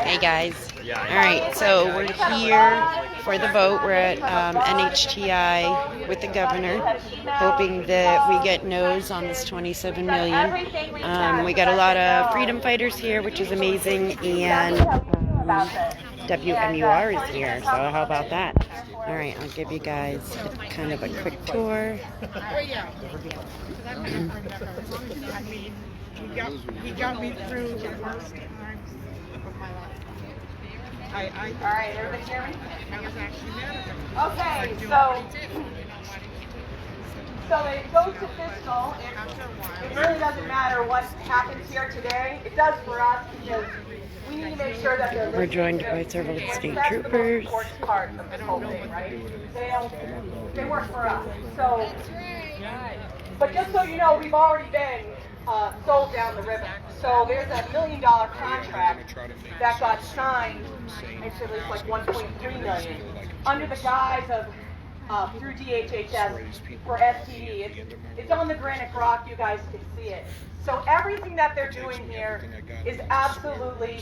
Hey guys. Alright, so we're here for the vote. We're at NHTI with the governor, hoping that we get no's on this 27 million. We got a lot of freedom fighters here, which is amazing, and WMUR is here, so how about that? Alright, I'll give you guys kind of a quick tour. He got me through the worst times of my life. All right, everybody hear me? I was actually mad at him. Okay, so they go to fiscal, and it really doesn't matter what happens here today. It does for us because we need to make sure that they're We're joined by several state troopers. That's the most important part of this whole thing, right? They work for us. So, but just so you know, we've already been sold down the ribbon. So there's a $1 million contract that got signed. Actually, it's like 1.3 million under the guise of through DHHS for STD. It's on the granite rock. You guys can see it. So everything that they're doing here is absolutely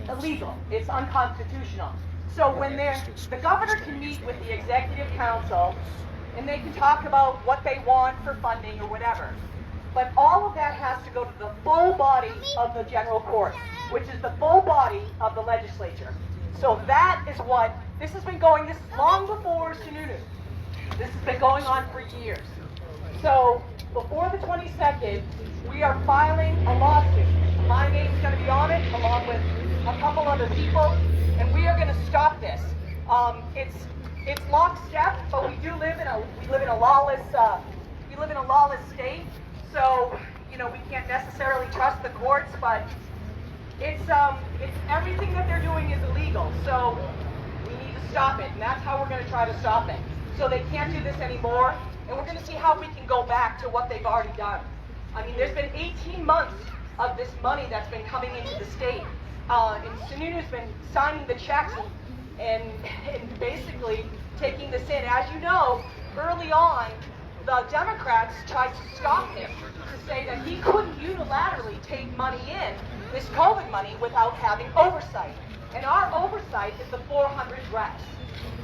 illegal. It's unconstitutional. So when the governor can meet with the executive council and they can talk about what they want for funding or whatever. But all of that has to go to the full body of the general court, which is the full body of the legislature. So that is what, this has been going, this is long before Sununu. This has been going on for years. So before the 22nd, we are filing a lawsuit. My name's going to be on it, along with a couple other people, and we are going to stop this. It's lockstep, but we live in a lawless state. So, you know, we can't necessarily trust the courts, but it's everything that they're doing is illegal. So we need to stop it, and that's how we're going to try to stop it. So they can't do this anymore, and we're going to see how we can go back to what they've already done. I mean, there's been 18 months of this money that's been coming into the state, and Sununu's been signing the checks and basically taking this in. As you know, early on, the Democrats tried to stop him, to say that he couldn't unilaterally take money in, this COVID money, without having oversight. And our oversight is the 400 reps.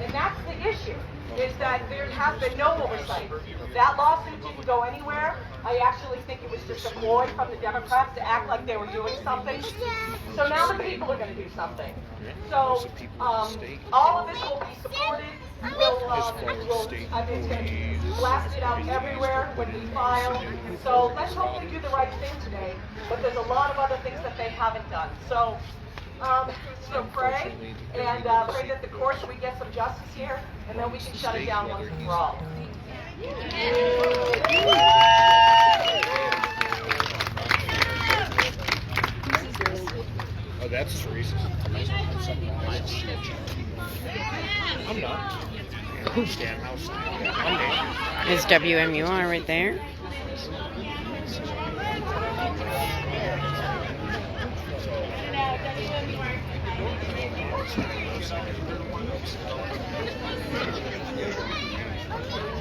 And that's the issue, is that there has been no oversight. That lawsuit didn't go anywhere. I actually think it was just a ploy from the Democrats to act like they were doing something. So now the people are going to do something. So all of this will be supported. I've been blasted out everywhere when we file. So let's hope they do the right thing today. But there's a lot of other things that they haven't done. So pray, and pray that the courts, we get some justice here, and then we can shut it down once and for all. Oh, that's Teresa's. I'm not. Who's damn house? There's WMUR right there. It's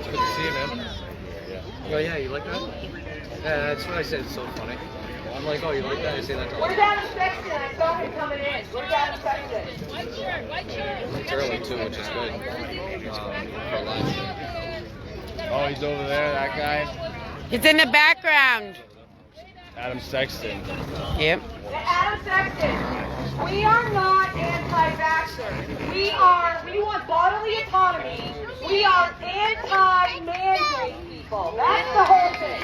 good to see you, man. Oh, yeah, you like that? Yeah, that's what I said. It's so funny. I'm like, oh, you like that? I say that to all We're down in Sexton. I saw him coming in. We're down in Sexton. It's early, too, which is good. For lunch. Oh, he's over there, that guy? It's in the background. Adam Sexton. Yep. Adam Sexton, we are not anti-vaxxers. We want bodily autonomy. We are anti-mandate people. That's the whole thing.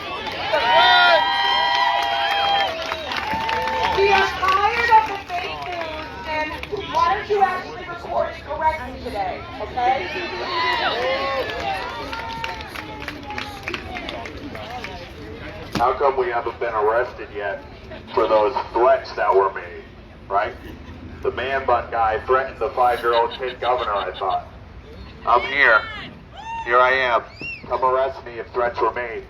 We are tired of the fake news, and why don't you actually record it correctly today, okay? How come we haven't been arrested yet for those threats that were made, right? The man bun guy threatened the 5-year-old kid governor, I thought. I'm here. Here I am. Come arrest me if threats were made.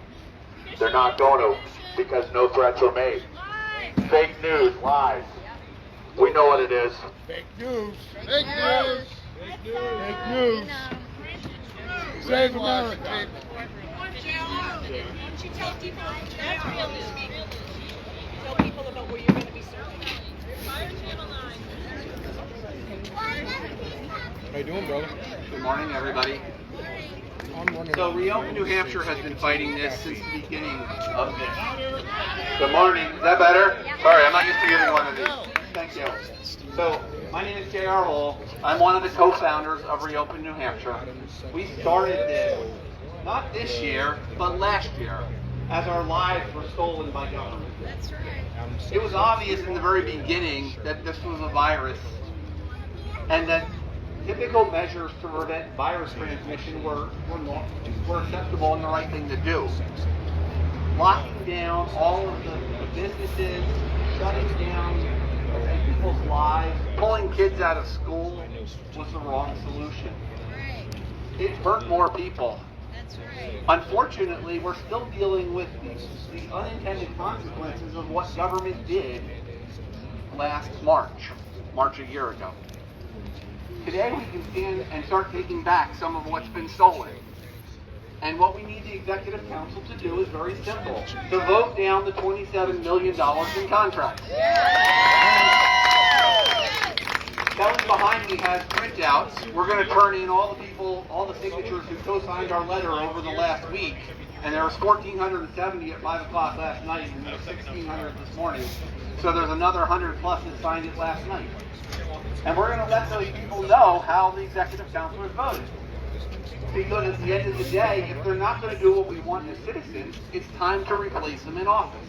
They're not going to, because no threats were made. Fake news, lies. We know what it is. Fake news. Fake news. Fake news. Fake news. Save America. Why don't you tell people, that's real news. Tell people about where you're going to be. you doing, brother? Good morning, everybody. So Reopen New Hampshire has been fighting this since the beginning of this. Good morning. Is that better? Sorry, I'm not used to giving one of these. Thank you. So my name is J.R. Hull. I'm one of the co-founders of Reopen New Hampshire. We started this not this year, but last year, as our lives were stolen by government. That's right. It was obvious in the very beginning that this was a virus, and that typical measures to prevent virus transmission were acceptable and the right thing to do. Locking down all of the businesses, shutting down people's lives, pulling kids out of school was the wrong solution. It hurt more people. Unfortunately, we're still dealing with the unintended consequences of what government did last March a year ago. Today we can stand and start taking back some of what's been stolen. And what we need the Executive Council to do is very simple. To vote down the $27 million in contracts. Kelly behind me has printouts. We're going to turn in all the people, all the signatures who co-signed our letter over the last week. And there was 1,470 at 5 o'clock last night, and there were 1,600 this morning. So there's another 100 plus that signed it last night. And we're going to let those people know how the Executive Council has voted. Because at the end of the day, if they're not going to do what we want as citizens, it's time to replace them in office.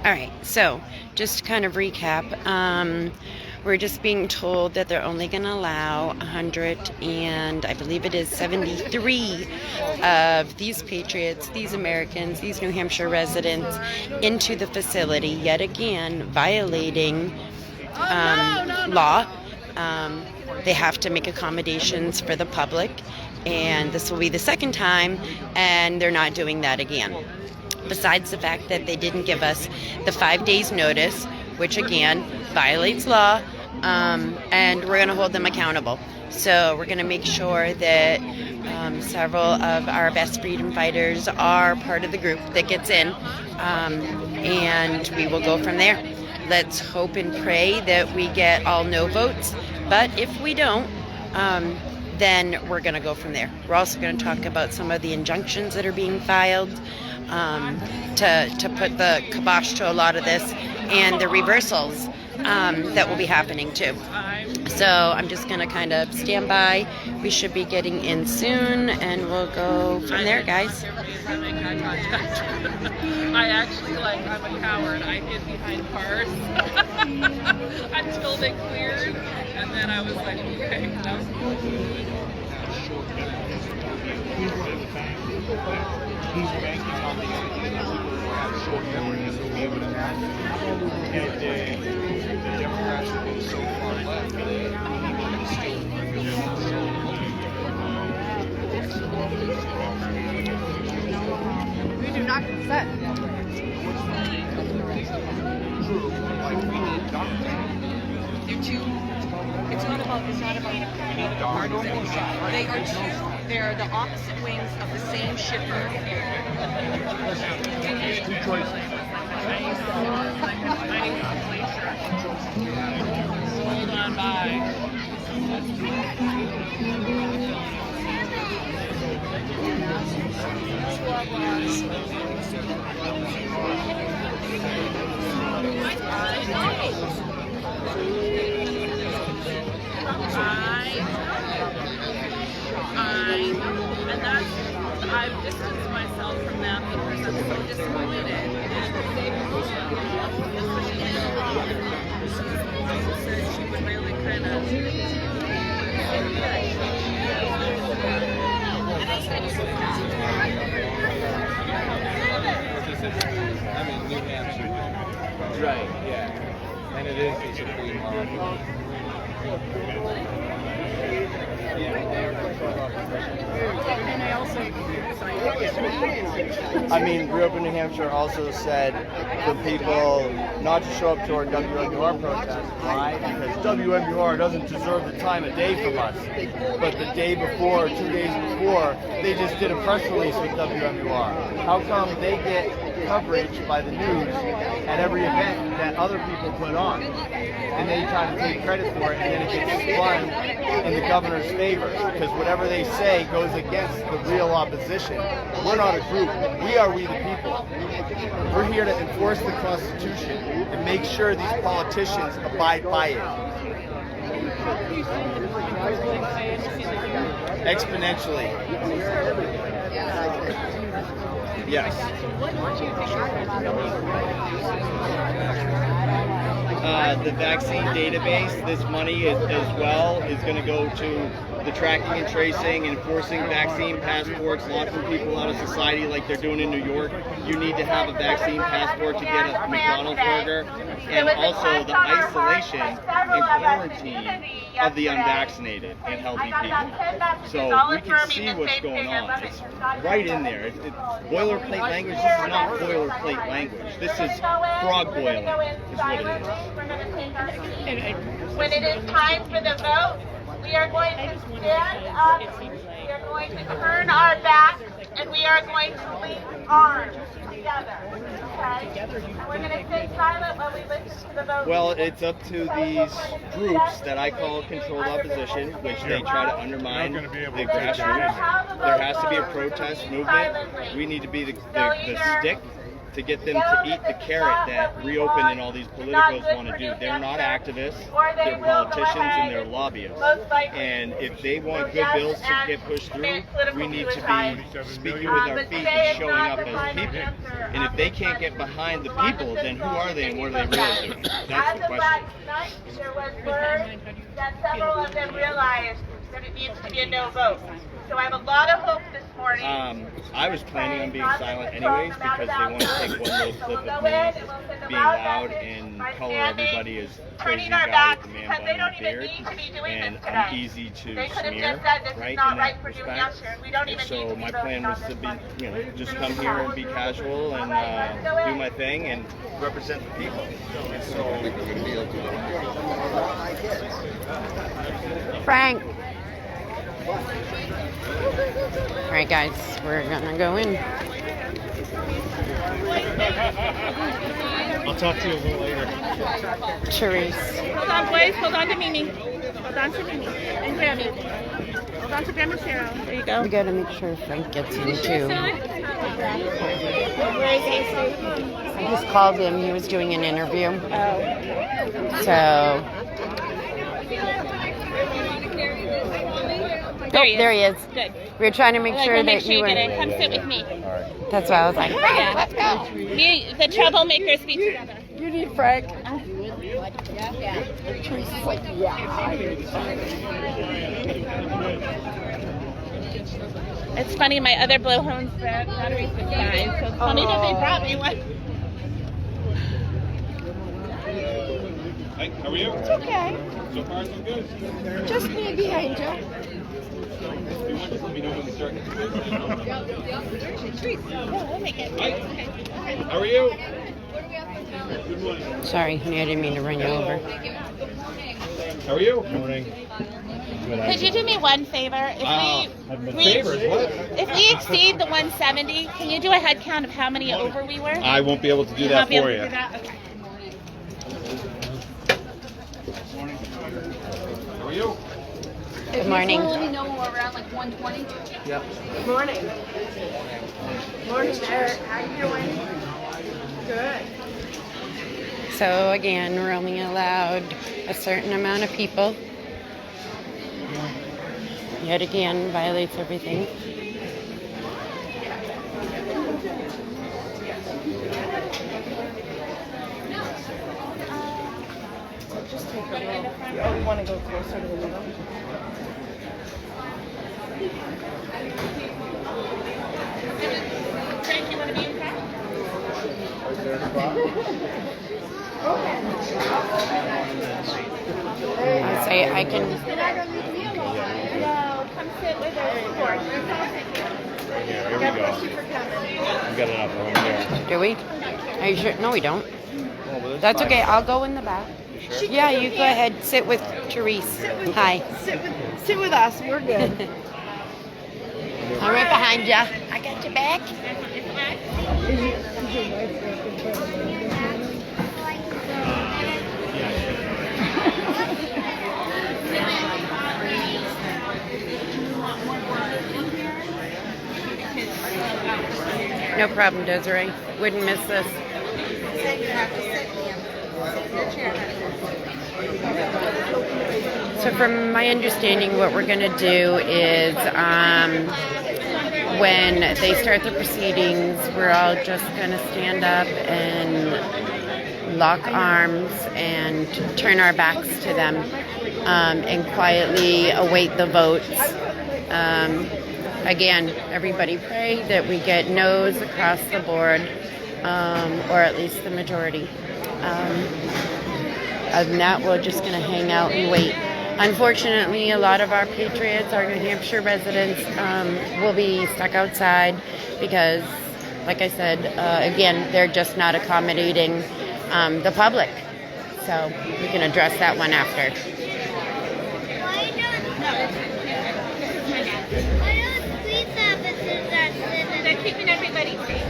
All right, so just to kind of recap, we're just being told that they're only going to allow 100 and I believe it is 73 of these patriots, these Americans, these New Hampshire residents into the facility, yet again violating law. They have to make accommodations for the public, and this will be the second time, and they're not doing that again. Besides the fact that they didn't give us the 5 days notice, which again violates law, and we're going to hold them accountable. So we're going to make sure that several of our best freedom fighters are part of the group that gets in, and we will go from there. Let's hope and pray that we get all no votes, but if we don't, then we're going to go from there. We're also going to talk about some of the injunctions that are being filed to put the kibosh to a lot of this, and the reversals that will be happening too. So I'm just going to kind of stand by. We should be getting in soon, and we'll go from there, guys. I actually, I'm a coward. I hid behind cars until they cleared, and then I was like, okay, that was cool. He's banking on these things that people will have short memories will be able to have. And the Democrats have been so far left that even still We do not consent. It's not about they are two, they're the opposite wings of the same shipper. two choices. Hold on by. And that's, I've distanced myself from them because I'm so disappointed. And they said she would really kind of. I'm in New Hampshire. Right, yeah. And it is a clean law. And I also I mean, Reopen New Hampshire also said for people not to show up to our WMUR protest. Why? Because WMUR doesn't deserve the time of day from us. But the day before, 2 days before, they just did a press release with WMUR. How come they get coverage by the news at every event that other people put on? And they try to take credit for it, and then it gets spun in the governor's favor, because whatever they say goes against the real opposition. We're not a group. We are we the people. We're here to enforce the Constitution and make sure these politicians abide by it. Exponentially. Yes. The vaccine database, this money as well is going to go to the tracking and tracing, enforcing vaccine passports, locking people out of society like they're doing in New York. You need to have a vaccine passport to get a McDonald's burger, and also the isolation and quarantine of the unvaccinated and healthy people. So we can see what's going on. It's right in there. It's boilerplate language. This is not boilerplate language. This is frog boiling, is what it is. When it is time for the vote, we are going to stand up, we are going to turn our backs, and we are going to link arms together. Okay? And we're going to stay silent while we listen to the vote. Well, it's up to these groups that I call controlled opposition, which they try to undermine the grassroots. There has to be a protest movement. We need to be the stick to get them to eat the carrot that Reopen and all these politicos want to do. They're not activists, they're politicians and they're lobbyists. And if they want good bills to get pushed through, we need to be speaking with our feet and showing up as people. And if they can't get behind the people, then who are they and what are they really doing? That's the question. There was word that several of them realized that it needs to be a no vote. So I have a lot of hope this morning. I was planning on being silent anyways because they want to take one little clip of me being loud and calling everybody as crazy guy with the man bun and beard, and I'm easy to smear, right, in that respect. And so my plan was to be, just come here and be casual and do my thing and represent the people. So Frank. All right, guys, we're gonna go in. I'll talk to you a little later. Therese. Hold on, boys. Hold on to Mimi. Hold on to Mimi. And Grammy. Hold on to Grandma Cheryl. There you go. We gotta make sure Frank gets in too. I just called him. He was doing an interview. So. There he is. Good. We were trying to make sure that you you were. Come sit with me. That's why I was like, Yeah. let's go. Me, the troublemakers speak together. You need Frank. It's funny, my other blowhone's battery's died, so it's funny that they brought me one. Hey, how are you? It's okay. So far, so good. Just me behind you. If you want, just let me know when we start. Hi. How are you? Good morning. Sorry, honey, I didn't mean to run you over. How are you? Good morning. Could you do me one favor? Favors, what? If we exceed the 170, can you do a head count of how many over we were? I won't be able to do that for you. Okay. How are you? Good morning. Let me know when we're around like 120. Yep. Good morning. Morning, Eric. How you doing? Good. So again, we're only allowed a certain amount of people. Yet again, violates everything. Just take a row. Oh, you want to go closer to the window? Frank, you want to be in front? I say I can. No, come sit with us. Here we go. We got enough room here. Do we? Are you sure? No, we don't. Oh, well, That's fine. okay. I'll go in the back. You sure? Yeah, you go ahead. Sit with Therese. Hi. Sit with us. We're good. I'm right behind you. I got your back. No problem, Desiree. Wouldn't miss this. So from my understanding, what we're going to do is when they start the proceedings, we're all just going to stand up and lock arms and turn our backs to them and quietly await the votes. Again, everybody pray that we get no's across the board, or at least the majority. Other than that, we're just going to hang out and wait. Unfortunately, a lot of our patriots, our New Hampshire residents, will be stuck outside because, like I said, again, they're just not accommodating the public. So we can address that one after. They're keeping everybody safe.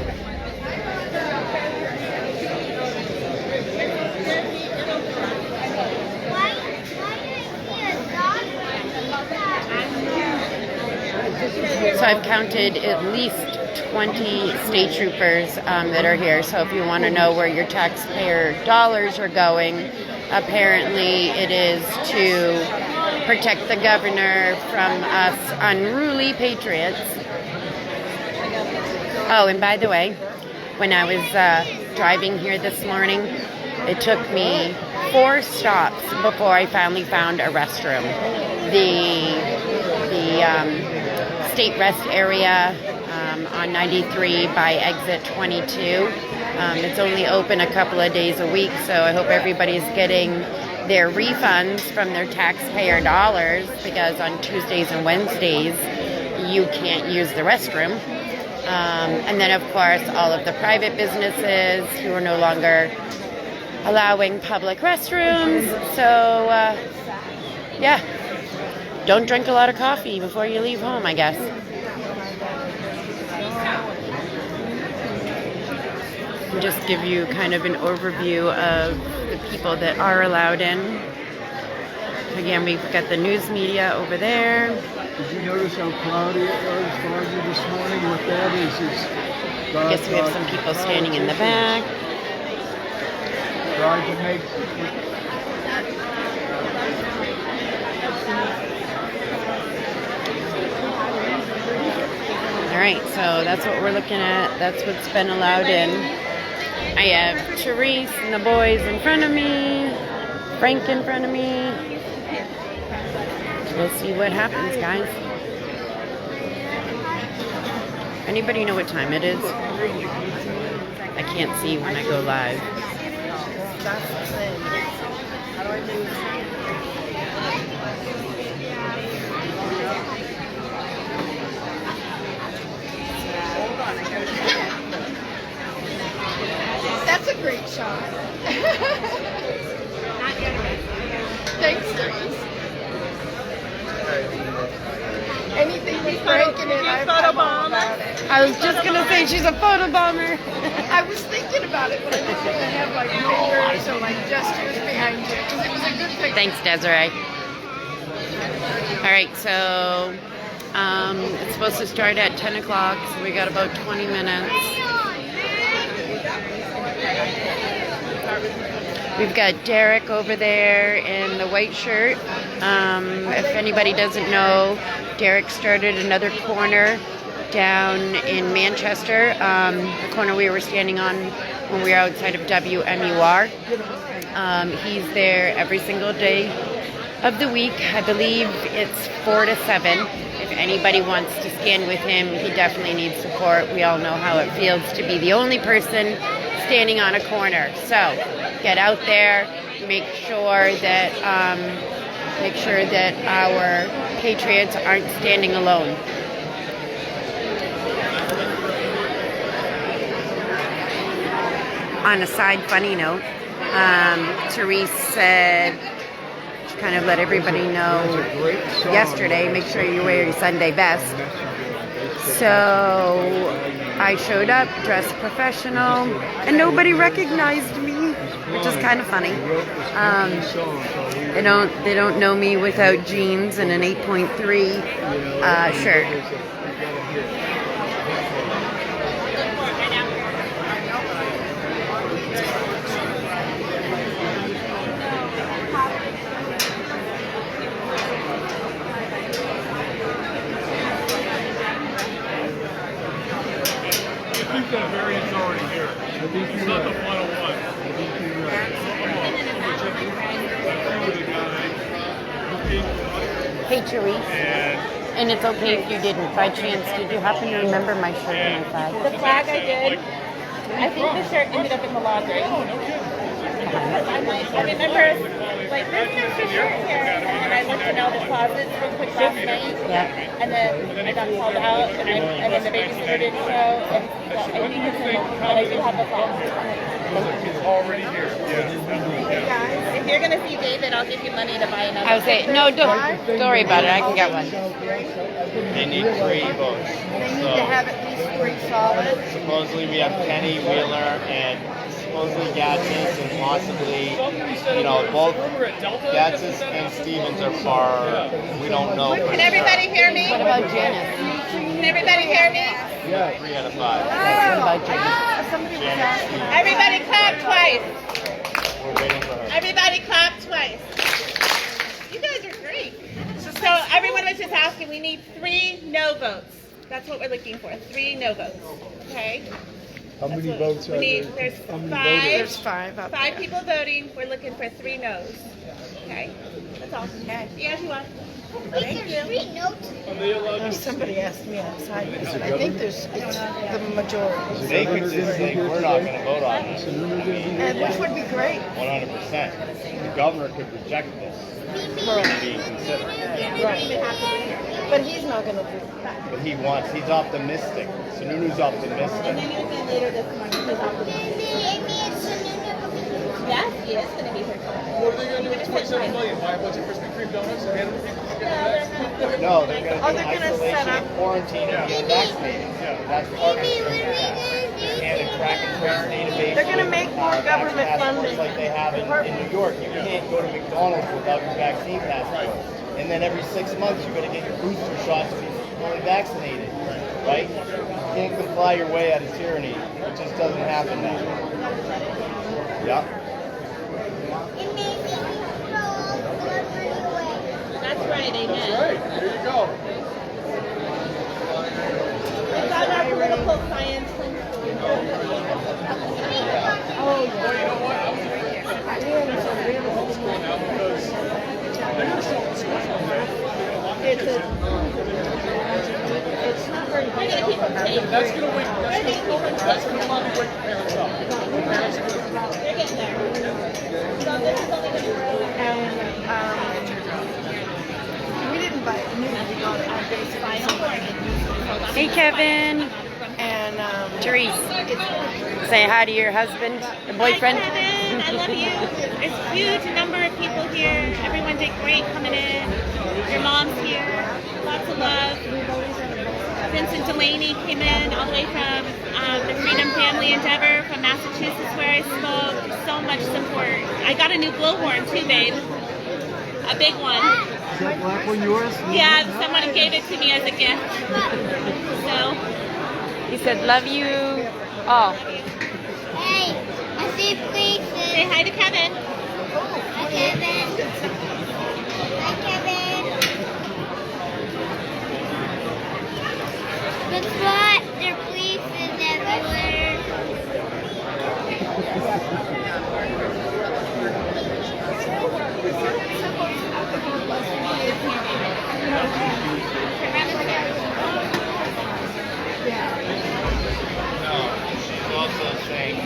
So I've counted at least 20 state troopers that are here. So if you want to know where your taxpayer dollars are going, apparently it is to protect the governor from us unruly patriots. Oh, and by the way, when I was driving here this morning, it took me 4 stops before I finally found a restroom. The state rest area on 93 by exit 22. It's only open a couple of days a week, so I hope everybody's getting their refunds from their taxpayer dollars, because on Tuesdays and Wednesdays you can't use the restroom. And then, of course, all of the private businesses who are no longer allowing public restrooms. So, yeah, don't drink a lot of coffee before you leave home, I guess. Just give you kind of an overview of the people that are allowed in. Again, we've got the news media over there. Did you notice how cloudy it was foggy this morning? What that is I guess we have some people standing in the back. Try to make All right, so that's what we're looking at. That's what's been allowed in. I have Therese and the boys in front of me, Frank in front of me. We'll see what happens, guys. Anybody know what time it is? I can't see when I go live. That's a great shot. Thanks, Therese. Anything with Frank in it, I'm all about it. I was just going to say she's a photo bomber. I was thinking about it, but I didn't want to have like fingers or like gestures behind you, because it was a good picture. Thanks, Desiree. All right, so it's supposed to start at 10 o'clock, so we got about 20 minutes. We've got Derek over there in the white shirt. If anybody doesn't know, Derek started another corner down in Manchester, the corner we were standing on when we were outside of WMUR. He's there every single day of the week. I believe it's 4 to 7. If anybody wants to stand with him, he definitely needs support. We all know how it feels to be the only person standing on a corner. So get out there, make sure that our patriots aren't standing alone. on a side funny note, Therese said, she kind of let everybody know yesterday, make sure you wear your Sunday best. So I showed up dressed professional and nobody recognized me, which is kind of funny. They don't know me without jeans and an 8.3 shirt. I think that variant's already here. It's not the final one. Hey Therese, and it's okay if you didn't. By chance, did you happen to remember my shirt and my flag? The flag I did. I think the shirt ended up in the laundry. I remember, like, there's an extra shirt here, and I looked in all the closets real quick last night. Yeah. And then I got called out, and then the babysitter didn't show. And I think it's in the, but I do have the flag. It's already here. Yeah. If you're gonna see David, I'll give you money to buy another. I would say, no, don't worry about it. I can get one. They need 3 votes. They need to have at least 3 solid. Supposedly we have Kenny, Wheeler, and supposedly Gatsis, and possibly, both Gatsis and Stevens are far. We don't know. Can everybody hear me? What about Janice? Can everybody hear me? Yeah. 3 out of 5. What about Janice? Everybody clap twice. We're waiting for her. Everybody clap twice. You guys are great. So everyone was just asking, we need 3 no votes. That's what we're looking for, 3 no votes. Okay? How many votes are there? There's How many 5. voters? There's 5 up 5 people voting. We're looking for 3 no's. Okay? That's all. Okay. Yes, you want? Thank you. Somebody asked me outside. I think it's the majority. They could just say, we're not going to vote on this. And which would be great. 100%. The governor could reject this. Being considered. Right. But he's not going to do that. But he's optimistic. Sununu's optimistic. Later this morning, he's optimistic. Yes, he is going to be here. What are they going to do with 27 million? Buy a bunch of Krispy Kreme donuts and hand them to people? No, they're going to do they're gonna isolation set up- and quarantine and get vaccinated. That's part of it. And a track and trace database. They're gonna make more government funding. Like they have in New York. You can't go to McDonald's without your vaccine passport. And then every 6 months you're going to get your booster shots to be fully vaccinated. Right? You can't comply your way out of tyranny. It just doesn't happen now. Yeah. That's right, amen. That's right. There you go. We got our political science. Well, you know what? I'm going to old school now because they're selling schools one day. It's not very We're going to keep them safe. That's going to wake parents up. They're getting there. So this is only going to grow. And we didn't buy it new. We got it on base final. Hey Kevin. And Therese, say hi to your husband and boyfriend. Hi, Kevin. I love you. There's a huge number of people here. Everyone did great coming in. Your mom's here. Lots of love. Vincent Delaney came in all the way from the Freedom Family Endeavor from Massachusetts where I spoke. So much support. I got a new blowhorn too, babe. A big one. Is that black one yours? Yeah, someone gave it to me as a gift. So. He said, love you all. Hey, I see places. Say hi to Kevin. Hi, Kevin. Hi, Kevin. Guess what? There are places everywhere. She's also saying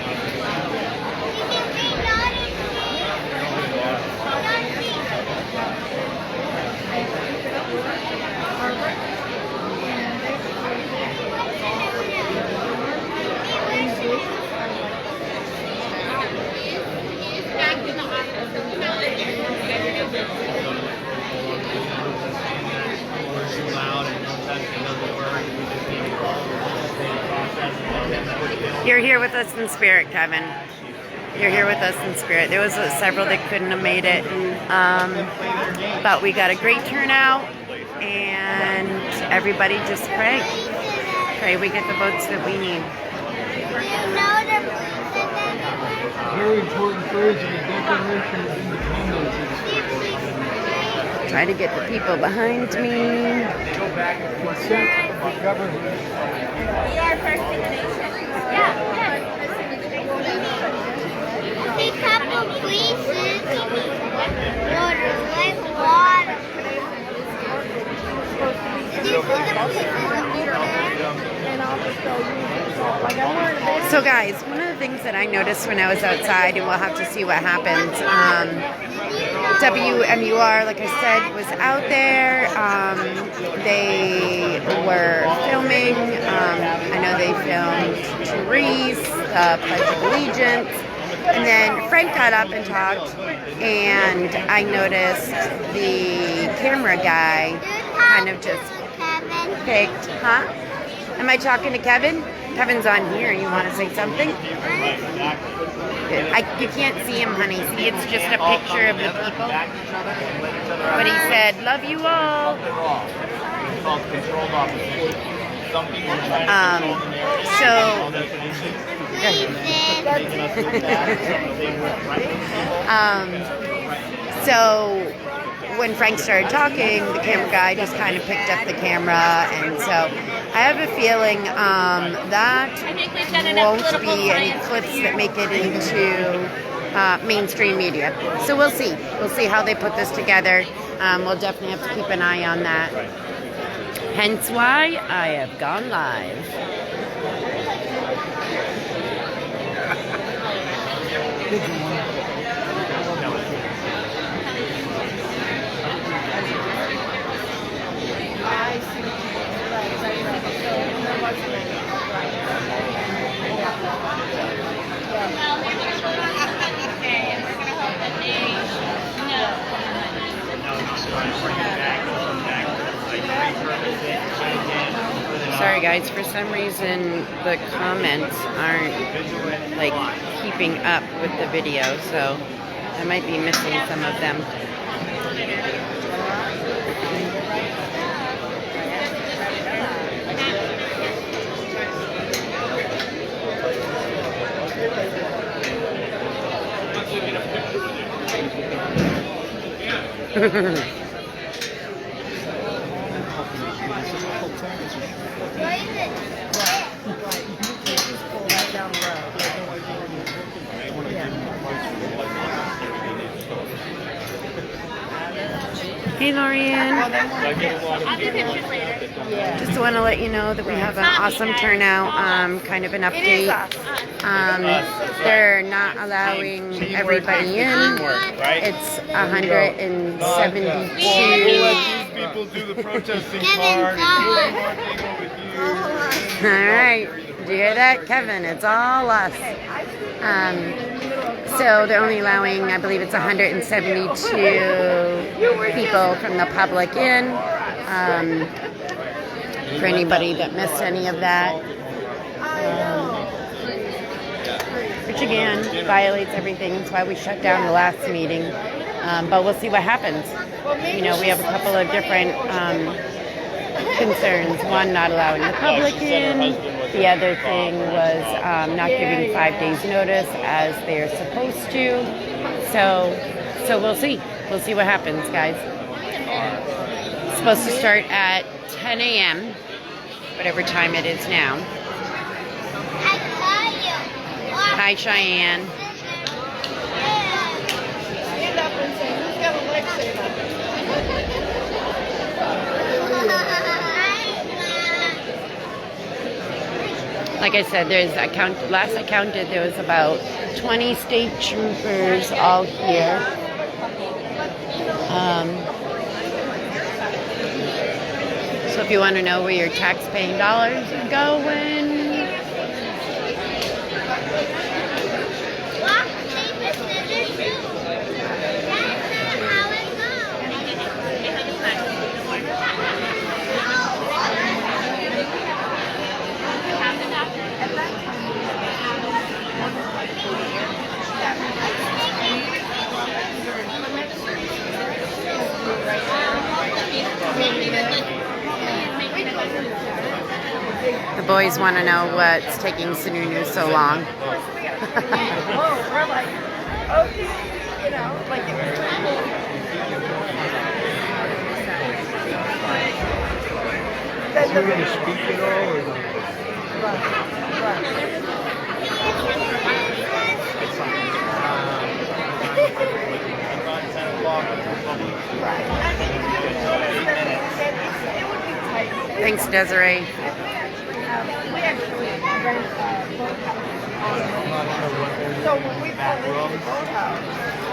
You're here with us in spirit, Kevin. You're here with us in spirit. There was several that couldn't have made it, but we got a great turnout, and everybody just pray. Pray we get the votes that we need. Very important phrase in the Declaration of Independence. Try to get the people behind me. Consent of the government. We are first in the nation. Yeah. A couple places. Water, like water. Did you see the places So guys, one of the things that I noticed when I was outside, and we'll have to see what happens, WMUR, like I said, was out there. They were filming. I know they filmed Therese, Pledge of Allegiance. And then Frank got up and talked, and I noticed the camera guy kind of just picked, huh? Am I talking to Kevin? Kevin's on here. You want to say something? You can't see him, honey. See, it's just a picture of the people. But he said, love you all. So when Frank started talking, the camera guy just kind of picked up the camera, and so I have a feeling that won't be any clips that make it into mainstream media. So we'll see. We'll see how they put this together. We'll definitely have to keep an eye on that. Hence why I have gone live. Sorry guys, for some reason the comments aren't like keeping up with the video, so I might be missing some of them. Hey, Lorianne. I'll do pictures later. Just want to let you know that we have an awesome turnout. Kind of an update. They're not allowing everybody in. It's 172. People do the protesting part. All right. Did you hear that, Kevin? It's all us. So they're only allowing, I believe it's 172 people from the public in. For anybody that missed any of that. Which again, violates everything. That's why we shut down the last meeting. But we'll see what happens. You know, we have a couple of different concerns. One, not allowing the public in. The other thing was not giving 5 days notice as they're supposed to. So we'll see. We'll see what happens, guys. It's supposed to start at 10 a.m., whatever time it is now. Hi, Cheyenne. Stand up and say, who's got a leg saved up? Like I said, last I counted, there was about 20 state troopers all here. So if you want to know where your tax-paying dollars are going, boys want to know what's taking Sununu so long. We're like, okay, you know, like it was Are you going to speak at all? Or Thanks, Desiree.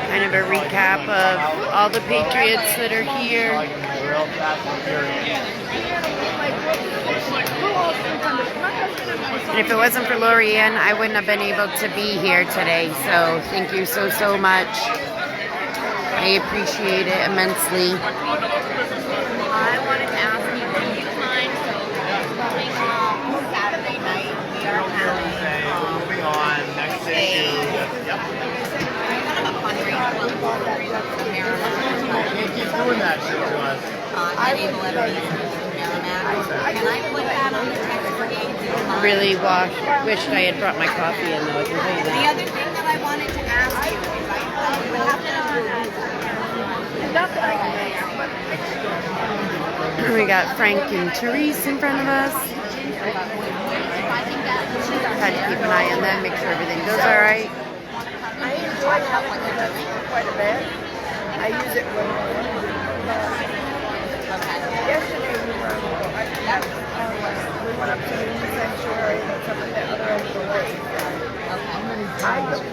Kind of a recap of all the Patriots that are here. And if it wasn't for Lorianne, I wouldn't have been able to be here today. So thank you so, so much. I appreciate it immensely. I wanted to ask you, do you mind coming Saturday night? We are having Moving on, next issue. Yep. kind of a fundraiser for You keep doing that shit to us. Enable Enemies Merrimack. Can I put that on the text brigade? Do you mind? Really wished I had brought my coffee in, though. I can tell you The that. other thing that I wanted to ask you is I have it on We got Frank and Therese in front of us. Had to keep an eye on them, make sure everything goes all right. I enjoy having it quite a bit. I use it when yesterday we went up to the sanctuary and it's up at the other end of the lake. I don't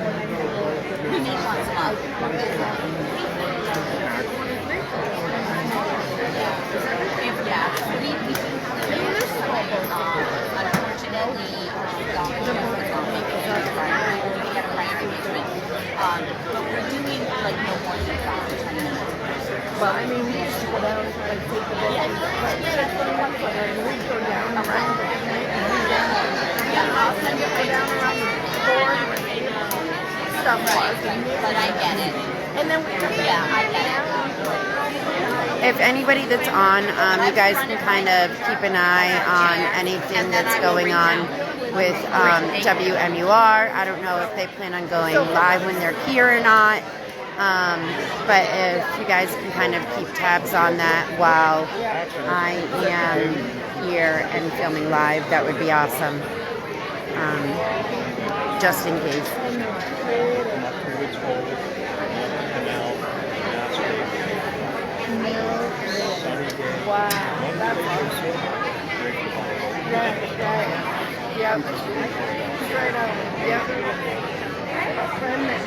but we're doing like no more than 10 minutes. Well, I mean, we used to go down and like take the boat and we'd go down around the house and go down around the board where the stuff was. But I get it. And then we I get it. If anybody that's on, you guys can kind of keep an eye on anything that's going on with WMUR. I don't know if they plan on going live when they're here or not. But if you guys can kind of keep tabs on that while I am here and filming live, that would be awesome. Just in case. wow, that's awesome. Right. Yep. Straight up. Yep. A friend that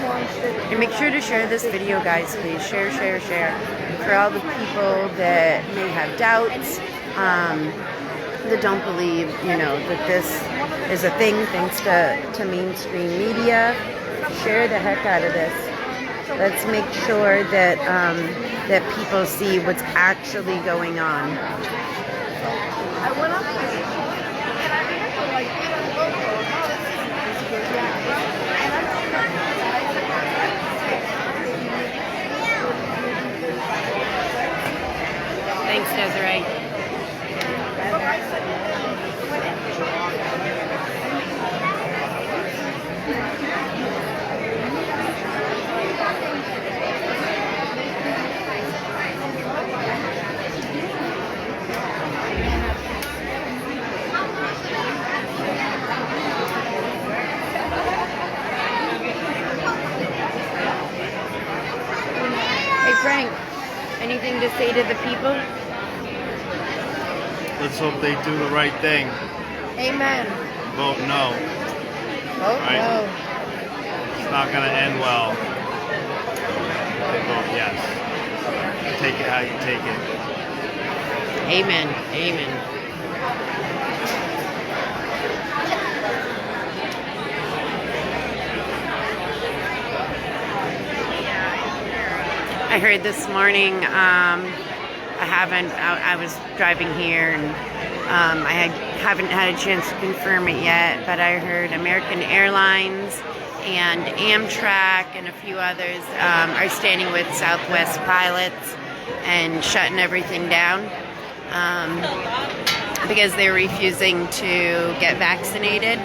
launched it. And make sure to share this video, guys, please. Share, share, share. For all the people that may have doubts, that don't believe, you know, that this is a thing thanks to mainstream media, share the heck out of this. Let's make sure that that people see what's actually going on. I went up there and I remember like Thanks, Desiree. Hey, Frank, anything to say to the people? Let's hope they do the right thing. amen. Vote no. Vote Right. no. It's not going to end well. They vote yes. Take it how you take it. Amen. Amen. I heard this morning, I was driving here and haven't had a chance to confirm it yet, but I heard American Airlines and Amtrak and a few others are standing with Southwest pilots and shutting everything down. because they're refusing to get vaccinated.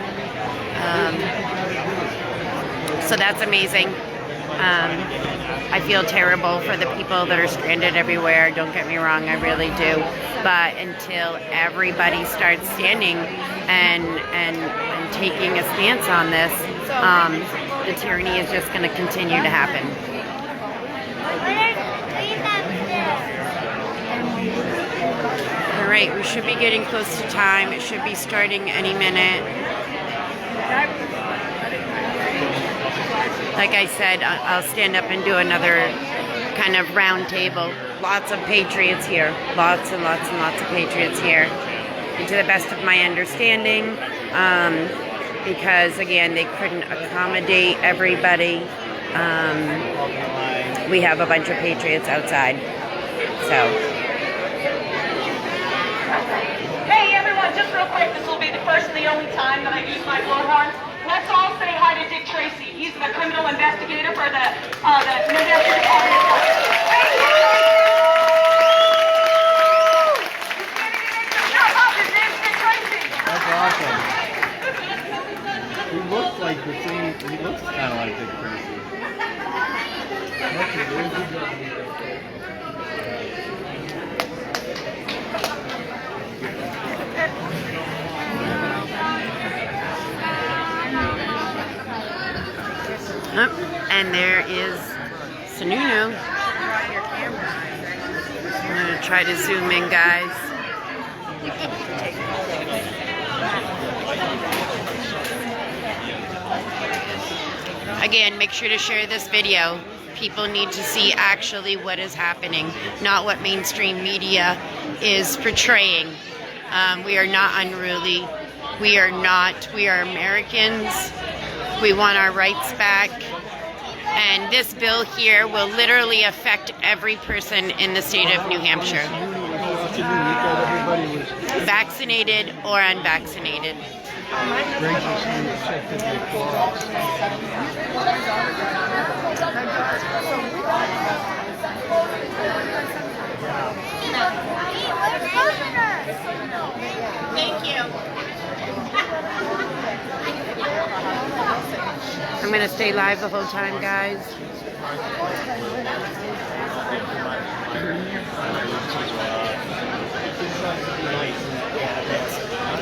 So that's amazing. I feel terrible for the people that are stranded everywhere. Don't get me wrong, I really do. But until everybody starts standing and taking a stance on this, the tyranny is just going to continue to happen. All right, we should be getting close to time. It should be starting any minute. Like I said, I'll stand up and do another kind of round table. Lots of patriots here. Lots and lots and lots of patriots here. And to the best of my understanding, because again, they couldn't accommodate everybody, we have a bunch of patriots outside. So. Hey everyone, just real quick, this will be the first and the only time that I use my blowhorn. Let's all say hi to Dick Tracy. He's the criminal investigator for the New Hampshire Department of Justice. Thank you! His name's Dick Tracy. That's awesome. He looks like the same. He looks kind of like Dick Tracy. That's a really good job. And there is Sununu. I'm going to try to zoom in, guys. Again, make sure to share this video. People need to see actually what is happening, not what mainstream media is portraying. We are not unruly. We are not. We are Americans. We want our rights back. And this bill here will literally affect every person in the state of New Hampshire. Vaccinated or unvaccinated. Thank you. I'm going to stay live the whole time, guys.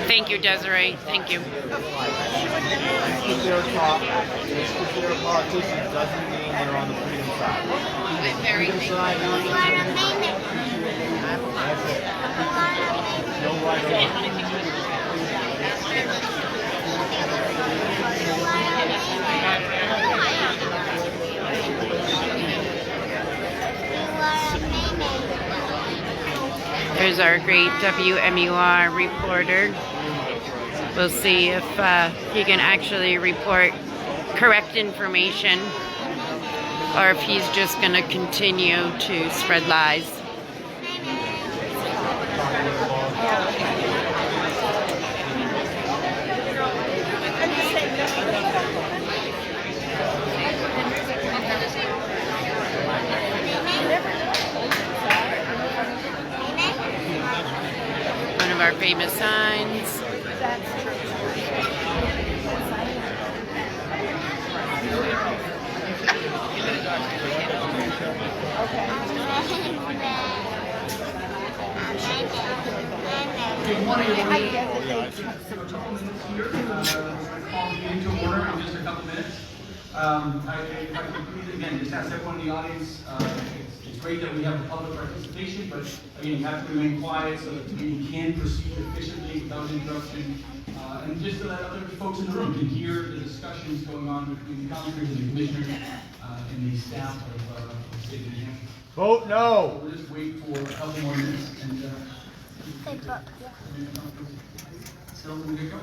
Thank you, Desiree. Thank you. Just because they're politicians doesn't mean they're on the freedom side. I'm very thankful. No right. There's our great WMUR reporter. We'll see if he can actually report correct information or if he's just going to continue to spread lies. One of our famous signs. Into order in just a couple minutes. I again, just ask everyone in the audience, it's great that we have public participation, but again, you have to remain quiet so that the meeting can proceed efficiently without interruption. And just so that other folks in the room can hear the discussions going on between the councilors and the commissioners and the staff of the state of New Hampshire. Vote no! So we'll just wait for a couple more minutes and so we're going to go.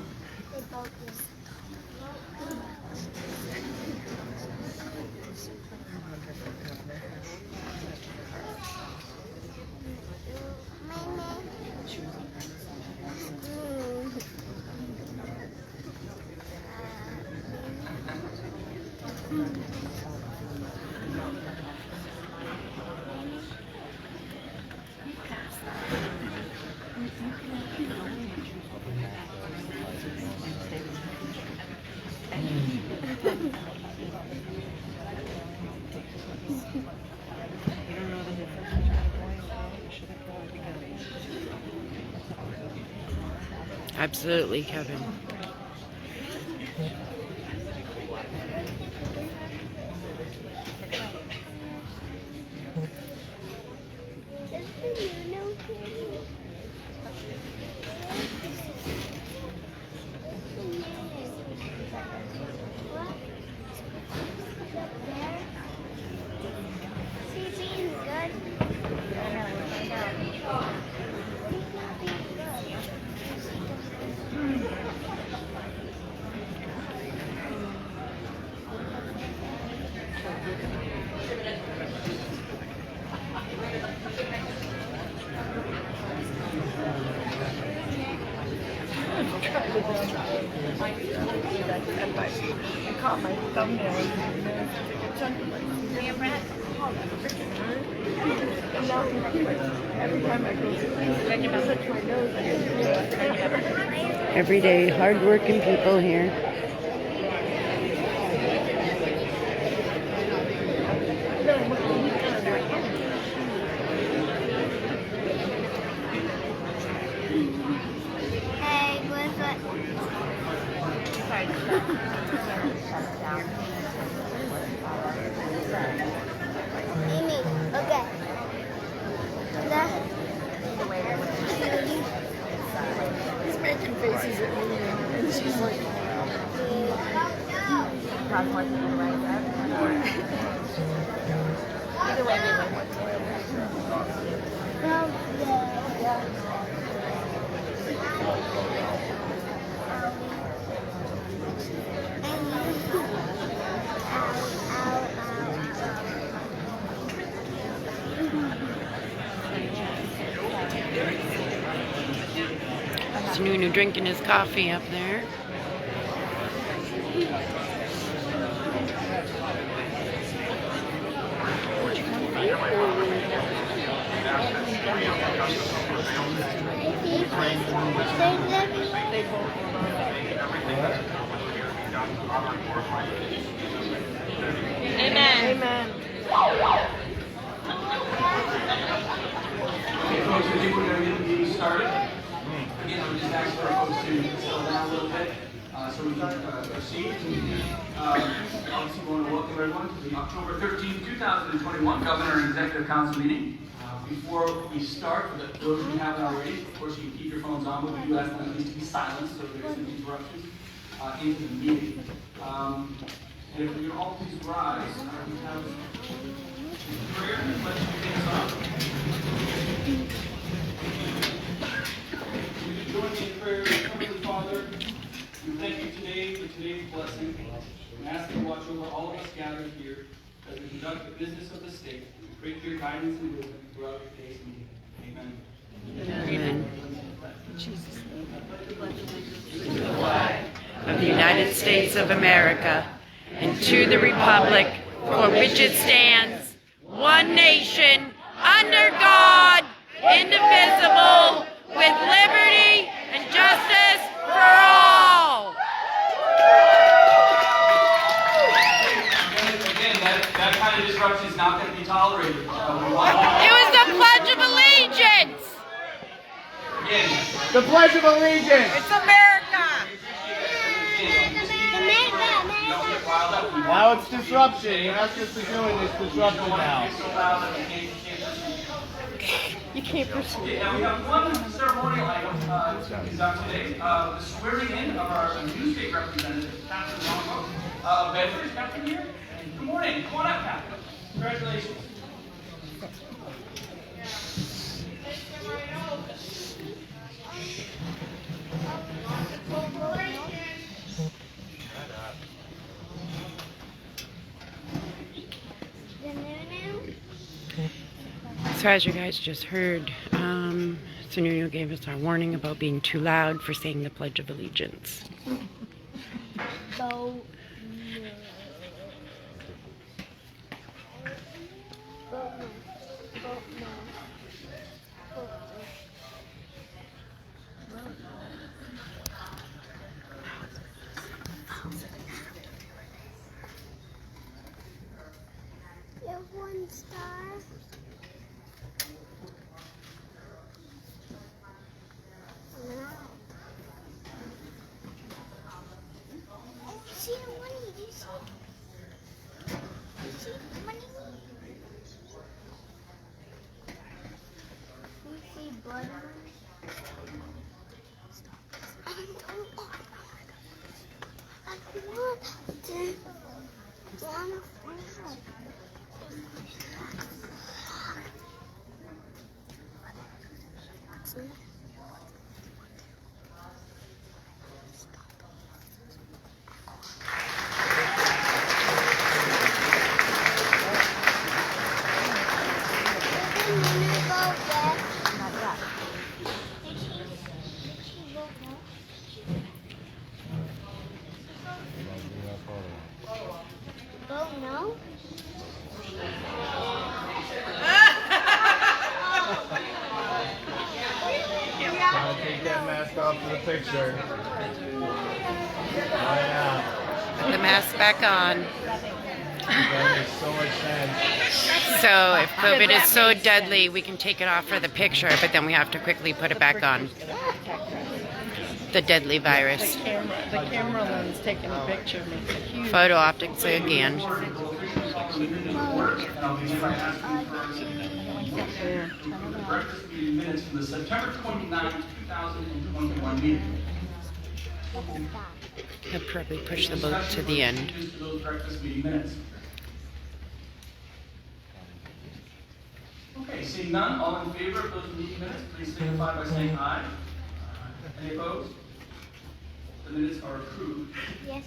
Absolutely, Kevin. I caught my thumbnail and a chunk of my and now every time I go to touch my nose, I get Everyday, hard-working people here. He's making faces at me, and she's like, either way, Sununu drinking his coffee up there. Amen. Amen. Okay, folks, I think we're going to get the meeting started. Again, I would just ask for folks to settle down a little bit so we can proceed. Obviously, we want to welcome everyone to the October 13th, 2021 Governor and Executive Council meeting. Before we start, for those of you who haven't already, of course, you can keep your phones on, but we do ask them at least to be silent so there isn't interruptions into the meeting. And if we could all please rise, we have prayer and let's begin us off. Join me in prayer. Heavenly Father, we thank you today for today's blessing and ask you to watch over all of us gathered here as we conduct the business of the state and pray for your guidance and wisdom throughout today's meeting. Amen. Amen. Of the United States of America, and to the republic for which it stands, one nation, under God, indivisible, with liberty and justice for all. Again, that kind of disruption is not going to be tolerated. It was the Pledge of Allegiance. Again, The Pledge of Allegiance. It's America. Now it's disruption. You're not supposed to be doing this disruption now. You can't proceed. Now we have one ceremonial item to conduct today, the swearing in of our new state representative, Captain Longo of Bedford. Is Captain here? Good morning. Come on up, Captain. Congratulations. So as you guys just heard, Sununu gave us our warning about being too loud for saying the Pledge of Allegiance. You have 1 star. Oh no. Gotta take that mask off for the picture. Put the mask back on. That makes so much sense. So if COVID is so deadly, we can take it off for the picture, but then we have to quickly put it back on. The deadly virus. The camera lens taking a picture makes a huge... Photo optics again. Breakfast meeting minutes from the September 29, 2021 meeting. I'll probably push the boat to the end. Those breakfast meeting minutes. Okay, seeing none, all in favor of those meeting minutes, please signify by saying aye. Any opposed? The minutes are approved. Yes.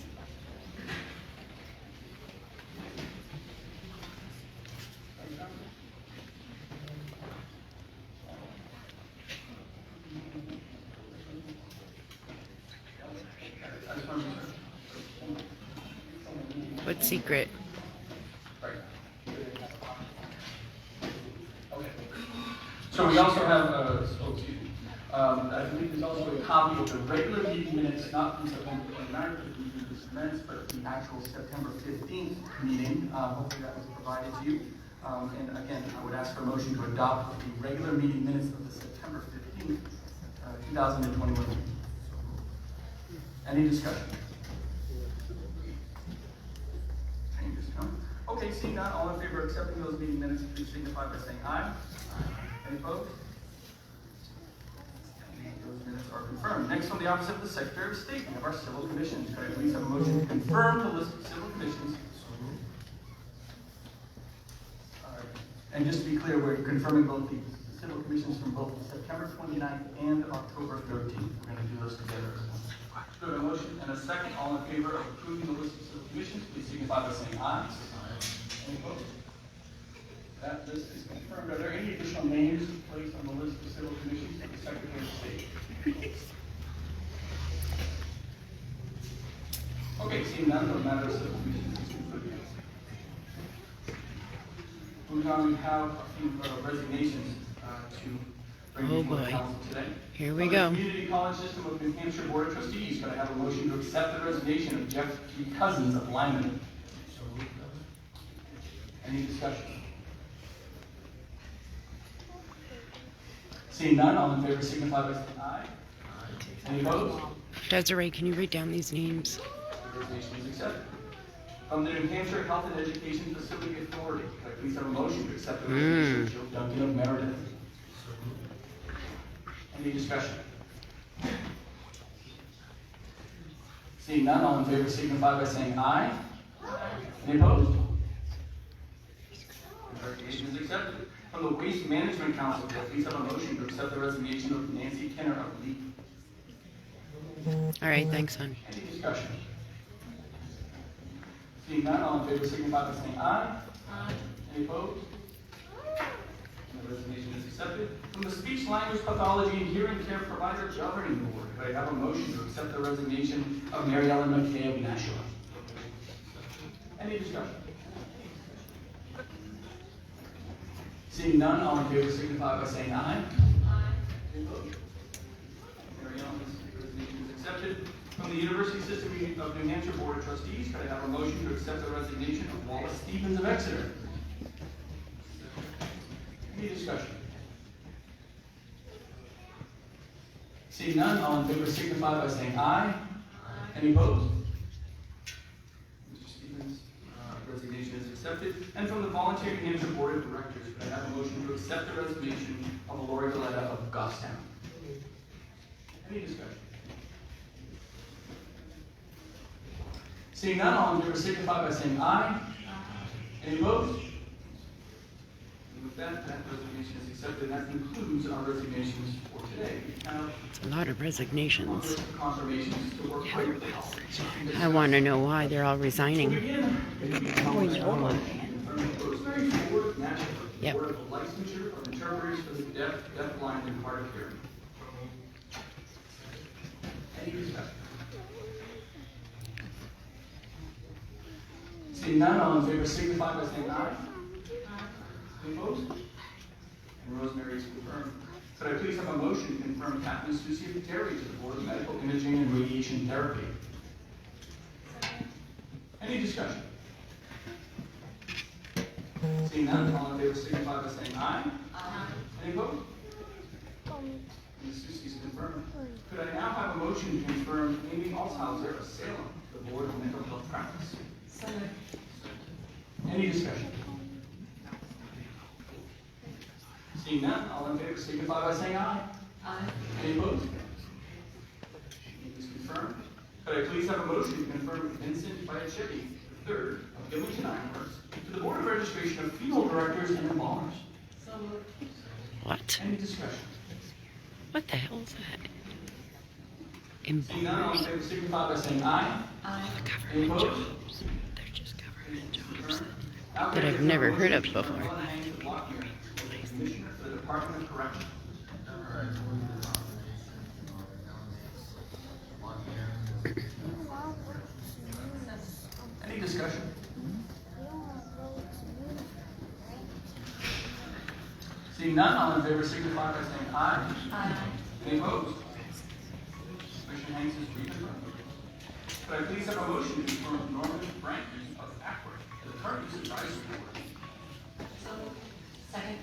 What secret? So we also have, I believe there's also a copy of the regular meeting minutes, not from September 29th, minutes, but the actual September 15th meeting. Hopefully that was provided to you. And again, I would ask for a motion to adopt the regular meeting minutes of the September 15th, 2021 meeting. Any discussion? Changes come. Okay, seeing none, all in favor of accepting those meeting minutes, please signify by saying aye. Any opposed? Those minutes are confirmed. Next, on the Office of the Secretary of State, we have our civil commissions. Could I please have a motion to confirm the list of civil commissions? And just to be clear, we're confirming both the civil commissions from both September 29th and October 13th. We're going to do those together. Good, a motion and a second. All in favor of approving the list of civil commissions, please signify by saying aye. Any opposed? That list is confirmed. Are there any additional names placed on the list of civil commissions for the Secretary of State? Okay, seeing none, the matter of civil commissions is concluded. Moving on, we have a few resignations to bring before the council today. Here we From go. the Community College System of New Hampshire Board of Trustees, could I have a motion to accept the resignation of Jeff G. Cousins of Lyman? Any discussion? Seeing none, all in favor signify by saying aye. Any opposed? Desiree, can you write down these names? The resignation is accepted. From the New Hampshire Health and Education Facility Authority, could I please have a motion to accept the resignation of Joe Duncan of Meredith? Any discussion? Seeing none, all in favor signify by saying aye. Any opposed? The resignation is accepted. From the Waste Management Council, could I please have a motion to accept the resignation of Nancy Kenner of Leap? All right, thanks, hon. Any discussion? Seeing none, all in favor signify by saying aye. Aye. Any opposed? The resignation is accepted. From the Speech Language Pathology and Hearing Care Provider Governing Board, could I have a motion to accept the resignation of Mary Ellen McKay of Nashua? Any discussion? Seeing none, all in favor signify by saying aye. Aye. Any opposed? Mary Ellen's resignation is accepted. From the University System of New Hampshire Board of Trustees, could I have a motion to accept the resignation of Wallace Stevens of Exeter? Any discussion? Seeing none, all in favor signify by saying aye. Aye. Any opposed? Mr. Stevens' resignation is accepted. And from the Voluntary New Hampshire Board of Directors, could I have a motion to accept the resignation of Lori Valletta of Goffstown? Any discussion? Seeing none, all in favor signify by saying aye. Any opposed? And with that resignation is accepted. That concludes our resignations for today. Now, It's a lot of resignations. confirmations to work for your policy. I want to know why they're all resigning. Yep. Board of Licensure of Interpreters for the Deaf, Blind, and Hard of Hearing. Any discussion? Seeing none, all in favor signify by saying aye. Any opposed? And Rosemary is confirmed. Could I please have a motion to confirm Kathleen Susie Terry to the Board of Medical Imaging and Radiation Therapy? Any discussion? Seeing none, all in favor signify by saying aye. Any opposed? Ms. Susie is confirmed. Could I now have a motion to confirm Amy Althauser of Salem to the Board of Mental Health Practice? Any discussion? Seeing none, all in favor signify by saying aye. Any opposed? It is confirmed. Could I please have a motion to confirm Vincent Biachetti, III of Billington Ironworks, to the Board of Registration of Funeral Directors and Embalmers? What? Any discussion? What the hell is that? Seeing none, all in favor signify by saying aye. Any opposed? They're just government jobs that I've never heard of before. Commissioner for the Department of Corrections. Any discussion? Seeing none, all in favor signify by saying aye. Any opposed? Commissioner Hanks is reconfirmed. Could I please have a motion to confirm Norman Frank of Ackworth as the current use advisory board? Second.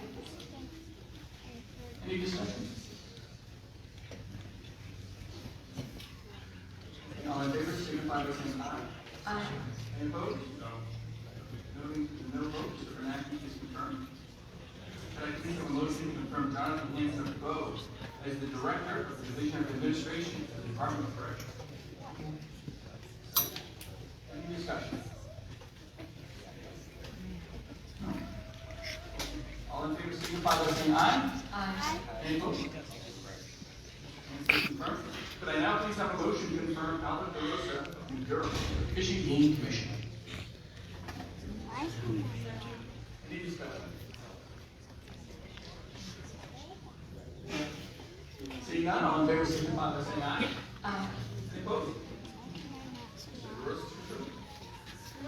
Any discussion? All in favor signify by saying aye. Any opposed? No votes. So enactment is confirmed. Could I please have a motion to confirm Jonathan Hanson Bowe as the Director of the Division of Administration of the Department of Corrections? Any discussion? No. All in favor signify by saying aye. Any opposed? Confirmed. Could I now please have a motion to confirm Albert DeRosa of New Durham, the Fishing Game Commission? Any discussion? Seeing none, all in favor signify by saying aye. Any opposed?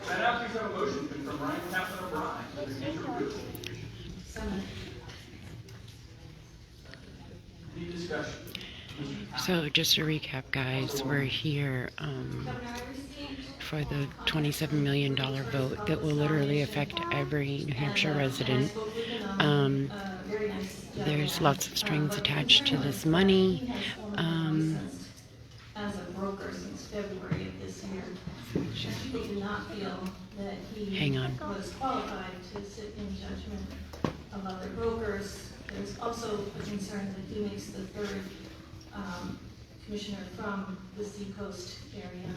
Could I now please have a motion to confirm Ryan Kaplan O'Brien as the interim. Any discussion? So just to recap, guys, we're here for the $27 million vote that will literally affect every New Hampshire resident. There's lots of strings attached to this money. As a broker since February of this year, people do not feel that he was qualified to sit in judgment of other brokers. There's also a concern that he makes the third commissioner from the Seacoast area,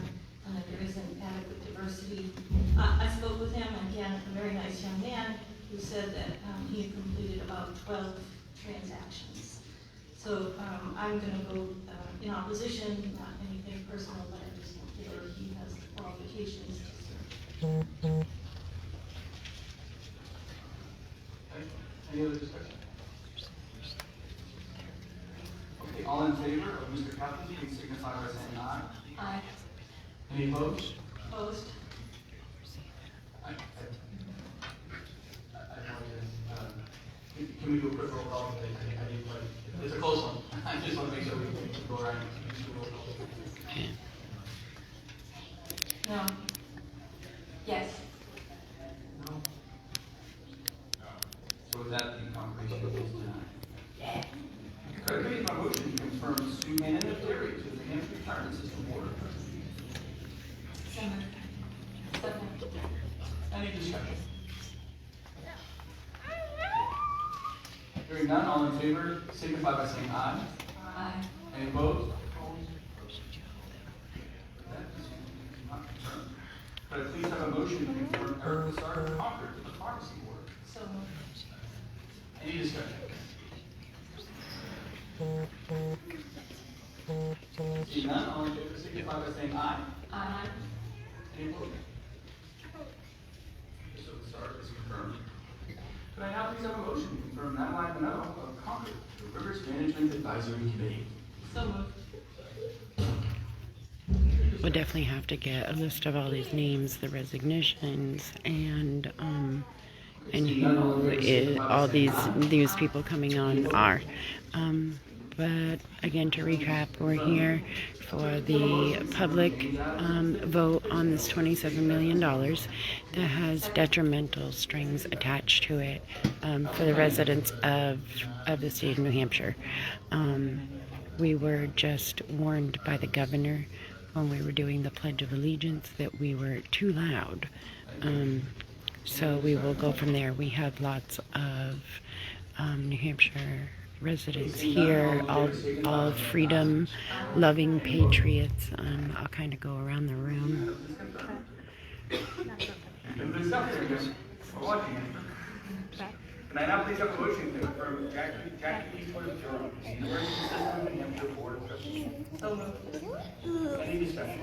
and that there isn't adequate diversity. I spoke with him, and again, a very nice young man who said that he had completed about 12 transactions. So I'm going to go in opposition, not anything personal, but I just don't feel that he has the qualifications to serve. Any other discussion? Okay, all in favor of Mr. Kaplan, please signify by saying aye. Aye. Any opposed? Opposed? Can we do a quick roll call? It's a close one. I just want to make sure we go around. No. Yes. No. So with that, the confirmation is denied. Yeah. Could I make a motion to confirm Sue Hannon of Terry to the New Hampshire Retirement System Board of Trustees? Any discussion? Hearing none, all in favor, signify by saying aye. Aye. Any opposed? That is not confirmed. motion to confirm Eric Lassard of Concord to the Pharmacy Board? So moved. Any discussion? Seeing none, all in favor signify by saying aye. Aye. Any opposed? So Lassard is confirmed. Could I now please have a motion to confirm Madeline Minetto of Concord to the Rivers Management Advisory Committee? So moved. We'll definitely have to get a list of all these names, the resignations, and who is, all these people coming on are. But again, to recap, we're here for the public vote on this $27 million that has detrimental strings attached to it for the residents of the state of New Hampshire. We were just warned by the governor when we were doing the Pledge of Allegiance that we were too loud. So we will go from there. We have lots of New Hampshire residents here, all freedom-loving patriots. I'll kind of go around the room. Can I now please have a motion to confirm Jackie Eastwood of Durham, University System of New Hampshire Board of Trustees? So moved. Any discussion?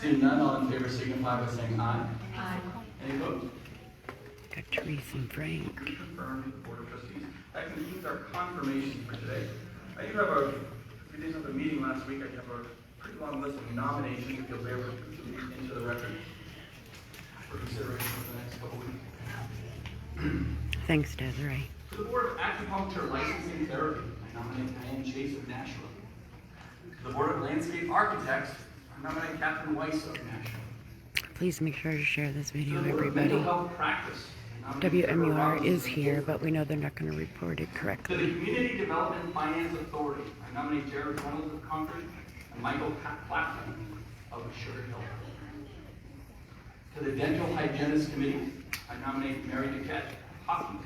Seeing none, all in favor signify by saying aye. Aye. Any opposed? Got Therese and Frank. Confirmed with the Board of Trustees. That concludes our confirmation for today. I do have we did have a meeting last week. I have a pretty long list of nominations, if you'll bear with me, into the record for consideration for the next couple weeks. Thanks, Desiree. For the Board of Acupuncture Licensing Therapy, I nominate Diane Chase of Nashua. To the Board of Landscape Architects, I nominate Catherine Weiss of Nashua. Please make sure to share this video, To the Board of everybody. Mental Health Practice, I nominate Deborah WMUR Robinson is here, but we know they're not going to report it To correctly. the Community Development Finance Authority, I nominate Jared Reynolds of Concord and Michael Plattman of Sugar Hill. To the Dental Hygienist Committee, I nominate Mary Duquette of Hopkins.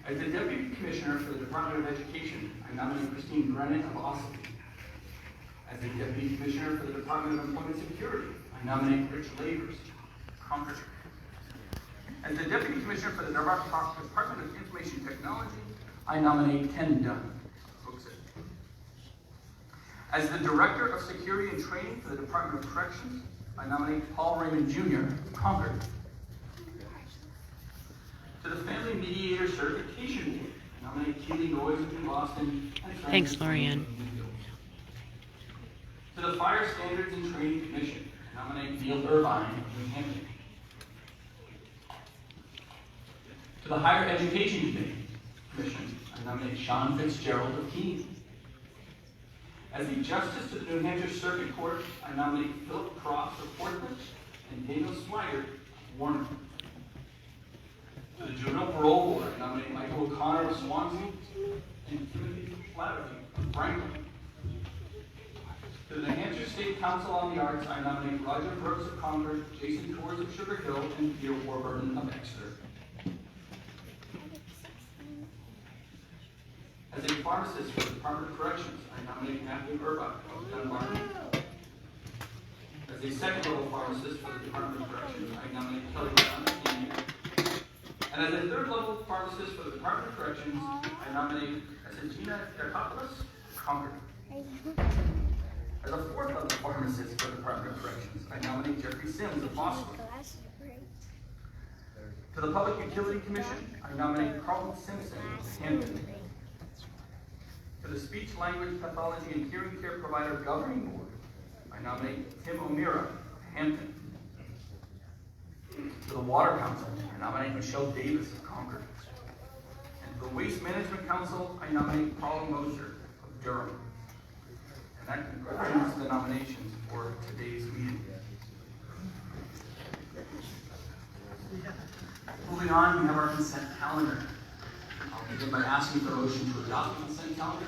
As the Deputy Commissioner for the Department of Education, I nominate Christine Brennan of Ossipee. As the Deputy Commissioner for the Department of Employment Security, I nominate Rich Lavers, Concord. As the Deputy Commissioner for the Department of Information Technology, I nominate Ken Dunn. As the Director of Security and Training for the Department of Corrections, I nominate Paul Raymond Jr., Concord. To the Family Mediator Certification Board, I nominate Keely Noyes of New Boston and Thanks, Lorianne. To the Fire Standards and Training Commission, I nominate Neil Irvine of New Hampshire. To the Higher Education Commission, I nominate Sean Fitzgerald of Keene. As the Justice to the New Hampshire Circuit Court, I nominate Philip Cross of Portland and Daniel Swigert of Warner. To the Juvenile Parole Board, I nominate Michael O'Connor of Swansea and Timothy Flaherty of Franklin. To the New Hampshire State Council on the Arts, I nominate Roger Brooks of Concord, Jason Torres of Sugar Hill, and Peter Warburton of Exeter. As a pharmacist for the Department of Corrections, I nominate Matthew Urbach of Dunbarton. As a second-level pharmacist for the Department of Corrections, I nominate Kelly Brown of Kenya. And as a third-level pharmacist for the Department of Corrections, I nominate Asentina Karpopoulos of Concord. As a fourth-level pharmacist for the Department of Corrections, I nominate Jeffrey Sims of Boston. To the Public Utility Commission, I nominate Carlton Simpson of Hampton. To the Speech Language Pathology and Hearing Care Provider Governing Board, I nominate Tim O'Meara of Hampton. To the Water Council, I nominate Michelle Davis of Concord. And to the Waste Management Council, I nominate Paul Moser of Durham. And that concludes the nominations for today's meeting. Moving on, we have our consent calendar. I'll begin by asking for a motion to adopt the consent calendar.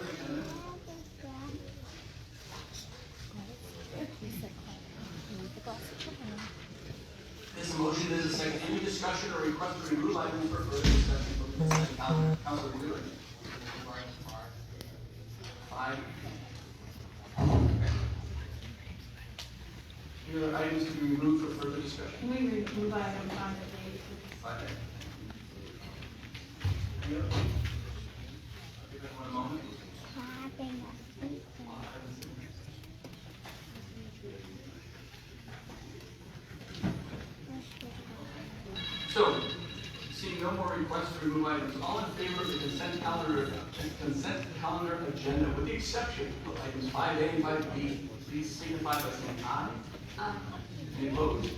This motion is a second. Any discussion or request to remove items for further discussion from the consent calendar? Councilor Wheeler. 5. further discussion? Can we remove item 5A? 5A. Any other? Give everyone a moment. So, seeing no more requests to remove items, all in favor of the consent calendar agenda, with the exception of items 5A and 5B, please signify by saying aye. Any opposed?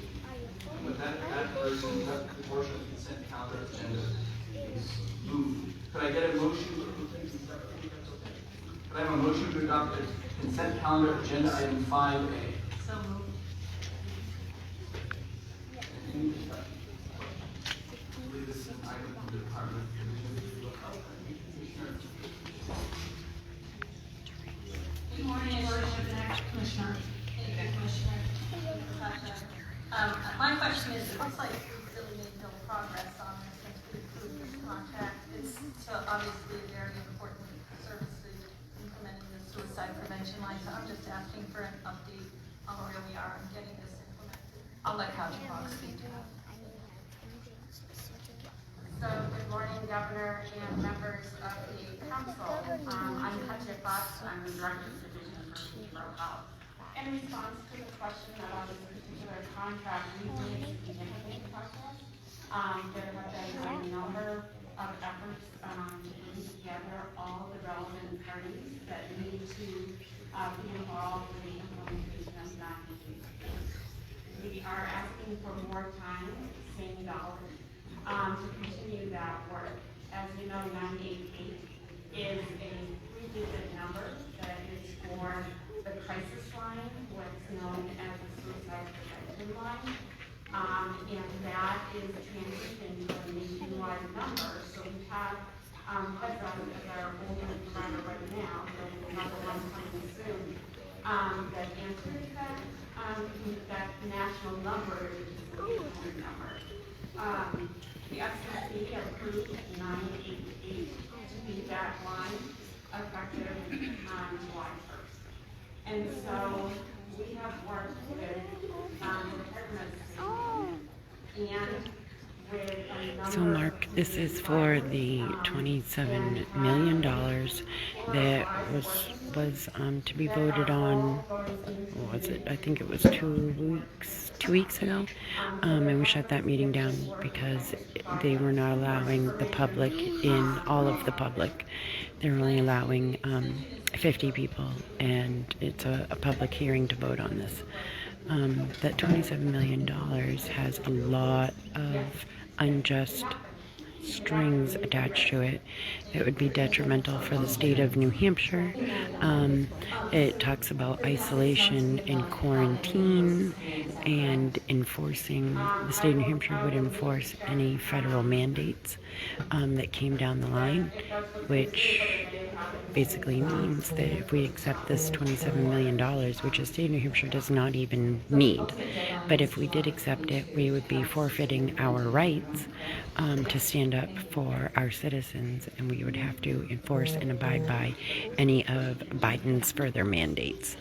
And with that portion of the consent calendar agenda is moved. Could I get a motion? Could I have a motion to adopt the consent calendar agenda item 5A? So moved. Any discussion? I believe this is an item from the Department of Good morning, Your Worship and Commissioner. Commissioner. My question is, it looks like we've really made no progress on this since we approved this contract. It's obviously a very important service to implementing the suicide prevention line. So I'm just asking for an update on where we are in getting this implemented. I'll let Council Fox speak to that. So, good morning, Governor and members of the council. I'm Katya Fox. I'm the Director of Division for Behavioral Health. In response to the question about this particular contract, we've made significant progress. There have been a number of efforts to bring together all the relevant parties that need to be involved in the implementation of non-engagement. We are asking for more time, same dollars, to continue that work. As you know, 988 is a 3-digit number that is for the crisis line, what's known as the suicide prevention line. And that is transitioned to a nationwide number. So we have Hudson as our only provider right now, so another one coming soon, that answers that national number, which is the national number. The FCC approved 988 to be that line effective on July 1st. And so we have worked with the Department of Safety and with a number So Mark, this is for the $27 million that was to be voted on. What was it? I think it was 2 weeks ago, and we shut that meeting down because they were not allowing the public in, all of the public. They're only allowing 50 people, and it's a public hearing to vote on this. That $27 million has a lot of unjust strings attached to it. It would be detrimental for the state of New Hampshire. It talks about isolation and quarantine and enforcing, the state of New Hampshire would enforce any federal mandates that came down the line, which basically means that if we accept this $27 million, which the state of New Hampshire does not even need, but if we did accept it, we would be forfeiting our rights to stand up for our citizens, and we would have to enforce and abide by any of Biden's further mandates.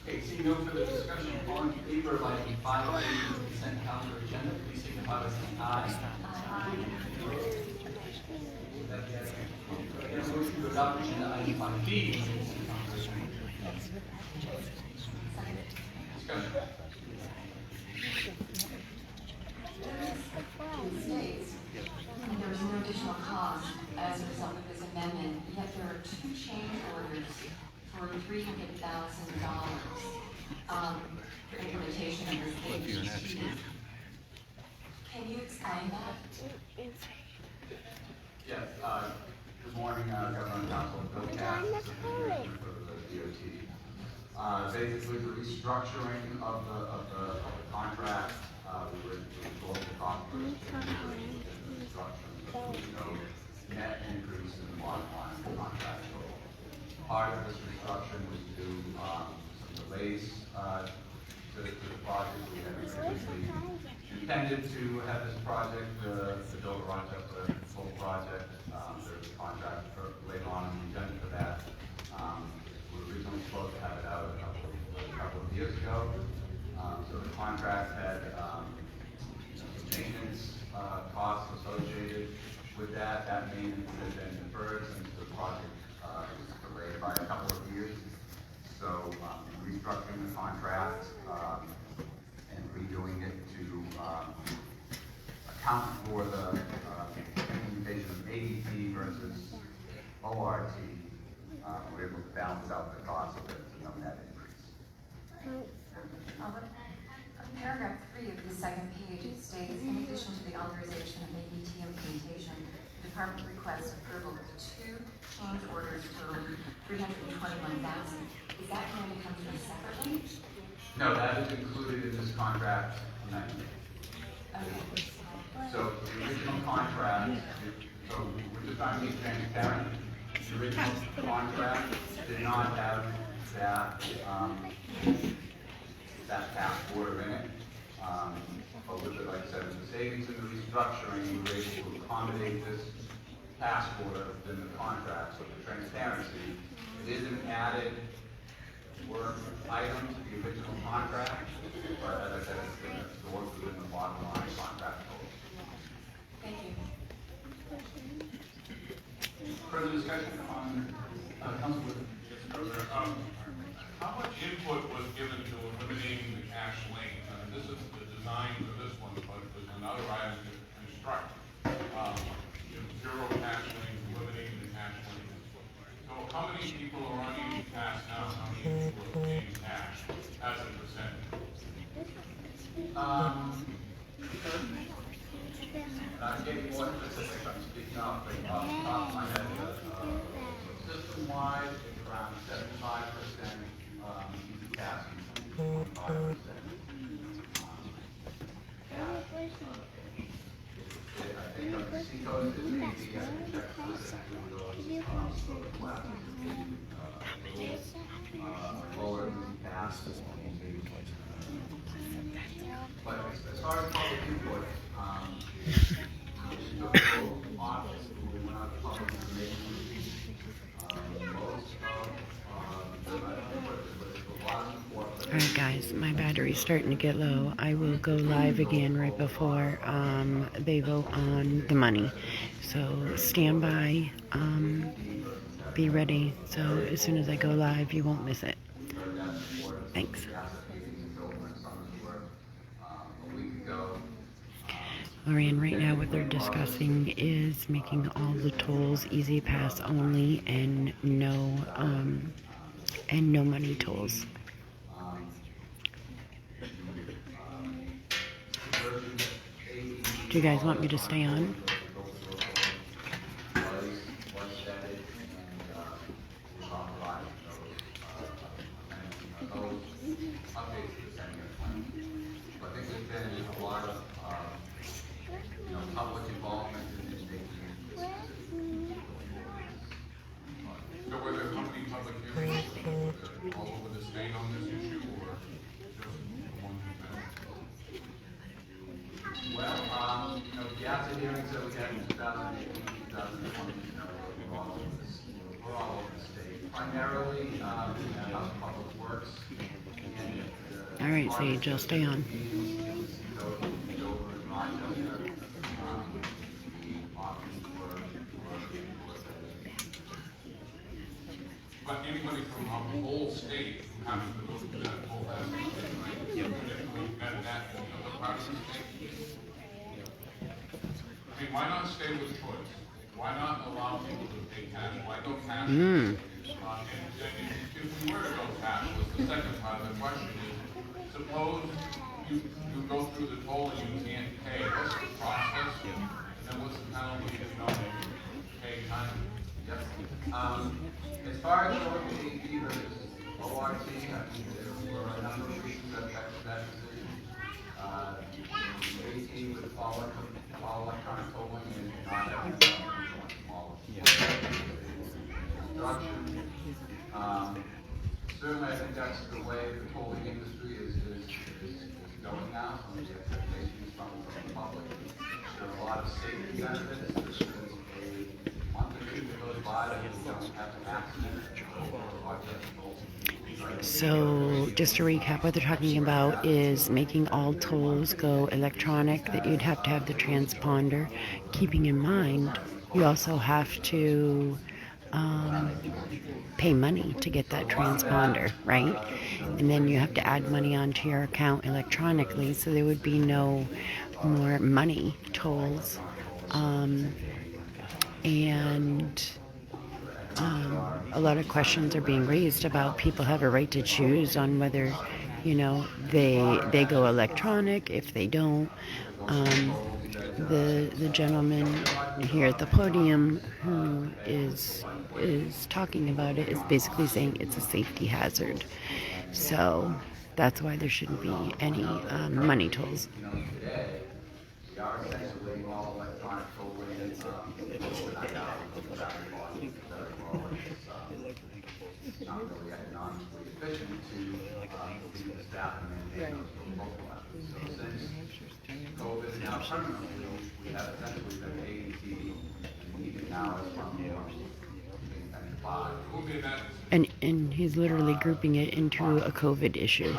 Okay, seeing no further discussion, all in favor of item 5A, the consent calendar agenda, please signify by saying aye. There's a motion to adopt agenda item 5B. Discussion. States, there is no additional cost as a result of this amendment, yet there are 2 change orders for $300,000 for implementation of this HT. Can you explain that? Yes, good morning, Governor and Council. Bill Cass, Superintendent for the DOT. Basically, the restructuring of the contract, we were told to talk about restructuring, so there's no net increase in the bottom line of the contract. So part of this restructuring was due some delays to the project. We had previously intended to have this project, the Dover Rochester full project. There was a contract for later on in the agenda for that. We were originally supposed to have it out a couple of years ago. So So the contract had maintenance costs associated with that. That maintenance had been deferred since the project was delayed by a couple of years. So restructuring the contract and redoing it to account for the implementation of ADT versus ORT, we're able to balance out the cost of it, net increase. Paragraph 3 of the second page, it states, in addition to the authorization of ADT implementation, the department requests approval of 2 change orders totaling $321,000. Is that going to come through separately? No, that is included in this contract amendment. Okay. So the original contract, so we're just trying to be transparent. The original contract did not have that that task order in it. But with the, like I said, with the savings and the restructuring, we were able to accommodate this task order within the contract. So for transparency, it is an added work item to the original contract, but as I said, it's going to absorb within the bottom line contract total. Thank you. Further discussion on Councilwood? How much input was given to eliminating the cash lane? This is the design for this one, but there's another item to construct. Zero cash lanes, eliminating the cash lane. So how many people are on each pass now? How many people are paying cash as a percentage? I'm getting more specific. I'm speaking off the top of my head. System-wide, it's around 75% easy pass, 25%. I think on the Seacoast, it's maybe I can check specifically those lower easy pass. But as far as public input, Alright guys, my battery's starting to get low. I will go live again right before they vote on the money. So stand by, be ready. So as soon as I go live, you won't miss it. Thanks. Lorianne, right now what they're discussing is making all the tolls easy pass only and no money tolls. Do you guys want me to stay on? Public involvement in making So were there company public hearings all over the state on this issue, or just one event? Well, the asset hearings that we had in 2018, 2020, were all over the state. Primarily, House of Public Works. Alright, Sage, I'll stay on. But anybody from the whole state who happens to go through that whole thing, right? Yep. And that, the part of the state. I mean, why not stay with choice? Why not allow people to pay cash? Why go cash? And if we were to go cash, was the second part of the question is, suppose you go through the toll and you can't pay. What's the process? And then what's the penalty if you don't pay time? Yep. As far as going to AD versus ORT, I think there were a number of reasons that affected that decision. AT with all electronic tolling and not having all construction. Certainly, I think that's the way the tolling industry is going now. Some of the expectations from the public. There are a lot of safety benefits. This is a monthly capability So just to recap, what they're talking about is making all tolls go electronic, that you'd have to have the transponder, keeping in mind you also have to pay money to get that transponder, right? And then you have to add money onto your account electronically, so there would be no more money tolls. A lot of questions are being raised about people have a right to choose on whether, you know, they go electronic. If they don't, the gentleman here at the podium who is talking about it is basically saying it's a safety hazard. So that's why there shouldn't be any money tolls. Not really economically efficient to staff and manage those local efforts. So since COVID now permanently, we have essentially been AET, and even now it's from and he's literally grouping it into a COVID issue.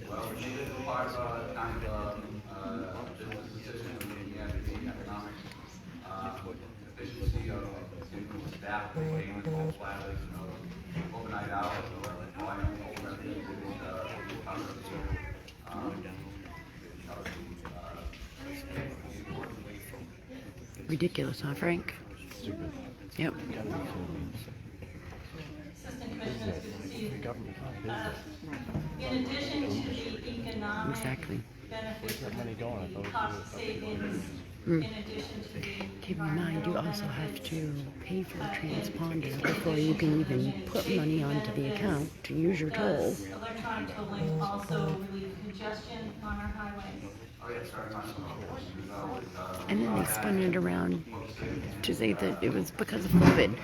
Well, we needed to part of kind of business decision looking at the economic efficiency of staff payments, both flat overnight hours, or Ridiculous, huh, Frank? Yep. Assistant Commissioner, it's good to see you. In addition to the economic benefits of cost savings, in addition to the keep in mind, you also have to pay for a transponder before you can even put money onto the account to use your toll. does electronic tolling also relieve congestion on our highways? And then they spun it around to say that it was because of COVID.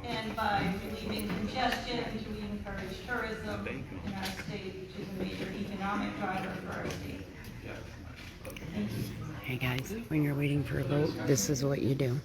And by relieving congestion, we encourage tourism in our state, which is a major economic driver for our state. Hey guys, when you're waiting for a vote, this is what you do.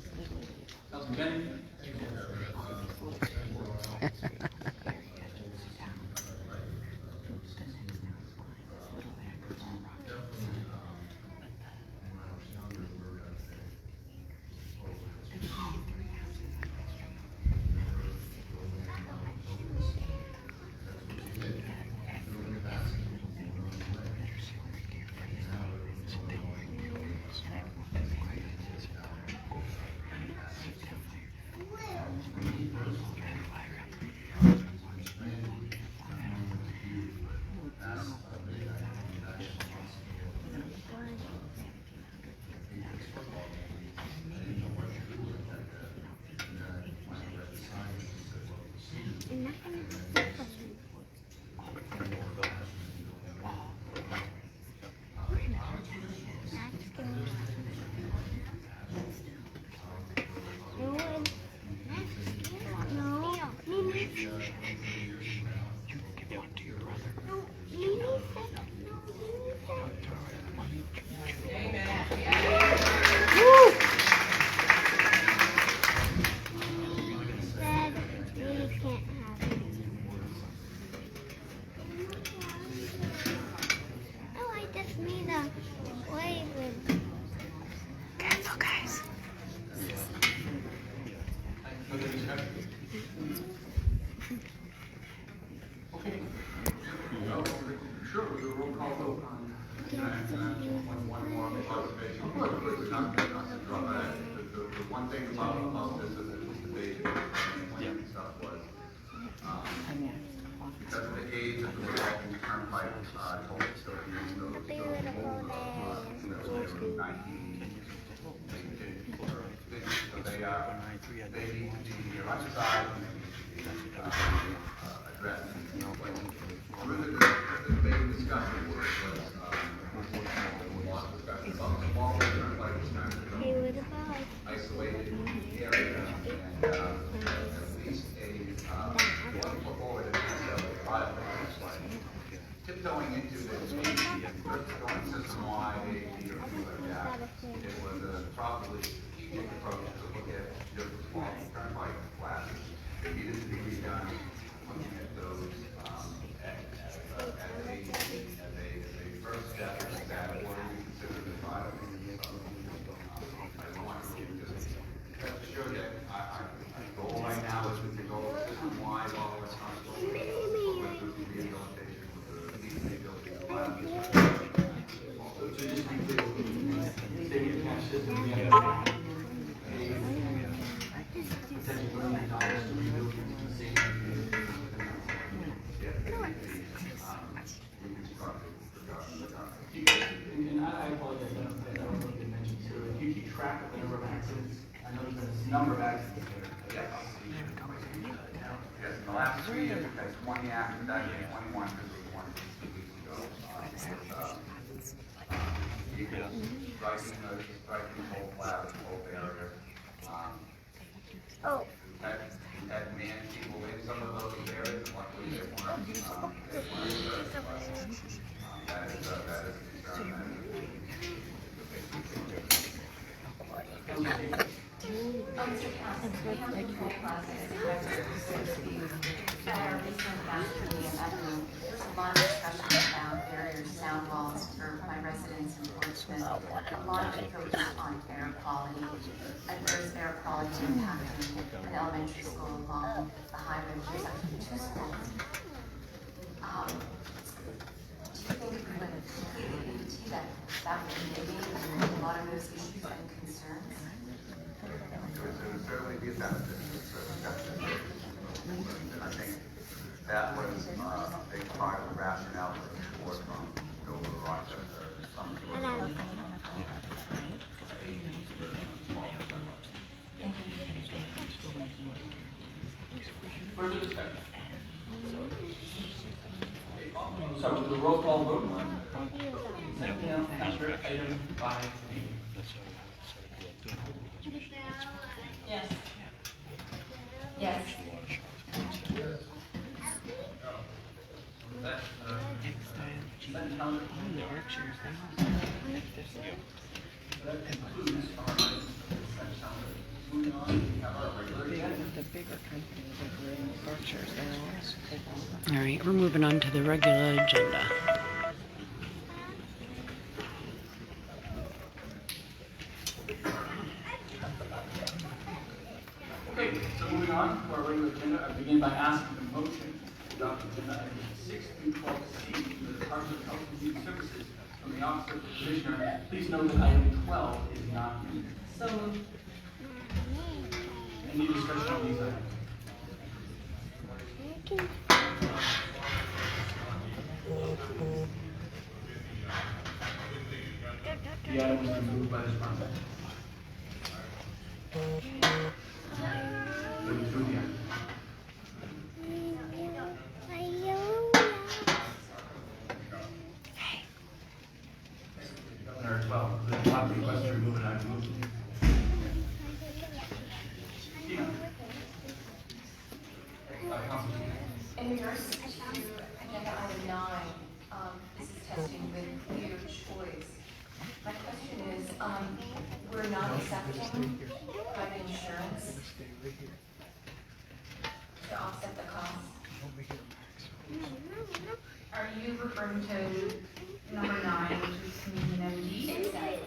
Careful, guys. Sure, we'll do a roll call vote on one more observation. The one thing about this is that this debate and stuff was because of the age of the revolving turnpike toll system, those they were 1950, so they need to be right-sized and they need to be addressed. The big discussion was a lot of discussion about the small turnpike was kind of isolated area and at least going forward and necessarily a violation. Tiptoeing into this going system-wide AD or things like that, it was a probably strategic approach to look at your small turnpike classes. It needed to be redone, looking at those as a first step in that, or we consider the violation. I don't want to just show that our goal right now is to go system-wide all the responsible with the rehabilitation, with the rehabilitation of violence. So just to be clear, stadium cash system, we have a potential $1 million to rebuild the stadium. And I apologize, I don't know if you mentioned, so if you keep track of the number of accidents, I know there's a number of accidents there. Yes. Yes, in the last 3 years, we've had 20 accidents, actually 21, because there was one 2 weeks ago. Striking the whole class, the whole area. We've had manned people in some of those areas, and luckily they weren't that is a concern. Mr. Council, we have a full process at our recent ambassador meeting at home. There's a lot of discussion about barriers, sound walls for my residents in Portsmouth. A lot of it focuses on air quality, adverse air quality impacting an elementary school along the highway, which is actually 2 schools. Do you think if we went completely ADT that would mitigate a lot of those issues and concerns? It would certainly be a benefit. And I think that was a big part of the rationale for the support from Dover, Rochester, some Further discussion? So, the roll call vote. Now, after item 5B. Yes. Yes. Consent calendar. That concludes our consent calendar. Moving on, we have our regular agenda. All right, we're moving on to the regular agenda. Okay, so moving on to our regular agenda, I begin by asking the motion to adopt agenda items 6 through 12C from the Department of Health and Human Services from the Office of the Commissioner. Please note that item 12 is not needed. So moved. Any discussion on these items? The item was removed by the department. Moving through the item. Governor 12, the top request to remove an item. In regards to agenda item 9, this is testing with Leader Choice. My question is, we're not accepting private insurance to offset the cost. Are you referring to number 9, which is community? Exactly.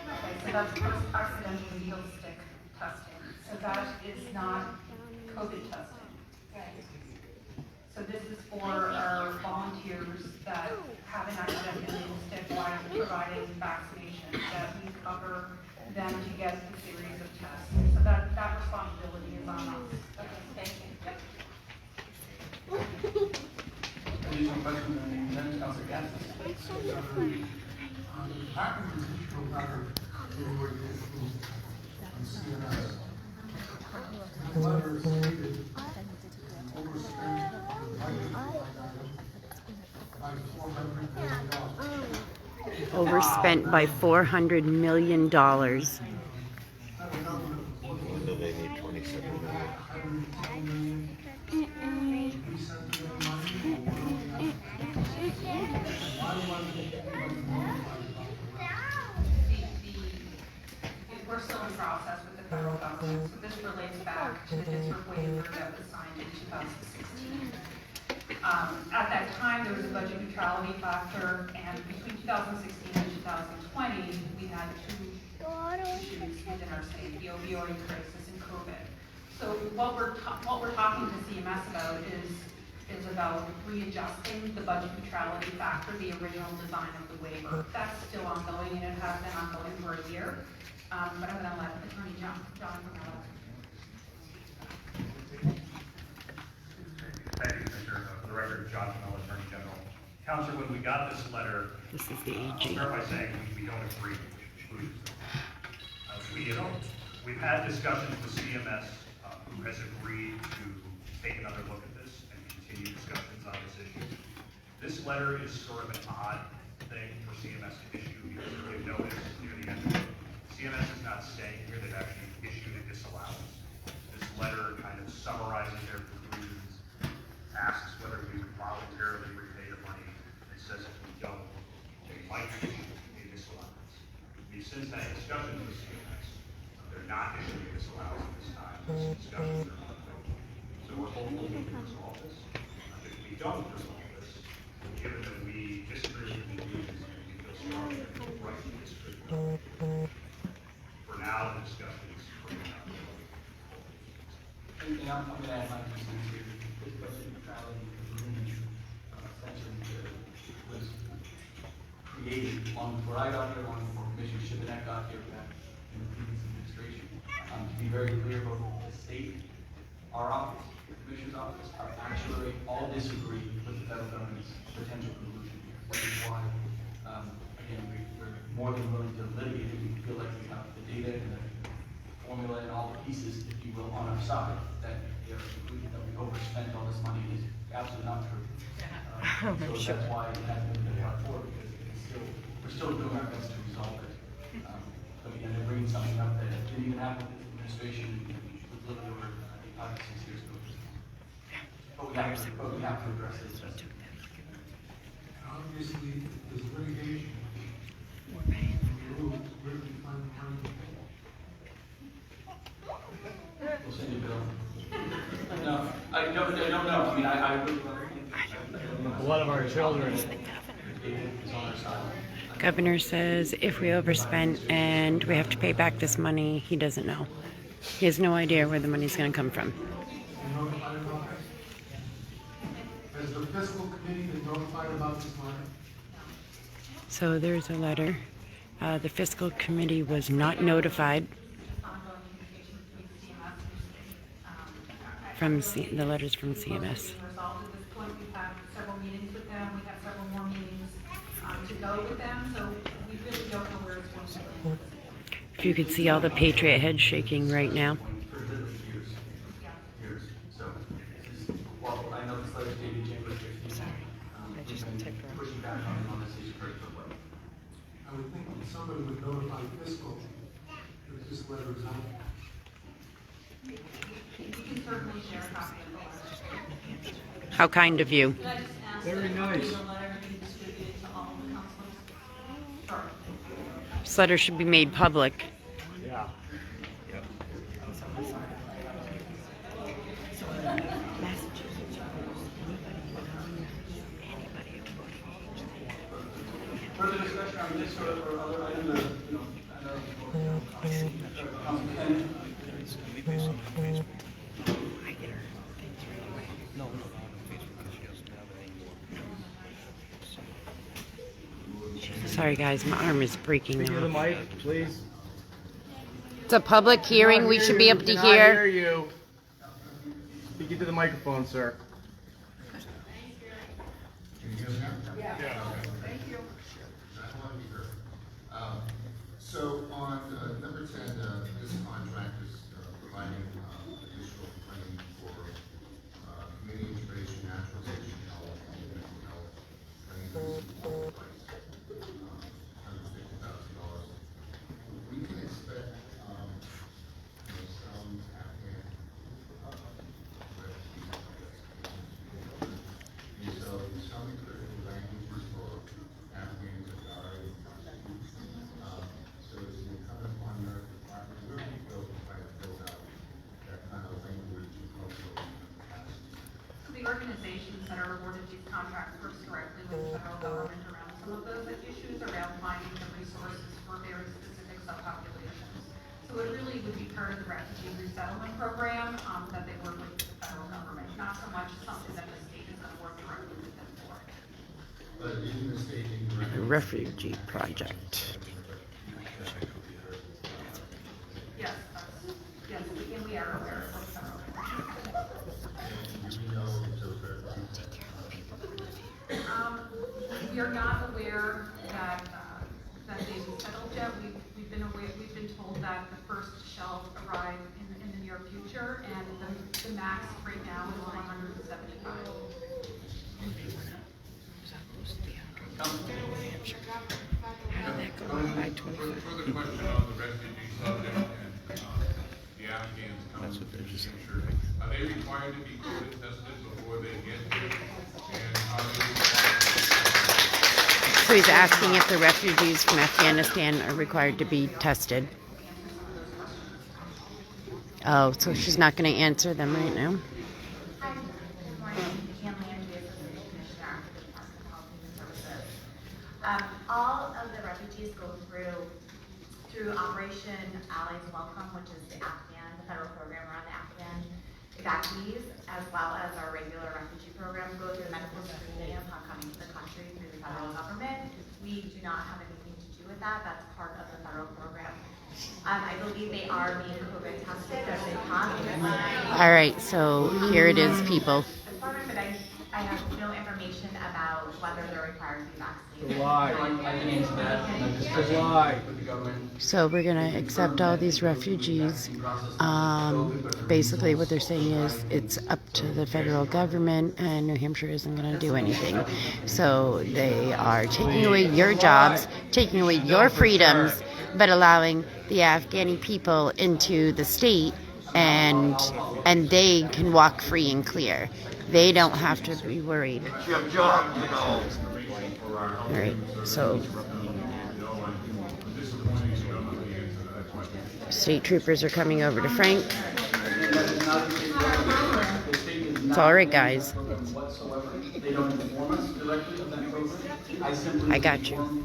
Okay, so that's post-accidental needle stick testing. So that is not COVID testing. So this is for our volunteers that have an accidental needle stick while providing vaccination, that we cover them to get the series of tests. So that responsibility is on us. Okay, thank you. Additional questions on the agenda, Councilor Gadsden? The department is issued a letter January 15th on CNS. The letter stated overspent Overspent by $400 million. That was said we're back 110 million. We sent them the money, or what do we have? Why do I think everybody notified about We're still in process with the federal government, so this relates back to the district waiver that was signed in 2016. At that time, there was a budget neutrality factor, and between 2016 and 2020, we had two issues within our state, the opioid crisis and COVID. So what we're talking to CMS about is about readjusting the budget neutrality factor, the original design of the waiver. That's still ongoing, and it has been ongoing for a year. But I'm going to let Attorney John Miller. Thank you, Commissioner. For the record, John Miller, Attorney General. Counselor, when we got this letter, this is the AG. I'll start by saying we don't agree with exclusions. We've had discussions with CMS, who has agreed to take another look at this and continue discussions on this issue. This letter is sort of an odd thing for CMS to issue because they've noticed near the end of it. CMS is not staying here, they've actually issued a disallowance. This letter kind of summarizes their conclusions, asks whether we would voluntarily repay the money, and says if we don't, they might issue a disallowance. We've since had discussions with CMS. They're not issuing a disallowance at this time. These discussions are ongoing. So we're hopeful we can resolve this. If we don't resolve this, given that we disagree with the conclusions and we feel strongly that we rightly disagree with them, for now, the discussion is going on. And I'm going to add my concerns here. This budget neutrality agreement essentially was created long before I got here, long before Commissioner Shibanek got here back in the previous administration. To be very clear about the state, our office, the Commissioner's office, our actuary all disagree with the federal government's potential conclusion here. Which is why, again, we're more than willing to litigate it. We feel like we have the data and the formula and all the pieces, if you will, on our side, that the conclusion that we overspent all this money is absolutely not true. So that's why it hasn't been brought forward, because we're still doing our best to resolve it. But again, they're bringing something up that didn't even happen with this administration, was literally over 5 to 6 years ago. But we have to address it. obviously, there's litigation. Where do we find the money to pay? We'll send you a bill. No, I don't know. I mean, I really One of our children is on our side. Governor says if we overspent and we have to pay back this money, he doesn't know. He has no idea where the money's going to come from. Notified about this? Has the fiscal committee been notified about this matter? So there's a letter. The fiscal committee was not notified from the letters from CMS. Resolved at this point. We've had several meetings with them. We have several more meetings to go with them. So we really don't know where it's going to end. If you could see all the Patriot heads shaking right now. Well, I know this letter dated January 15th. I just pushing back on this issue very quickly. I would think that somebody would notify fiscal that this letter is out. We can certainly share a copy of the letter. How kind of you. Could I just ask Very that nice. the letter be distributed to all the councilors? Sure. This letter should be made public. Yeah. Further discussion on this or other items, I know, Council Kennedy. Sorry guys, my arm is breaking Speak to the now. mic, please. It's a public hearing, we should be able to Cannot hear hear. you. Speak into the microphone, sir. Can you hear me now? Yeah. Thank you. So on number 10, this contract is providing additional funding for community integration, naturalization, health, and mental health training in all places. $150,000. We can expect some Afghan that are awarded these contracts works directly with the federal government around some of those issues around finding the resources for very specific subpopulations. So it really would be part of the refugee resettlement program that they work with the federal government, not so much something that the state is going to work directly with them for. But isn't the state indirectly? Refugee project. Yes, yes, we are aware of the federal. We are not aware that they've settled yet. We've been told that the first shall arrive in the near future, and the max right now is 175. Further question on the refugee subject and the Afghans coming to New Hampshire. Are they required to be COVID tested before they get here? And are they So he's asking if the refugees from Afghanistan are required to be tested. Oh, so she's not going to answer them right now. Hi, good morning. Ann Landry, Assistant Commissioner for the Department of Health and Human Services. All of the refugees go through Operation Allies Welcome, which is the federal program around the Afghan evacuees, as well as our regular refugee program, go through medical screening upon coming to the country through the federal government. We do not have anything to do with that. That's part of the federal program. I believe they are being COVID tested as they come. All right, so here it is, people. As far as I have no information about whether they're required to be vaccinated. So we're going to accept all these refugees. Basically what they're saying is it's up to the federal government, and New Hampshire isn't going to do anything. So they are taking away your jobs, taking away your freedoms, but allowing the Afghani people into the state, and they can walk free and clear. They don't have to be worried. All right, so state troopers are coming over to Frank. It's all right, guys. I got you.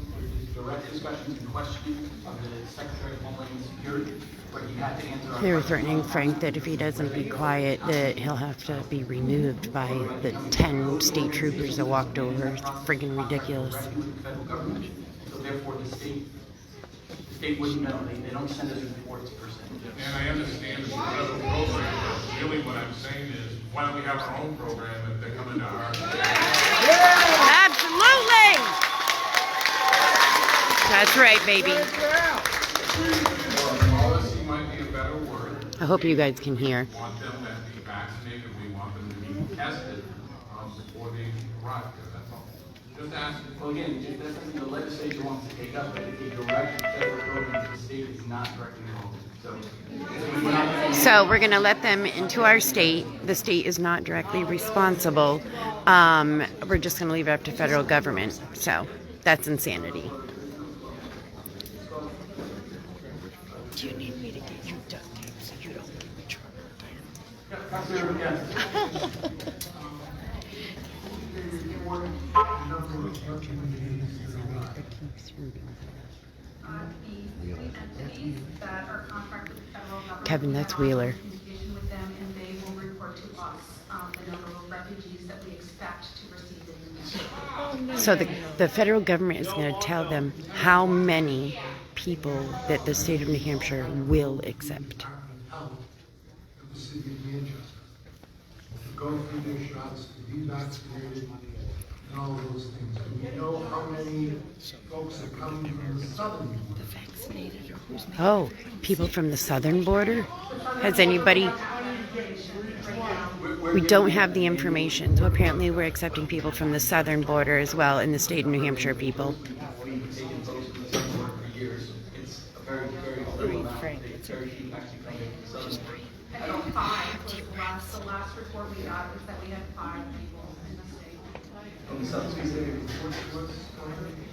They were threatening Frank that if he doesn't be quiet, that he'll have to be removed by the 10 state troopers that walked over. It's freaking ridiculous. So therefore, the state wouldn't know. They don't send us reports per se. And I understand it's a federal program, but really what I'm saying is, why don't we have our own program if they're coming to our... Absolutely! That's right, baby. Policy might be a better word. I hope you guys can hear. We want them to be vaccinated, we want them to be tested before they arrive here, that's all. Just asking. Well, again, if that's something the legislature wants to take up, but a direct federal program to the state is not directly involved. So we're going to let them into our state. The state is not directly responsible. We're just going to leave it up to federal government. So that's insanity. Do you need me to get you duct tape so you don't get in Kevin, that's Wheeler. With them, and they will report to us the number of refugees that we expect to receive in the next. So the federal government is going to tell them how many people that the state of New Hampshire will accept. Go through their shots, to be vaccinated, and all those things. Do we know how many folks are coming from the southern border? Oh, people from the southern border? Has anybody... We don't have the information, so apparently we're accepting people from the southern border as well in the state of New Hampshire, people. I don't think 5 was the last report we got was that we had 5 people in the state.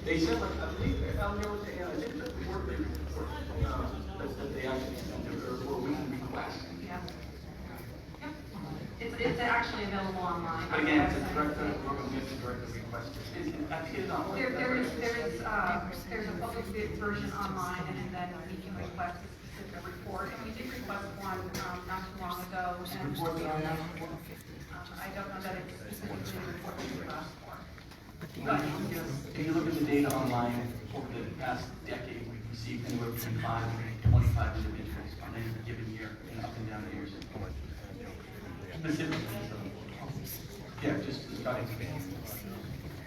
They said, like, I believe, I think that the work they report, that they actually sent their report, we can request. Yeah. It's It's actually available online. But again, it's a direct, we're going to get the direct request. Is it on? There's a public version online, and then we can request a specific report. And we did request one not too long ago. And I don't know that it's specifically the report that we asked for. If you look at the data online over the past decade, we've received anywhere between 5 and 25 individuals on any given year, and up and down the years. Specifically, so, yeah, just starting.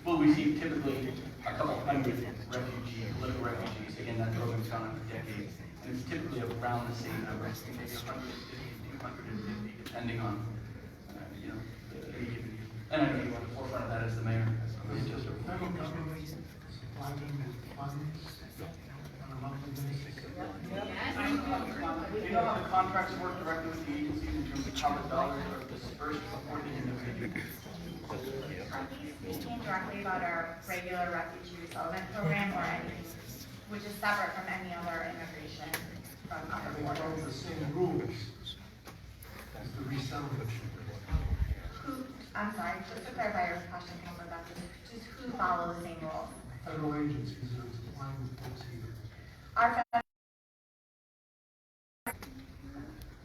We'll receive typically a couple hundred refugees, political refugees. Again, that program's gone on for decades, and it's typically around the same number, maybe 150, 250, depending on, you know, any given year. And I know you on the forefront of that as the mayor. Just a federal government supply them with funds on a monthly basis. Do you know how the contracts work directly with the agencies in terms of how the dollars are dispersed before the individual? We came directly about our regular refugee resettlement program, or any, which is separate from any other immigration from other They follow the borders. same rules as the resettlement. I'm sorry, just to clarify your question, Councilor Bethany, just who follow the same rules? Federal agencies that are supplying with folks here. Our federal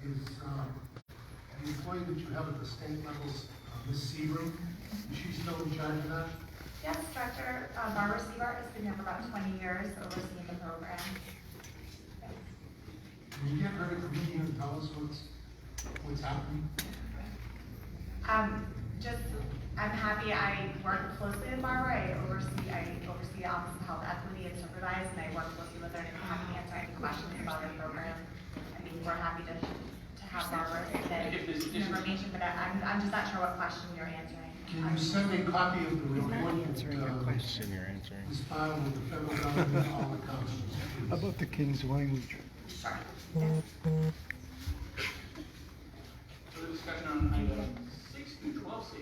Is the employee that you have at the state levels, Ms. Sebring, is she still in charge of that? Yes, Director Barbara Siebert has been here for about 20 years overseeing the program. Can you get her to come in here and tell us what's happening? I'm happy. I work closely with Barbara. I oversee the Office of Health Equity and Supervise, and I work closely with her and I'm happy to answer any questions about our program. I mean, we're happy to have Barbara submit information, but I'm just not sure what question you're answering. Can you send me a copy of the report that is filed with the federal government and all the councils? How about the King's language? Sure. Further discussion on item 6 through 12C.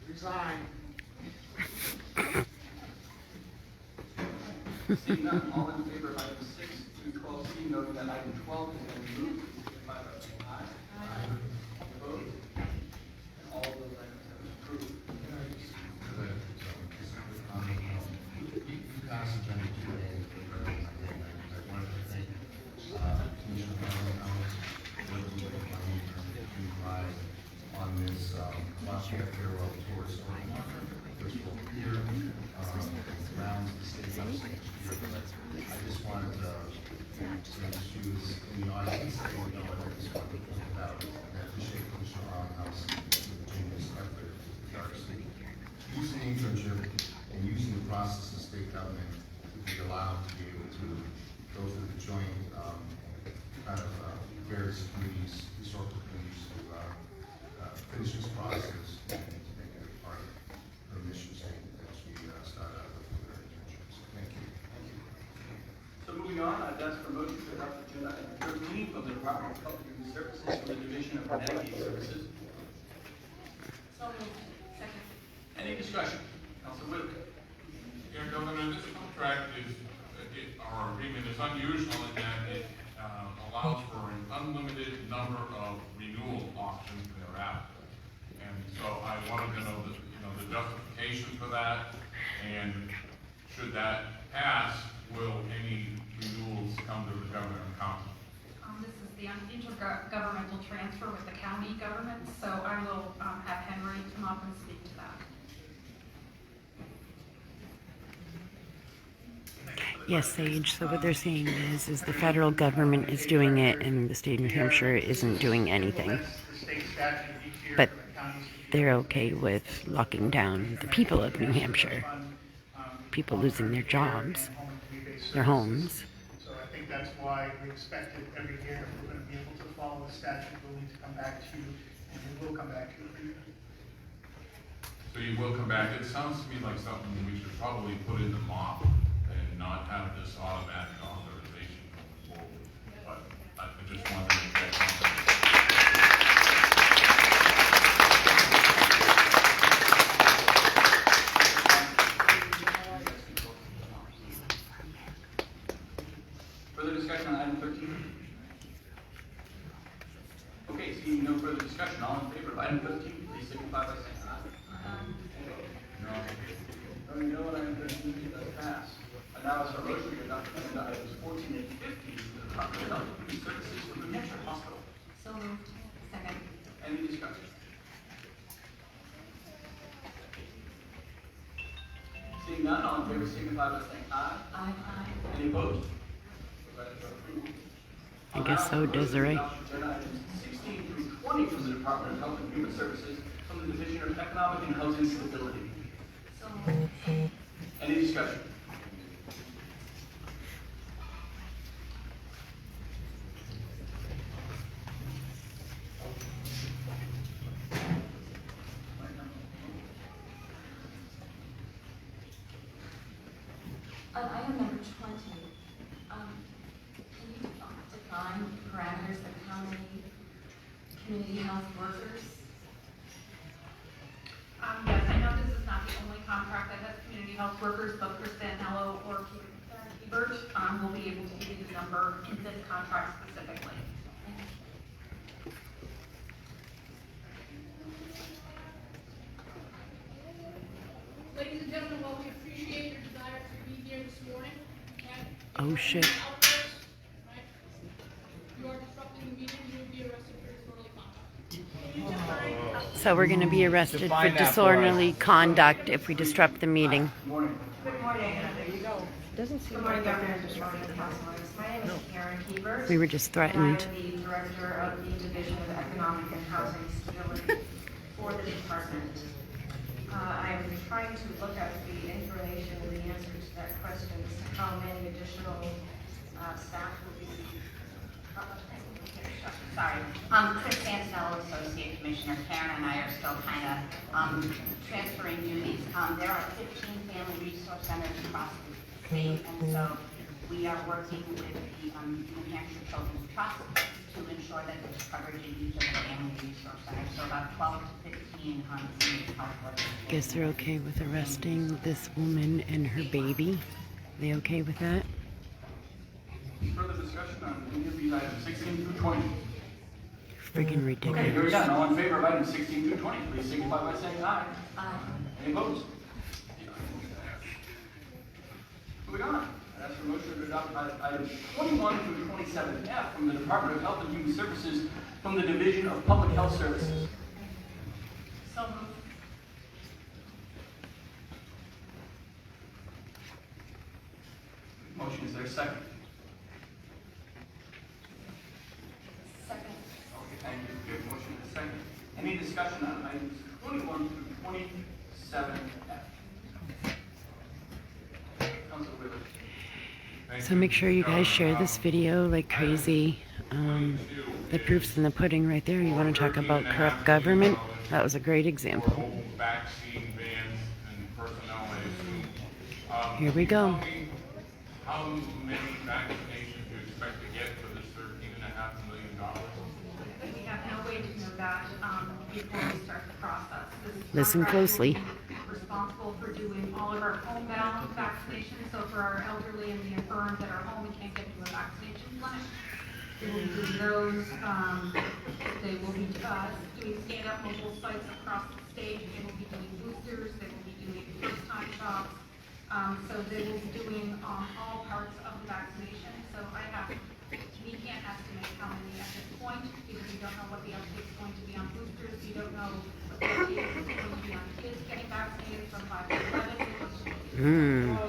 Resign. Seeing none, all in favor of item 6 through 12C, noting that item 12 has been removed, signify by saying aye. Aye. Opposed? And all of those items have been approved. You passed the agenda today. I wanted to thank Commissioner Brown on this welfare farewell towards first of all here around the state of I just wanted to choose in the audience that you know what this one about. I appreciate Commissioner Roundhouse doing this effort using the internship and using the process of state government to be allowed to be able to go through the joint various communities, historical communities to finish this process and to make it a part of her mission statement as we start out with our internships. Thank you. So moving on, I've asked for a motion to adopt agenda item 13 from the Department of Health and Human Services for the Division of Medicaid Services. So moved. Second. Any discussion? Councilor Whitaker. Yeah, Governor, this contract is, our agreement is unusual in that it allows for an unlimited number of renewal options thereafter. And so I wanted to know the justification for that, and should that pass, will any renewals come to the governor and council? This is the intergovernmental transfer with the county government, so I will have Henry come up and speak to that. Yes, Sage. So what they're saying is the federal government is doing it and the state of New Hampshire isn't doing anything. But they're okay with locking down the people of New Hampshire. People losing their jobs, their homes. So I think that's why we expected every year, if we're going to be able to follow the statute, we'll need to come back to you, and we will come back to you. So you will come back. It sounds to me like something we should probably put in the MOP and not have this automatic authorization going forward. But I just wanted to make that comment. Further discussion on item 13? Okay, seeing Seeing no further discussion, all in favor of item 13, please signify by saying aye. No. Oh, you know what item 13 does pass. And now is our motion to adopt agenda items 14 and 15 for the Department of Health and Human Services for New Hampshire Hospital. So moved. Second. Any discussion? Seeing none, all in favor signify by saying aye. Aye. Any opposed? I guess so, Desiree. Agenda items 16 through 20 from the Department of Health and Human Services from the Division of Economic and Housing Stability. So moved. Any discussion? On item number 20, can you define parameters of how many community health workers? Yes, I know this is not the only contract that has community health workers, but Krista Anello or Hebert will be able to give you the number in this contract specifically. Ladies and gentlemen, while we appreciate your desire to be here this morning, and Oh shit. you are disrupting the meeting, you will be arrested for disorderly conduct. So we're going to be arrested for Define that for us. disorderly conduct if we disrupt the meeting. Good morning. Good morning. There you go. Doesn't seem Good morning, Governor, good morning, councilors. My name is Karen Hebert. We were just threatened. I am the Director of the Division of Economic and Housing Stability for the department. I am trying to look at the information and the answer to that question as to how many additional staff will be. Sorry. Chris Santinello, Associate Commissioner. Karen and I are still kind of transferring duties. There are 15 family resource centers across the state, and so we are working with the New Hampshire Children's Trust to ensure that there's coverage in each of the family resource centers. So about 12 to 15 senior health workers. Guess they're okay with arresting this woman and her baby. They okay with that? Further discussion on any of these items 16 through 20? Friggin' Okay, here we ridiculous. go. All in favor of items 16 through 20, please signify by saying aye. Aye. Any opposed? Moving on. I ask for a motion to adopt items 21 through 27F from the Department of Health and Human Services from the Division of Public Health Services. So moved. Motion is there a second? Second. Okay, thank you. We have a motion and a second. Any discussion on items 21 through 27F? Council Wheeler. So make sure you guys share this video like crazy. The proof's in the pudding right there. You want to talk about corrupt government? That was a great example. Vaccine bans and personnel, I assume. Here we go. How many vaccinations do you expect to get for this $13.5 million? We have no way to know that before we start the process. This Listen contract closely. will be responsible for doing all of our homebound vaccinations. So for our elderly and the infirm that are home and can't get to a vaccination clinic, they will be doing those. They will be doing stand-up mobile sites across the state. They will be doing boosters. They will be doing first-time shots. So they will be doing all parts of the vaccination. So we can't estimate how many at this point because we don't know what the uptake is going to be on boosters. We don't know what the uptake is going to be on kids getting vaccinated from 5 to 11.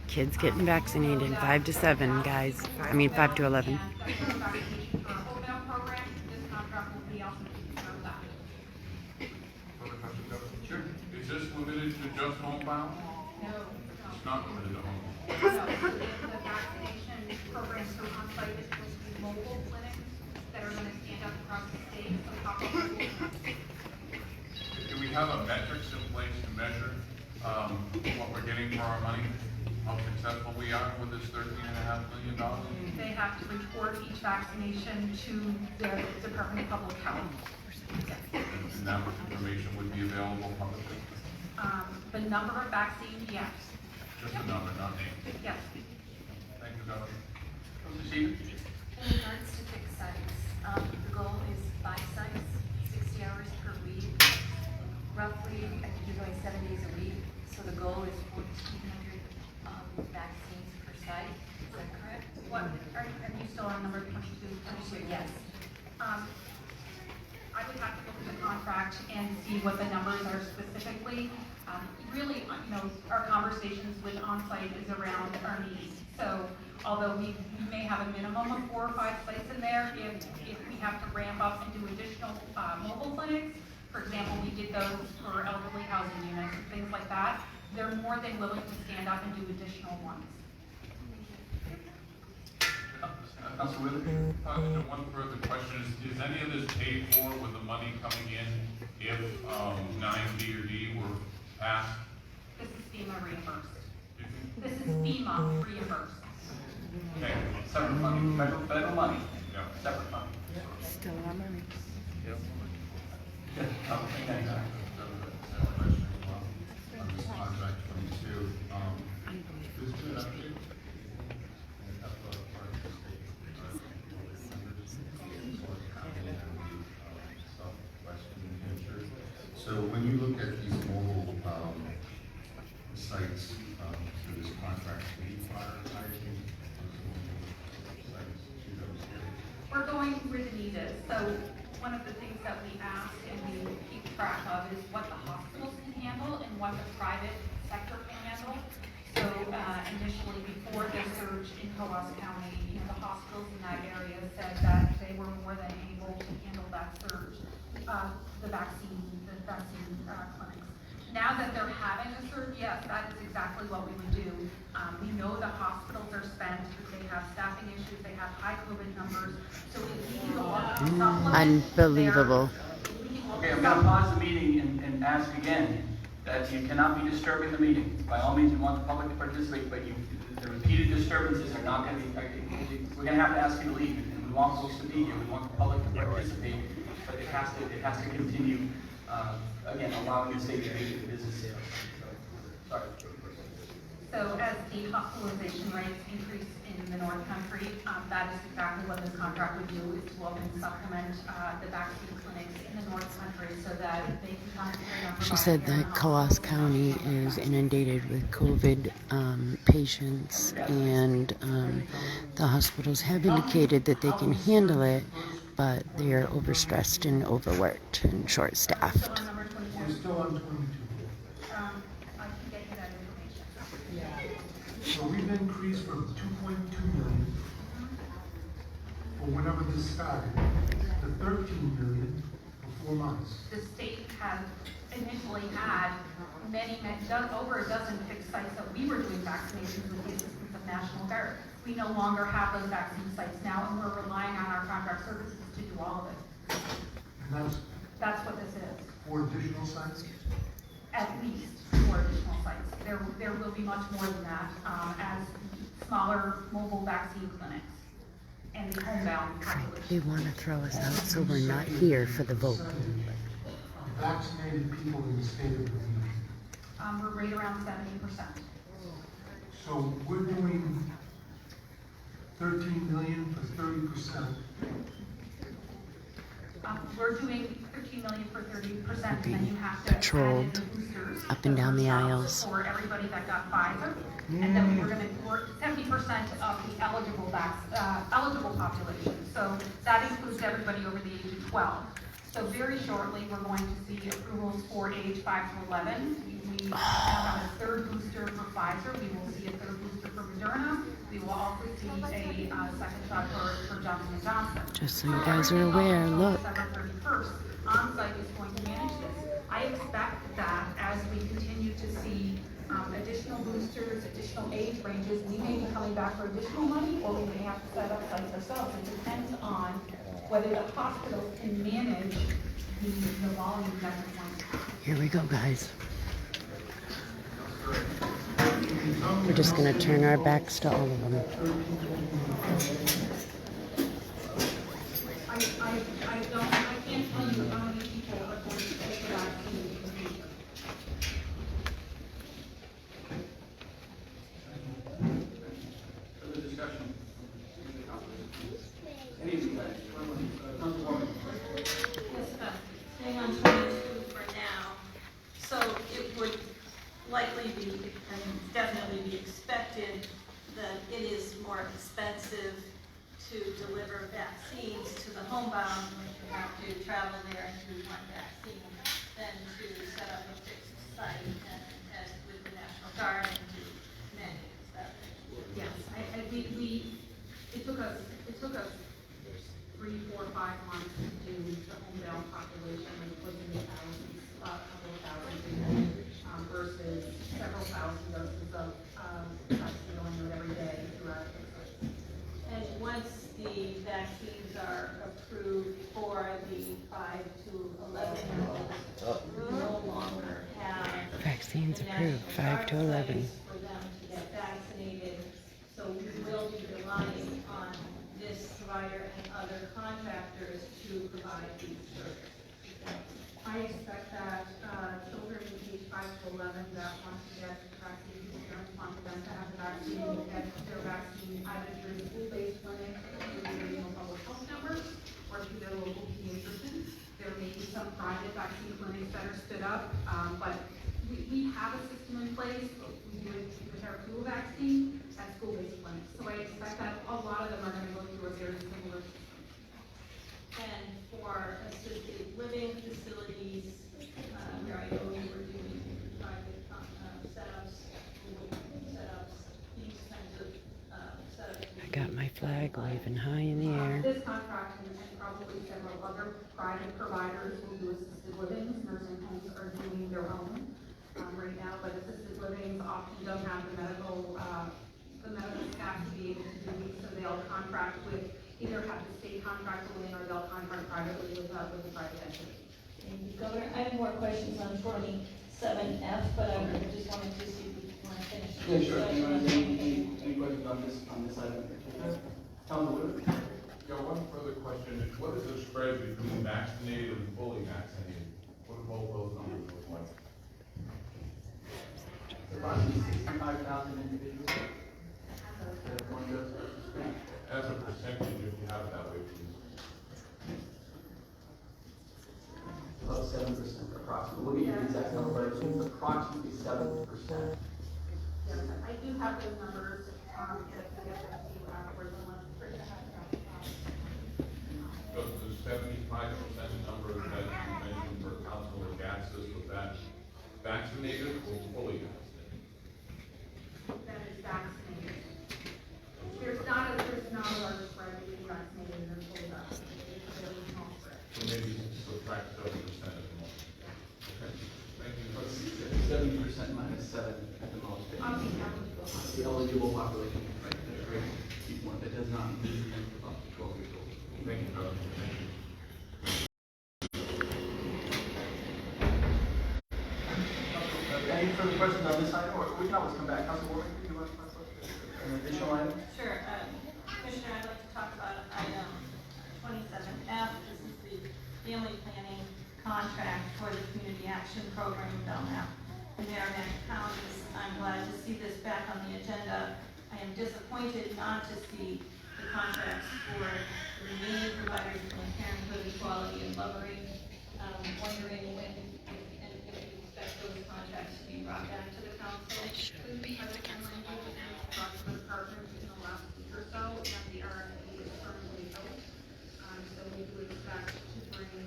Kids getting vaccinated 5 to 7, guys. I mean 5 to 11. Vaccination for our homebound program. This contract will be also taking care of that. Further questions, Governor? Sure. Is this limited to just homebound? No. It's not limited to homebound. The vaccination program so on site is supposed to be mobile clinics that are going to stand up across the state. So pop-up mobile clinics. Do we have a metrics in place to measure what we're getting for our money? How successful we are with this $13.5 million? They have to report each vaccination to the Department of Public Health. And that information would be available publicly? The number of vaccines, yes. Just the number, not name. Yes. Thank you, Governor. Mr. Stevens? In regards to fixed sites, the goal is 5 sites, 60 hours per week. Roughly, I think you're going 7 days a week, so the goal is 1,400 vaccines per site. Is that correct? What, are you still on number 22? 22, yes. I would have to look at the contract and see what the numbers are specifically. Really, our conversations with on-site is around our needs. So although we may have a minimum of 4 or 5 sites in there, if we have to ramp up and do additional mobile clinics, for example, we did those for elderly housing units and things like that, they're more than willing to stand up and do additional ones. Councilor Wheeler? One further question is any of this paid for with the money coming in if 9B or D were passed? This is FEMA reimbursed. This is FEMA reimbursed. Okay. Separate money, federal money. Yeah. Separate money. Still our money. Yep. On this contract 22, there's been an update. So when you look at these mobile sites for this contract, do you prioritize sites to those areas? We're going where the need is. So one of the things that we ask and we keep track of is what the hospitals can handle and what the private sector can handle. So initially, before the surge in Coos County, the hospitals in that area said that they were more than able to handle that surge, the vaccine clinics. Now that they're having a surge, yes, that is exactly what we would do. We know the hospitals are spent, they have staffing issues, they have high COVID numbers, so if we can go on to supplement Unbelievable. Okay, I'm gonna pause the meeting and ask again that you cannot be disturbing the meeting. By all means, we want the public to participate, but the repeated disturbances are not gonna be, we're gonna have to ask you to leave, and we want folks to be here, we want the public to participate, but it has to continue, again, allowing the state to do the business. Sorry. So as the hospitalization rates increase in the North Country, that is exactly what this contract would do, is to look and supplement the vaccine clinics in the North Country so that they can come to She said that Coos County is inundated with COVID patients, and the hospitals have indicated that they can handle it, but they are overstressed and overworked and short-staffed. We're still on 22. I can get you that information. So we've increased from 2.2 million for whenever this started to 13 million for 4 months. The state had initially had over a dozen fixed sites that we were doing vaccinations with the assistance of National Guard. We no longer have those vaccine sites now, and we're relying on our contract services to do all of it. And That's what this is. 4 additional sites? At least 4 additional sites. There will be much more than that as smaller mobile vaccine clinics and the homebound population. They want to throw us out, so we're not here for the vote. Vaccinated people in the state of New Hampshire. We're right around 70%. So we're doing 13 million for 30%. We're doing 13 million for 30%, and then you have to Patrolled add in the boosters, up and down the aisles. for everybody that got Pfizer, and then we're going to work 70% of the eligible population. So that includes everybody over the age of 12. So very shortly, we're going to see approvals for age 5 to 11. We now have a 3rd booster for Pfizer. We will see a 3rd booster for Moderna. We will also see a 2nd shot for Johnson & Johnson. Just so you guys are aware, look. December 31st, OnSite is going to manage this. I expect that as we continue to see additional boosters, additional age ranges, we may be coming back for additional money, or we may have to set up sites ourselves. It depends on whether the hospitals can manage the volume that they're going to have. Here we go, guys. We're just going to turn our backs to all of them. I can't tell you how many people are going to take the vaccine in the future. Further discussion? Any of you guys? Councilwoman? one vaccine than to set up a fixed site and as with the National Guard and do many. Yes, it took us 3, 4, 5 months to do the homebound population, and it was in the thousands, a couple of thousand people, versus several thousand doses of vaccine going out every day throughout Texas. And once the vaccines are approved for the 5 to 11-year-olds, we no longer have Vaccines the approved, National 5 to Guard 11. sites for them to get vaccinated. So we will be relying on this provider and other contractors to provide these services. I expect that children age 5 to 11 that want to get vaccines, parents want them to have the vaccine, get their vaccine either through the school-based clinic, through the regional public health networks, or through their local pediatricians. There may be some private vaccine clinics that are stood up, but we have a system in place. We do it with our flu vaccine at school-based clinics. So I expect that a lot of them are going to go through a very similar system. And for assisted living facilities, where I know we were doing private setups, these kinds of setups. I got my flag waving high in the air. This contract and probably several other private providers will do assisted livings. Nursing homes are doing their own right now, but assisted livings often don't have the medical staff to be able to do these, so they'll contract with, either have the state contract in or they'll contract privately with a private entity. Thank you, Governor. I have more questions on 27F, but I just wanted to see if you want to finish. Yeah, sure. Any questions on this item in particular? Councilman Wood? Yeah, one further question. What is the spread between vaccinated and fully vaccinated? What do both those numbers look like? Approximately 65,000 individuals. One dose. As a percentage, if you have it that way, please. About 7% approximately. We'll get you the exact number, but it's approximately 7%. Yes, I do have those numbers, if I get them to you afterwards, unless it's pretty So the 75% number that you mentioned for Councilor Gatsis, was that vaccinated or fully vaccinated? that is vaccinated. There's not a large spread between vaccinated and fully vaccinated. It's a very small spread. So maybe subtract 7% at the moment. Okay, thank you. 70% minus 7 at the most. The eligible population, right? That's a great key point. That does not include the up to 12 years old. Thank you, Doug. Thank you. Any further questions on this item, or we can always come back. Councilwoman, do you want to talk about an additional item? Sure. Commissioner, I'd like to talk about item 27F. This is the family planning contract for the Community Action Program in Belknap and Merrimack counties. I'm glad to see this back on the agenda. I am disappointed not to see the contracts for the remaining providers from Parenthood, Equality, and Lovering. Wondering when and if you expect those contracts to be brought back to the council. Shouldn't be the council now. With partners in the last week or so, and the RFP is currently out. So we do expect to bring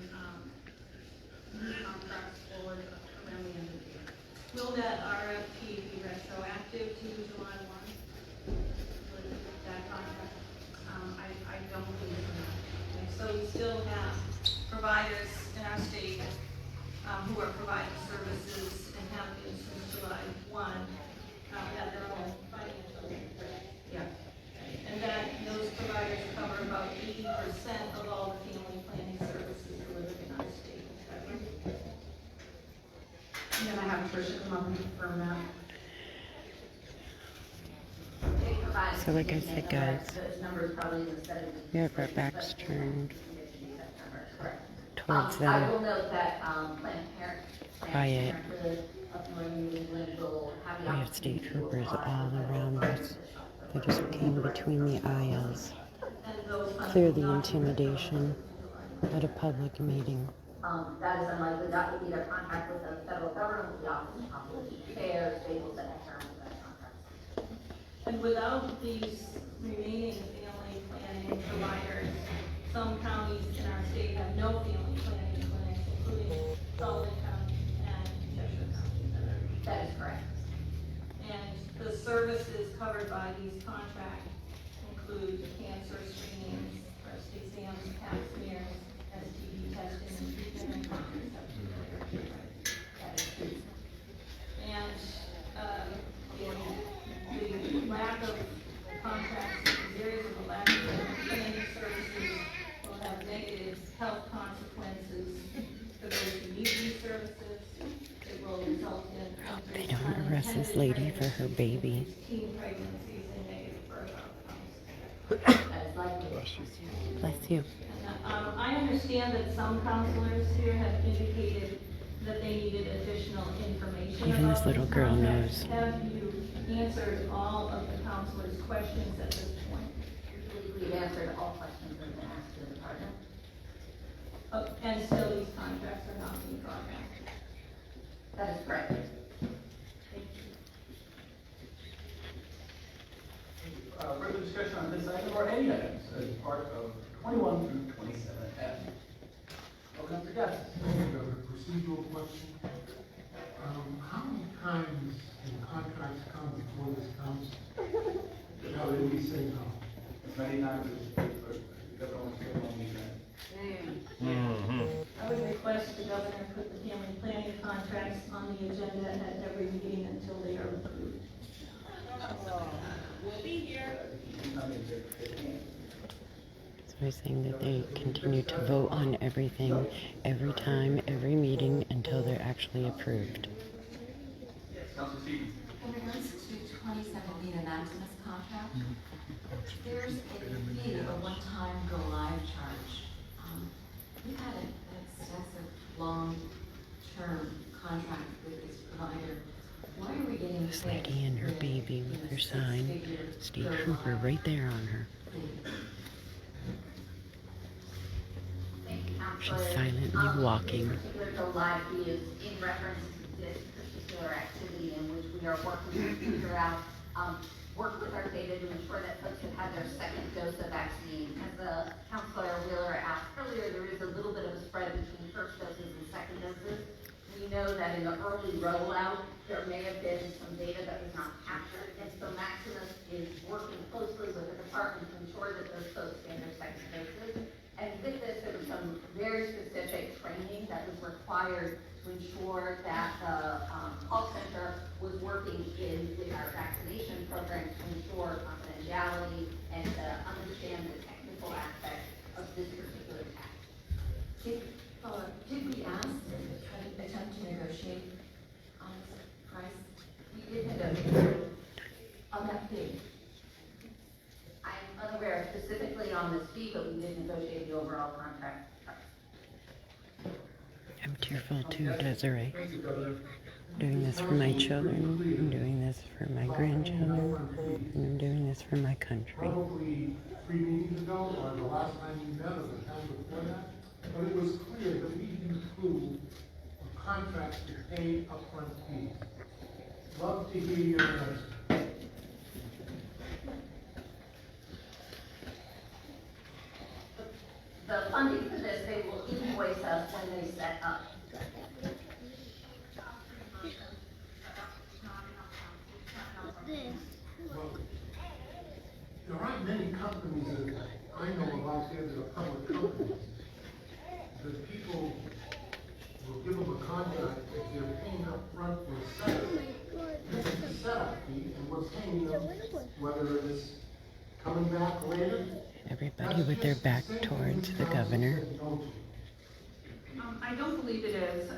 new contracts forward around the end of the year. Will that RFP be retroactive to July 1? That contract? I don't believe so. Okay, so we still have providers in our state who are providing services and have been since July 1, have their own financial impact. Yeah. And that those providers cover about 80% of all the family planning services delivered in our state. Is that right? And then I have Tricia come up and confirm that. So like I said, guys, we have our backs turned towards I them. will note that Quiet. We We have state troopers all around us. They just came between the aisles. Clear the intimidation at a public meeting. That is unlikely. That would be their contract with the federal government, with the Office of Population Affairs. They will set a term of that contract. And without these remaining family planning providers, some counties in our state have no family planning clinics, including covered by these contracts include cancer screenings, breast exams, pap smears, STD testing, and treatment and contraceptive therapy. That is treatment. And the lack of contracts in these areas, of the lack of training services will have negative health consequences for those who need these services. It will result in They don't arrest this lady for her baby. teen pregnancies and negative birth outcomes. Bless you. I understand that some counselors here have indicated that they needed additional information. Even this about little these girl contracts. knows. Have you answered all of the counselors' questions at this point? We've answered all questions that have been asked to the department. And still these contracts are not being brought back? That is correct. Further discussion on this item or any items as part of 21 through 27F. Open up to guests. A procedural question. How many times do contracts come before this council? How did we say no? As many times as the government will need that. I would request the governor put the family planning contracts on the agenda at every meeting until they are approved. We'll be here. So I was saying that they continue to vote on everything, every time, every meeting, until they're actually approved. Councilor Stevens. In regards to 2017 Anonymous contract, there's a fee, a one-time go-live charge. We've had an extensive, long-term contract with this provider. Why are we getting This lady and her baby with her sign, State Trooper, right there on her. She's silently walking. This particular go-live fee is in reference to this particular activity in which we are working to figure out, work with our data to ensure that folks have had their second dose of vaccine. As the Councilor Wheeler asked earlier, there is a little bit of a spread between first doses and second doses. We know that in the early rollout, there may have been some data that was not captured, and so Maximus is working closely with the department to ensure that those folks get their second doses. And with this, there was some very specific training that was required to ensure that the call center was working with our vaccination program to ensure confidentiality and to understand the technical aspects of this particular task. Did we ask and attempt to negotiate on this price? We did negotiate on that fee. I'm unaware specifically on this fee, but we did negotiate the overall contract. I'm tearful too, Desiree. I'm doing this for my children. I'm doing this for my grandchildren. And I'm doing this for my country. Probably 3 meetings ago, or the last time we met, or the time before that, but it was clear that we didn't include a contract to pay upfront fees. Love to hear your answer. The funding for this, they will invoice us when they set up. Well, there aren't many companies that I know of out there that are public companies, that people will give them a contract if they're paying up front for a setup. This is a setup fee, and we're paying them, whether it's coming back later. Everybody with their back towards the governor. I don't believe it is.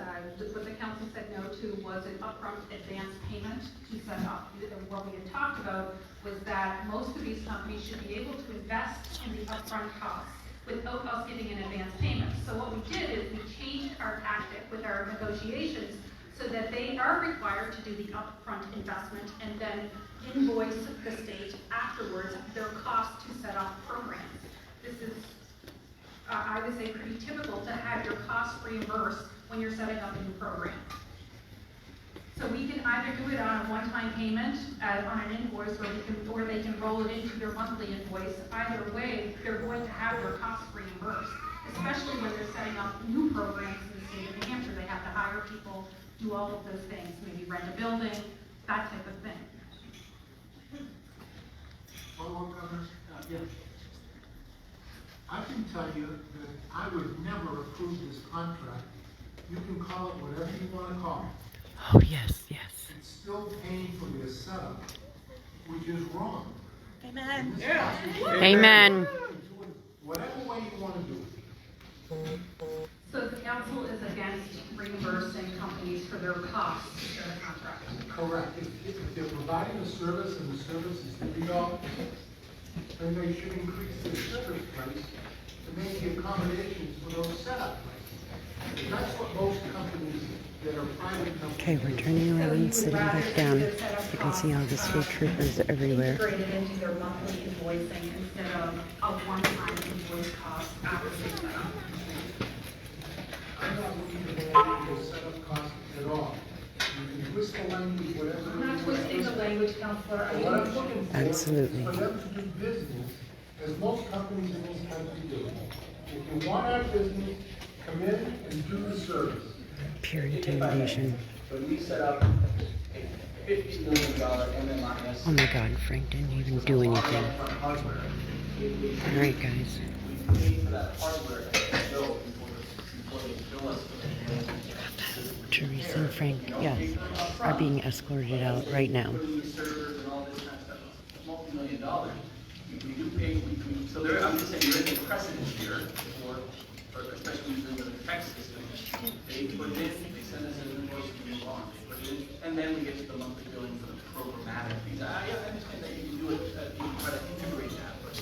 What the council said no to was an upfront advance payment to set up. What we had talked about was that most of these companies should be able to invest in the upfront costs without us getting an advance payment. So what we did is we changed our tactic with our negotiations so that they are required to do the upfront investment and then invoice the state afterwards their cost to set up programs. This is, I would say, pretty typical to have your costs reimbursed when you're setting up a new program. So we can either do it on a one-time payment, on an invoice, or they can roll it into their monthly invoice. Either way, they're going to have their costs reimbursed, especially when they're setting up new programs in the state of New Hampshire. They have to hire people, do all of those things, maybe rent a building, that type of thing. follow-up, Governor? Yeah. I can tell you that I would never approve this contract. You can call it whatever you want to call it. Oh, yes, yes. It's still paying for their setup, which is wrong. Amen. Yeah. Amen. Whatever way you want to do it. So the council is against reimbursing companies for their costs to the contract? Correct. If they're providing a service and the service is $3, then they should increase their service price to make the accommodations for those setup prices. That's what most companies that are private companies. Okay, we're turning around and sitting back down. You can see all the state troopers everywhere. Integrated into their monthly invoicing instead of a one-time invoice cost after they set up. I'm not looking to manage the setup costs at all. You can twist the language, whatever. I'm not twisting the language, Counselor. What I'm looking for Absolutely. is for them to do business as most companies in this country do. If you want our business, come in and do the service. Pure intimidation. When we set up a $50 million MMIS. Oh my God, Frank didn't even do anything. All right, guys. We paid for that hardware and bill before they bill us for the Teresa and Frank, yes, are being escorted out right now. servers and all this kind of stuff. It's multi-million dollars. We do pay, so there, I'm just saying there is a precedent here for especially using the tax system. They put it in, they send us an invoice, we move on. They put it in, and then we get to the monthly billing for the programmatic fees. Yeah, I understand that you can do it, you can try to integrate that, but.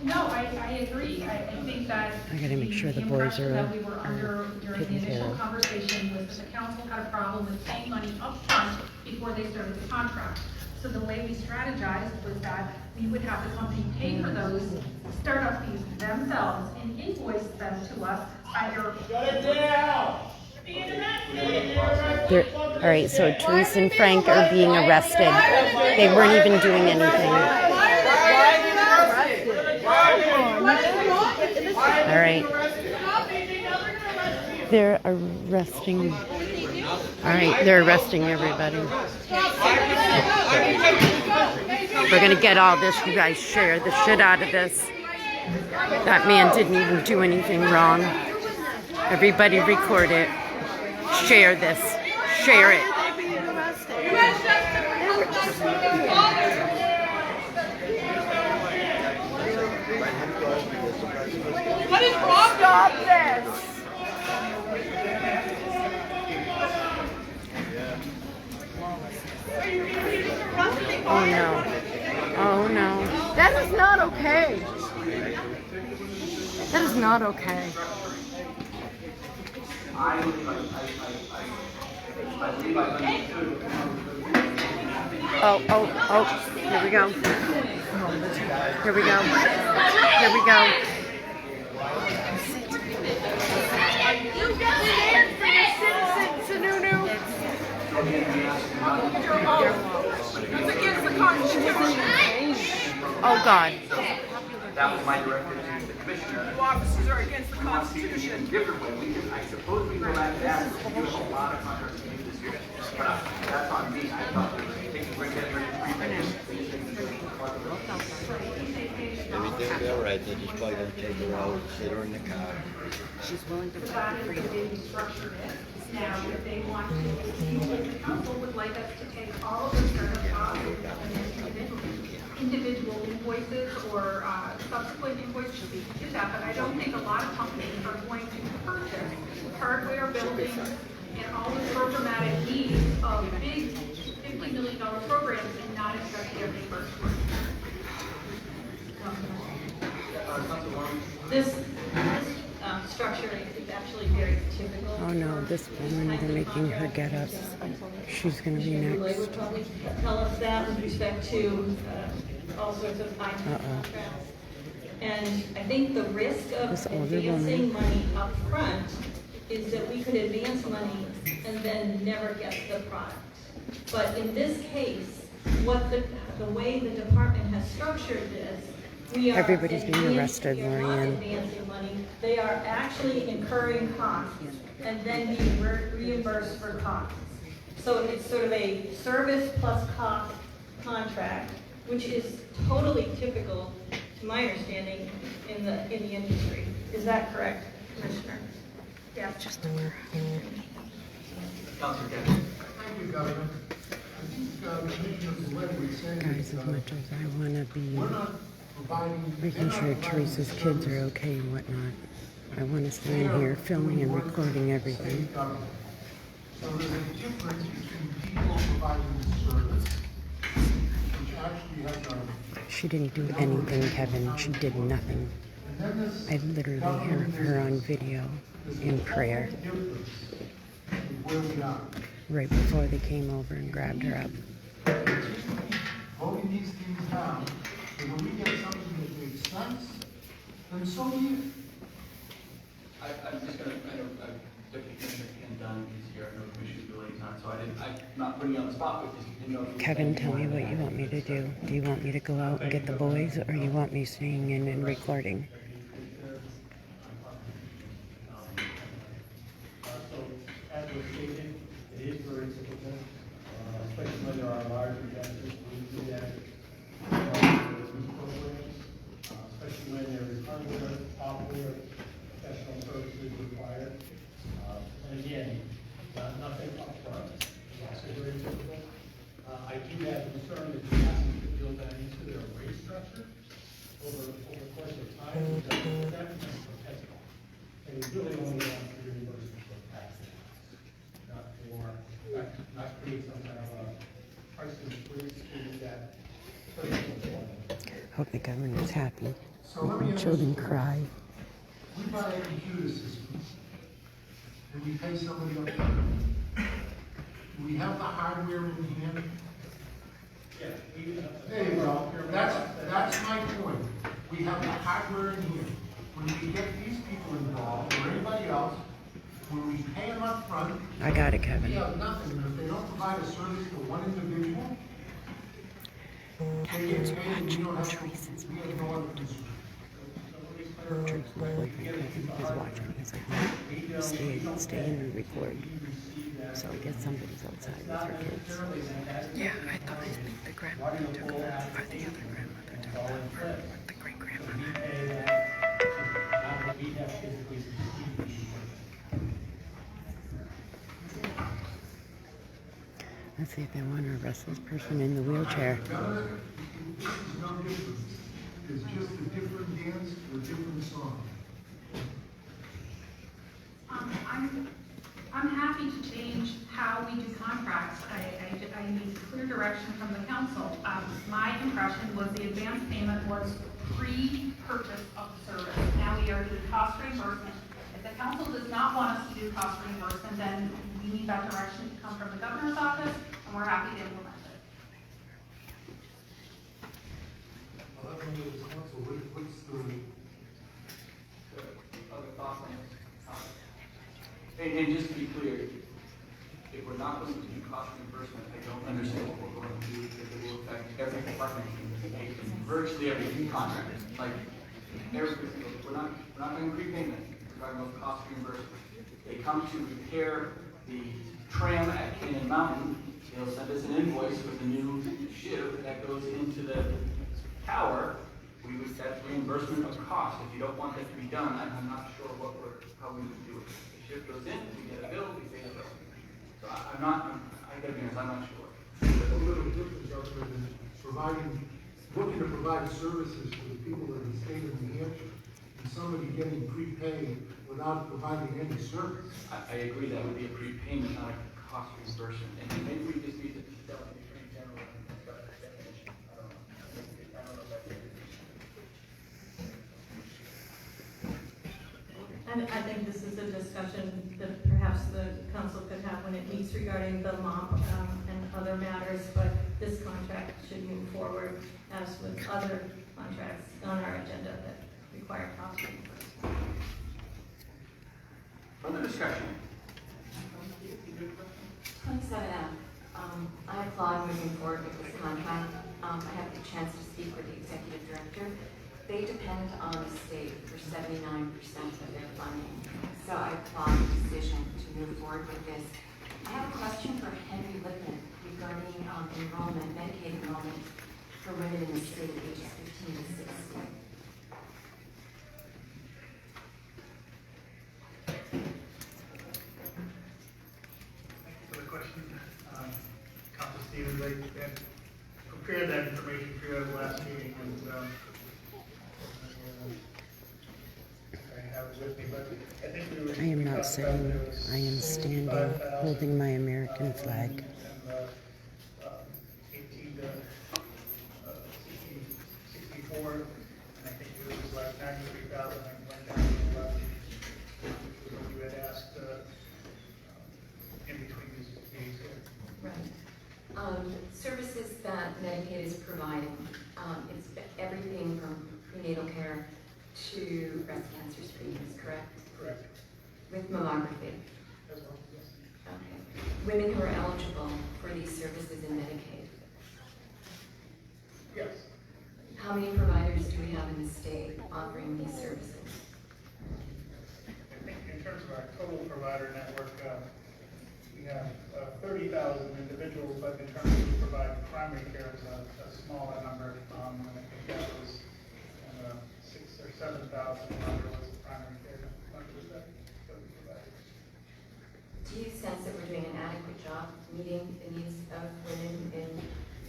No, I agree. I think that I gotta make sure the the boys impression are that we were under during the taken care initial of. conversation was that the council had a problem with paying money up front before they started the contract. So the way we strategized was that we would have the company pay for those startup fees themselves and invoice them to us either. Shut it down! All right, so Teresa and Frank are being arrested. They weren't even doing anything. All right. They're arresting. All right, they're arresting everybody. We're gonna get all this. You guys share the shit out of this. That man didn't even do anything wrong. Everybody record it. Share this. Share it. What is wrong? Stop this! Oh no. Oh no. That is not okay. That is not okay. Oh. Here we go. Here we go. Here we go. You stand for your citizens, Sununu. It's against the Constitution. Oh God. That was my directive to the commissioner. You officers are against the We want to see it in a Constitution. different way. We can, I suppose we go back to that. We do a lot of contracts we do this year. But that's on me. I thought we were taking great Everything's all right. They're just probably gonna take her out, sit her in the car. She's willing to That is the way we structured it. Now, if they want to, if the council would like us to take all of the startup costs and individual invoices or subsequent invoices, we can do that, but I don't think a lot of companies are going to purchase hardware, buildings, and all the programmatic needs of big $50 million programs and not expect their reimbursed for it. This structure is actually very typical. Oh no, this woman, they're making her get up. She's gonna be Labor next. probably tell us that with respect to all sorts of IT contracts. And I think the risk of This older advancing woman. money up front is that we could advance money and then never get the product. But in this case, what the way the department has structured this, we are Everybody's being arrested, we are not Lorianne. advancing money. They are actually incurring costs and then being reimbursed for costs. So it's sort of a service plus cost contract, which is totally typical, to my understanding, in the industry. Is that correct, Commissioner? Yeah. Thank you, Governor. I think Commissioner Gillette was saying Guys, as much as I want to be making sure Teresa's kids are okay and whatnot, I want to stand here filming and recording everything. So there's a difference between people providing the service, which actually has a... She didn't do anything, Kevin. She did nothing. I literally heard her on video in prayer right before they came over and grabbed her up. Voting these things down, and when we get something that makes sense, then so be it. I'm just gonna, I know, Deputy Commissioner Ken Dunn is here, I know Commissioner Delay's on, so I'm not putting you on the spot, but just didn't know if you... Kevin, tell me what you want me to do. Do you want me to go out and get the boys, or you want me staying in and recording? So, as was stated, it is very typical, especially when there are large investors, we do that. Programs, especially when there is hardware, software, professional services required. And again, nothing upfront, it's also very typical. I do have concern that you have to build that into their rate structure over the course of time, because that becomes perpetual. And we really only want to reimbursement for taxes, not create some kind of a pricing freeze to that. Hope the governor's happy. So let me My children cry. We buy a computer system, and we pay somebody up front. Do we have the hardware in hand? Yeah. There you go. That's my point. We have the hardware in hand. When we get these people involved, or anybody else, when we pay them up front, I got it, we Kevin. have nothing. And if they don't provide a service to one individual, they get paid, and we don't have to, we have no other concern. Teresa's boyfriend, Kevin, is watching. He's like, no, stay in and record. So I guess somebody's outside with her kids. Yeah, I thought the grandmother took them, or the other grandmother took them, or the great-grandmother. Let's see if they want to arrest this person in the wheelchair. This is no different. It's just a different dance or a different song. I'm happy to change how we do contracts. I need clear direction from the council. My impression was the advance payment was pre-purchase of the service. Now we are doing cost reimbursement. If the council does not want us to do cost reimbursement, then we need that direction to come from the governor's office, and we're happy to implement it. Well, that's under this council. What's the... Other thoughts on this? And just to be clear, if we're not going to do cost reimbursement, I don't understand what we're going to do, because it will affect every department in virtually every contract. Like, we're not going to prepayment, we're talking about cost reimbursement. They come to repair the tram at Canyon Mountain, they'll send us an invoice with a new shiv that goes into the tower. We would set reimbursement of cost. If you don't want that to be done, I'm not sure how we would do it. The shift goes in, we get a bill, we pay the bill. So I gotta be honest, I'm not sure. It's a little different, Governor, than looking to provide services to the people of the state of New Hampshire, and somebody getting prepaid without providing any service. I agree that would be a prepayment, not a cost reimbursement. And maybe we just need to tell the Attorney General and discuss the definition. I don't know if that's it. And I think this is a discussion that perhaps the council could have when it meets regarding the MOP and other matters, but this contract should move forward as with other contracts on our agenda that require cost reimbursement. Further discussion? 27F, I applaud moving forward with this contract. I had the chance to speak with the executive director. They depend on the state for 79% of their funding. So I applaud the decision to move forward with this. I have a question for Henry Lippman regarding enrollment, Medicaid enrollment for women in the state of ages 15 to 60. For the question, Council Stevens, I had prepared that information for you at the last meeting, and I have it with me, but I think we were. I am not sitting, I am standing, holding my American flag. 18 to 64, and I think it was like 93,000, I went down to 11, which was what you had asked in between these days here. Right. Services that Medicaid is providing, it's everything from prenatal care to breast cancer screenings, correct? Correct. With mammography. As well, yes. Okay. Women who are eligible for these services in Medicaid. Yes. How many providers do we have in the state offering these services? I think in terms of our total provider network, we have 30,000 individuals, but in terms of who provide primary care, it's a smaller number. And I think that was 6,000 or 7,000 number was the primary care numbers that we provided. Do you sense that we're doing an adequate job meeting the needs of women in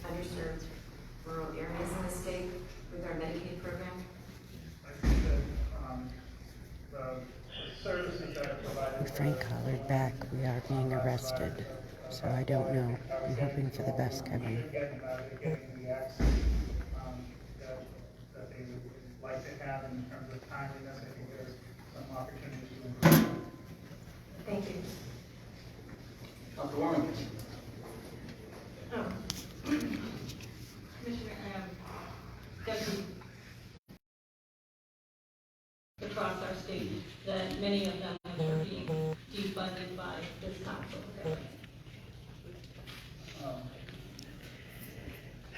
underserved rural areas in the state with our Medicaid program? I think that the services that are provided. With Frank Collard back, we are being arrested. So I don't know. I'm hoping for the best, Kevin. Getting the access that they would like to have in terms of timeliness. I think there's some opportunity to improve. Thank you. Dr. Warren. Commissioner, Deputy, across our state, that many of them are being defunded by this council.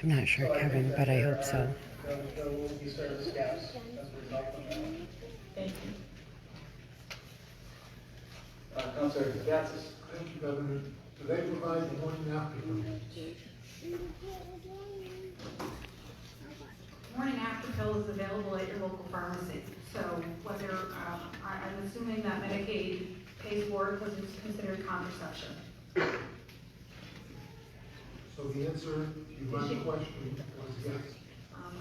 I'm not sure, Kevin, but I hope so. There will be service gaps as a result of that. Thank you. Councilor Gatsis. Thank you, Governor. Do they provide the morning after pill? Morning after pill is available at your local pharmacy. So whether, I'm assuming that Medicaid pays for it because it's considered contraception. So the answer to your question was yes.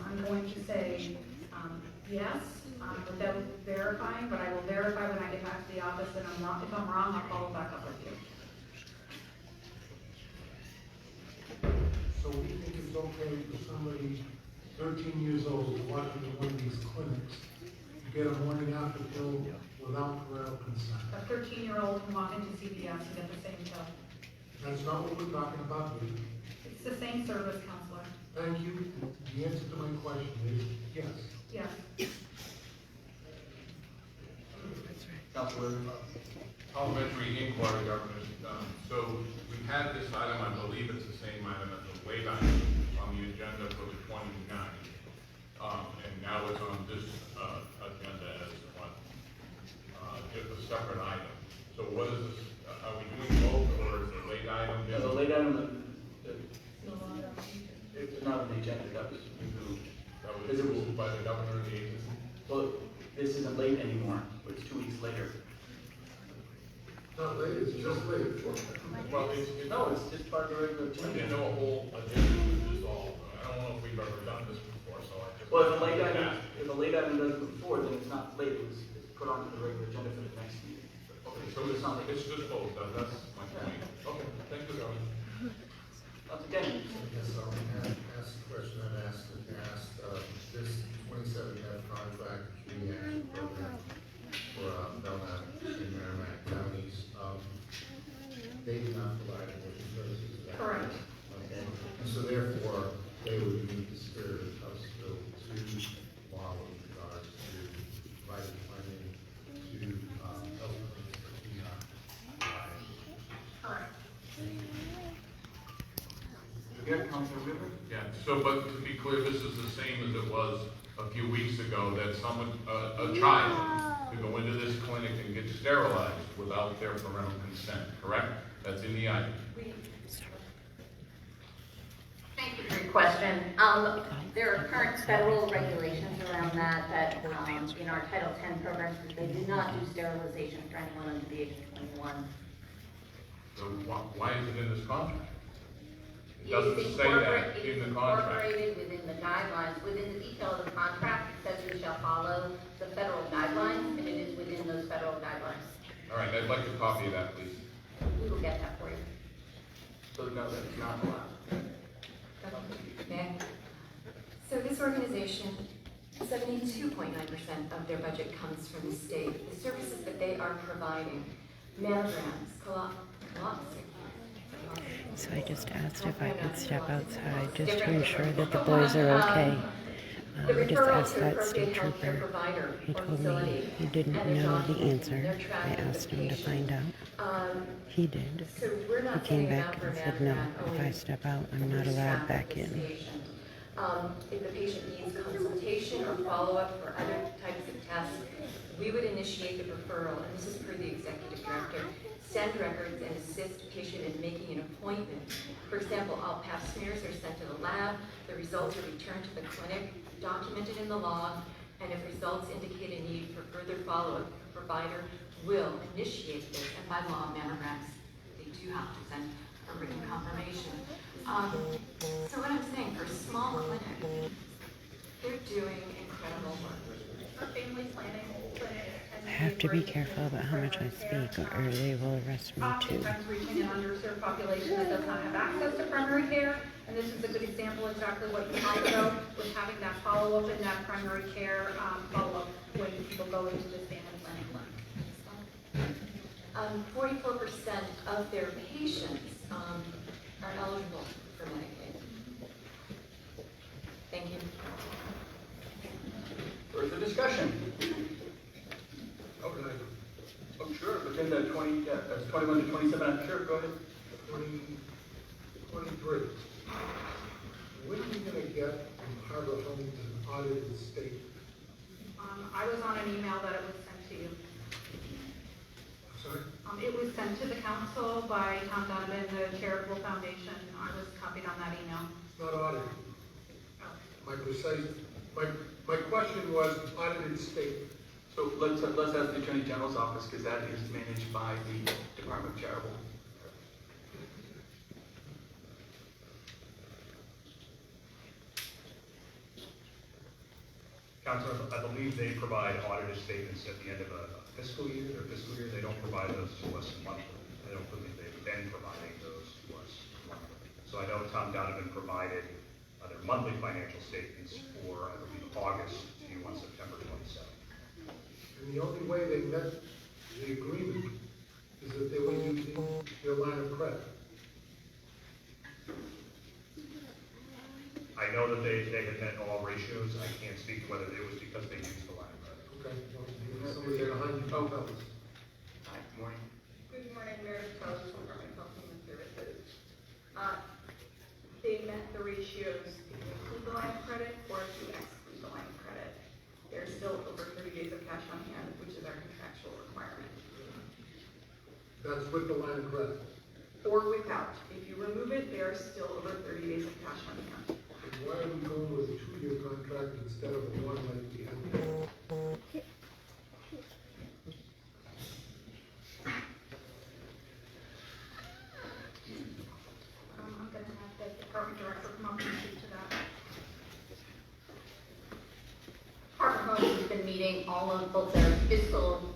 I'm going to say yes, without verifying, but I will verify when I get back to the office, and if I'm wrong, I'll follow back up with you. So we think it's okay for somebody 13 years old walking to one of these clinics to get a morning after pill without parental consent. A 13-year-old can walk into CVS and get the same pill. That's not what we're talking about here. It's the same service, counselor. Thank you. The answer to my question is yes. Yes. Councilor. Parliamentary inquiry, Governor. So we had this item, I believe it's the same item as the late item on the agenda for the 29th. And now it's on this agenda as what? Just a separate item. So what is this? Are we doing both, or is the late item? Yeah, the late item, it's not on the agenda, that was removed. That was removed by the governor of the agency? Well, this isn't late anymore, but it's 2 weeks later. Not late, it's just late. Well, no, it's just part of the regular agenda. I didn't know a whole agenda was dissolved. I don't know if we've ever done this before, so I just. Well, if a late item doesn't move forward, then it's not late, it's put onto the regular agenda for the next meeting. Okay, so it's just both, that's my point. Okay, thank you, Governor. Once again. Yes, so I'm going to ask the question I've asked this 27F contract, community action program for Belknap and Merrimack counties. They do not provide abortion services. Is that Correct. Okay. And so therefore, they would meet the spirit of House Bill 2 law with regards to providing funding to health clinics for female providers. Correct. Again, Councilor River? Yeah, so, but to be clear, this is the same as it was a few weeks ago, that someone, a child, could go into this clinic and get sterilized without their parental consent, correct? That's in the item. Thank you for your question. There are current federal regulations around that in our Title X programs, they do not do sterilization for anyone under the age of 21. So why is it in this contract? It It doesn't is say that in the contract. incorporated within the guidelines, within the detail of the contract, it says we shall follow the federal guidelines, and it is within those federal guidelines. All right, I'd like a copy of that, please. We will get that for you. So no, that's not allowed. Okay. So this organization, 72.9% of their budget comes from the state. The services that they are providing, mammograms, So I just asked if I could step outside just to ensure that the boys are okay. I just asked that state trooper. He told me he didn't know the answer. I asked him to find out. He did. He came back and said, no, if I step out, I'm not allowed back in. If the patient needs consultation or follow-up for other types of tests, we would initiate the referral, and this is per the executive director, send records and assist the patient in making an appointment. For example, all pap smears are sent to the lab, the results are returned to the clinic, documented in the log, and if results indicate a need for further follow-up, the provider will initiate this, and by law, mammograms, they do have to send a written confirmation. So what I'm saying, for a small clinic, they're doing incredible work. Our family planning clinic I have to be careful about how much I speak or they will arrest me too. oftentimes reaching an underserved population that does not have access to primary care, and this is a good example exactly what you talked about with having that follow-up and that primary care follow-up when people go into this family planning clinic. 44% of their patients are eligible for Medicaid. Thank you. Further discussion? Okay. Oh, sure, within the 20, that's 21 to 27, I'm sure, go ahead. 23. When are you going to get from Harbor Homes an audited state? I was on an email that it was sent to you. Sorry? It was sent to the council by Tom Donovan, the charitable foundation. I was copied on that email. It's not audited. My question was audited state. So let's ask the Attorney General's office, because that is managed by the Department of Charitable. Councilor, I believe they provide audited statements at the end of a fiscal year. They don't provide those to us monthly. I don't believe they've been providing those to us monthly. So I know Tom Donovan provided their monthly financial statements for, I believe, August to you on September 27th. And the only way they met the agreement is that they were using their line of credit. I know that they had met all ratios. I can't speak to whether it was because they used the line of credit. Okay. Well, somebody there behind you. Oh, no. Hi, good morning. Good morning, Meredith Rose from Department of Health and Human Services. They met the ratios to include the line of credit or to exclude the line of credit. There's still over 30 days of cash on hand, which is our contractual requirement. That's with the line of credit. Or without. If you remove it, there are still over 30 days of cash on hand. And why are we going with a 2-year contract instead of a 1 like we have? I'm going to have the department director come up and speak to that. Department Homes has been meeting all of both their fiscal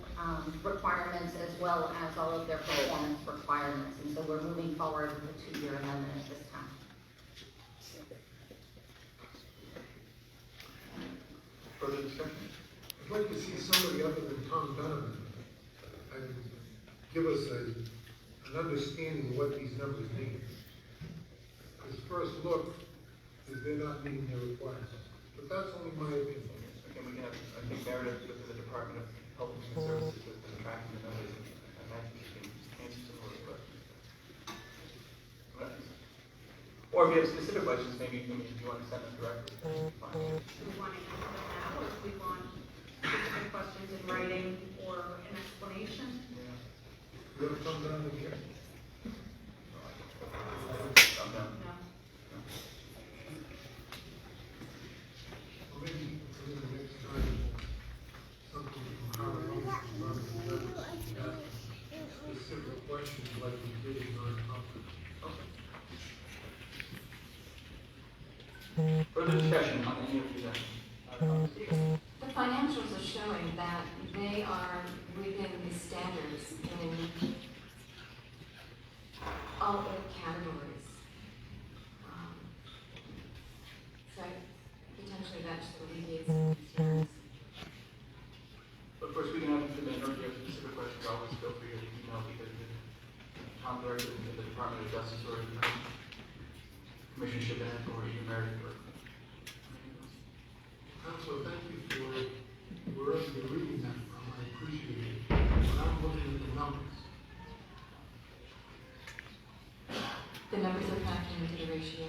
requirements as well as all of their performance requirements. And so we're moving forward with a 2-year amendment at this time. Further discussion? I'd like to see somebody other than Tom Donovan and give us an understanding of what these numbers mean. Because first look, is they're not meeting their requirements. But that's only my opinion. Again, we can have, I think Meredith, with the Department of Health and Human Services, has been tracking the numbers, and I imagine she can answer some of those questions. Or if you have specific questions, maybe if you want to send them directly. Fine. Do we want to answer them now, or do we want specific questions in writing or an explanation? You want to come down again? specific questions like we did in non-public. Further discussion on any of these items? The financials are showing that they are within the standards in all 8 categories. So potentially that should alleviate some concerns. Of course, we can have them submit, or if you have specific questions, always feel free to email either the town director in the Department of Justice or Commissioner Shipman or even Meredith. Council, thank you for wherever you're reading that from. I appreciate it. But I'm looking at the numbers. The numbers are factoring into the ratio.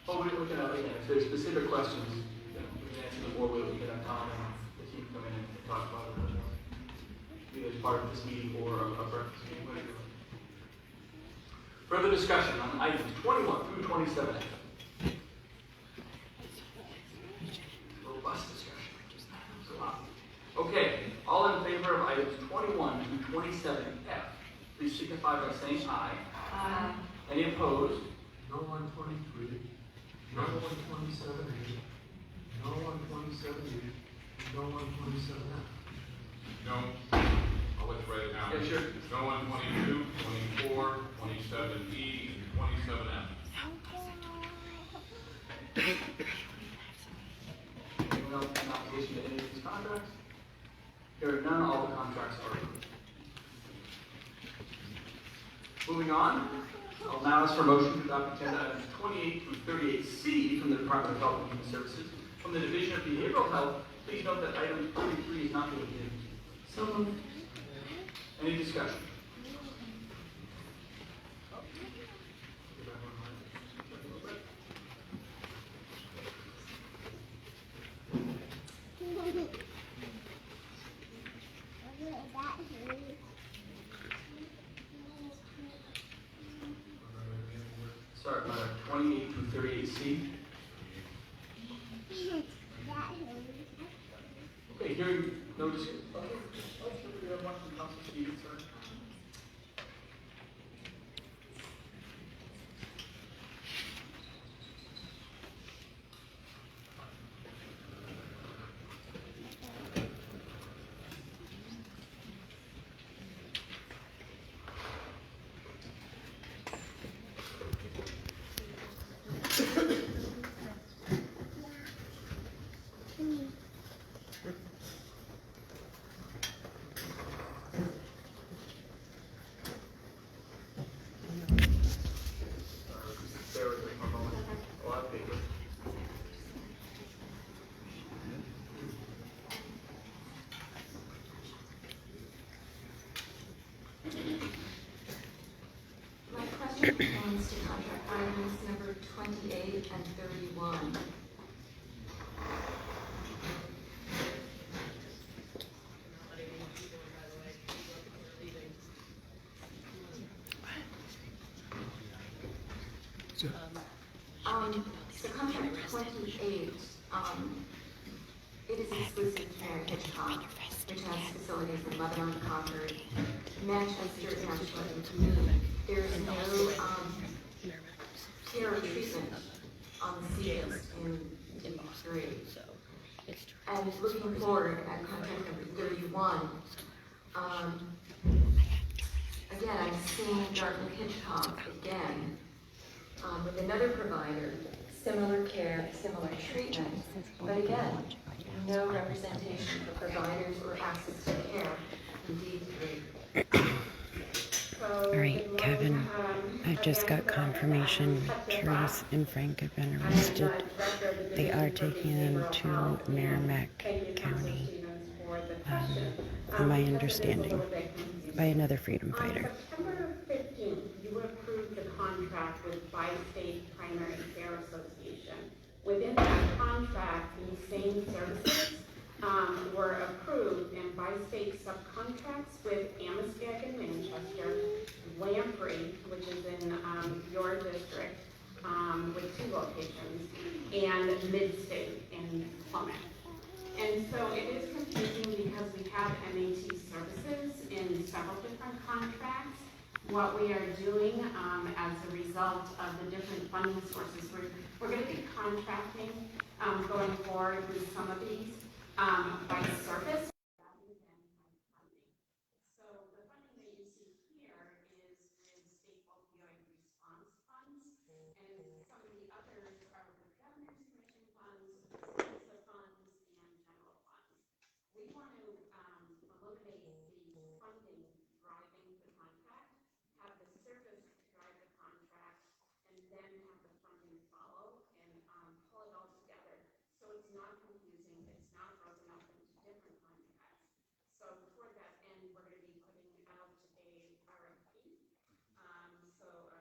Oh, we can, again, if there's specific questions, we can answer them, or we can have Tom and the team come in and talk about it, either as part of this meeting or a breakfast meeting, whatever. Further discussion on items 21 through 27. Robust discussion. That's a lot. Okay, all in favor of items 21 through 27F, please signify by saying aye. Aye. Any opposed? No on 23, no on 27A, no on 27E, no on 27F. No, I'll let you write it down. Yeah, sure. No on 22, 24, 27E, and 27F. Anyone else in opposition to any of these contracts? Hearing none, all the contracts are approved. Moving on, I'll now ask for a motion to adopt agenda items 28 through 38C from the Department of Health and Human Services. From the Division of Behavioral Health, please note that item 33 is not being used. So moved. Any discussion? Start by 28 through 38C. Okay, hearing no discussion. Okay, we have one from Council Stevens, sir. Bear with me for a moment. A lot of paper. My question pertains to contract items number 28 and 31. So contract 28, it is exclusive to Mary Hitchcock, which has facilities in Lebanon, Concord, Manchester, Nashville, and Toulouse. There is no care or treatment on the C-list in D3. And looking forward at contract number 31, again, I'm seeing Dartmouth Hitchcock again. With another provider, similar care, similar treatment, but again, no representation for providers or access to care in D3. All right, Kevin, I just got confirmation Therese and Frank have been arrested. They are taking them to Merrimack County, from my understanding, by another freedom fighter. September 15th, you approved the contract with Bi-State Primary Care Association. Within that contract, these same services were approved, and Bi-State subcontracts with Amistad in Manchester, Lamprey, which is in your district, with 2 locations, and Mid-State in Plymouth. And so it is confusing because we have MAT services in several different contracts. What we are doing as a result of the different funding sources, we're going to be contracting going forward with some of these by service. So the funding that you see here is with state opioid response funds, and some of the others are with governor's commission funds, CISA funds, and general funds. We want to eliminate the funding driving the contract, have the service drive the contract, and then have the funding follow and pull it all together. So it's not confusing, it's not broken up into different contracts. So toward that end, we're going to be putting out a RFP, request for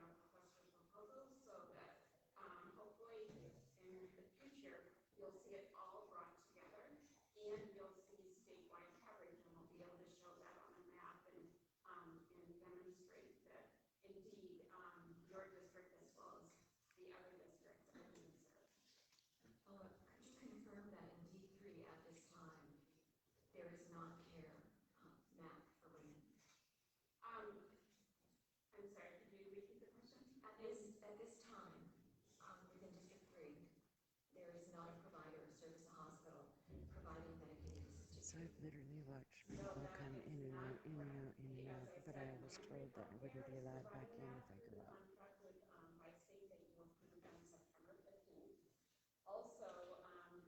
proposals, so that hopefully in the future you'll see it all brought together, and you'll see statewide coverage, and we'll be able to show that on a map and demonstrate that indeed your district as well as the other districts are being served. Could you confirm that in D3 at this time there is non-care map for women? I'm sorry, could you repeat the question? At this time, within District 3, there is not a provider or service, a hospital providing medicated assisted So I've literally watched people come in and out, in and out, in and out, but I was told that I wouldn't be allowed back in if I go out. By state that you will approve on September 15th. Also,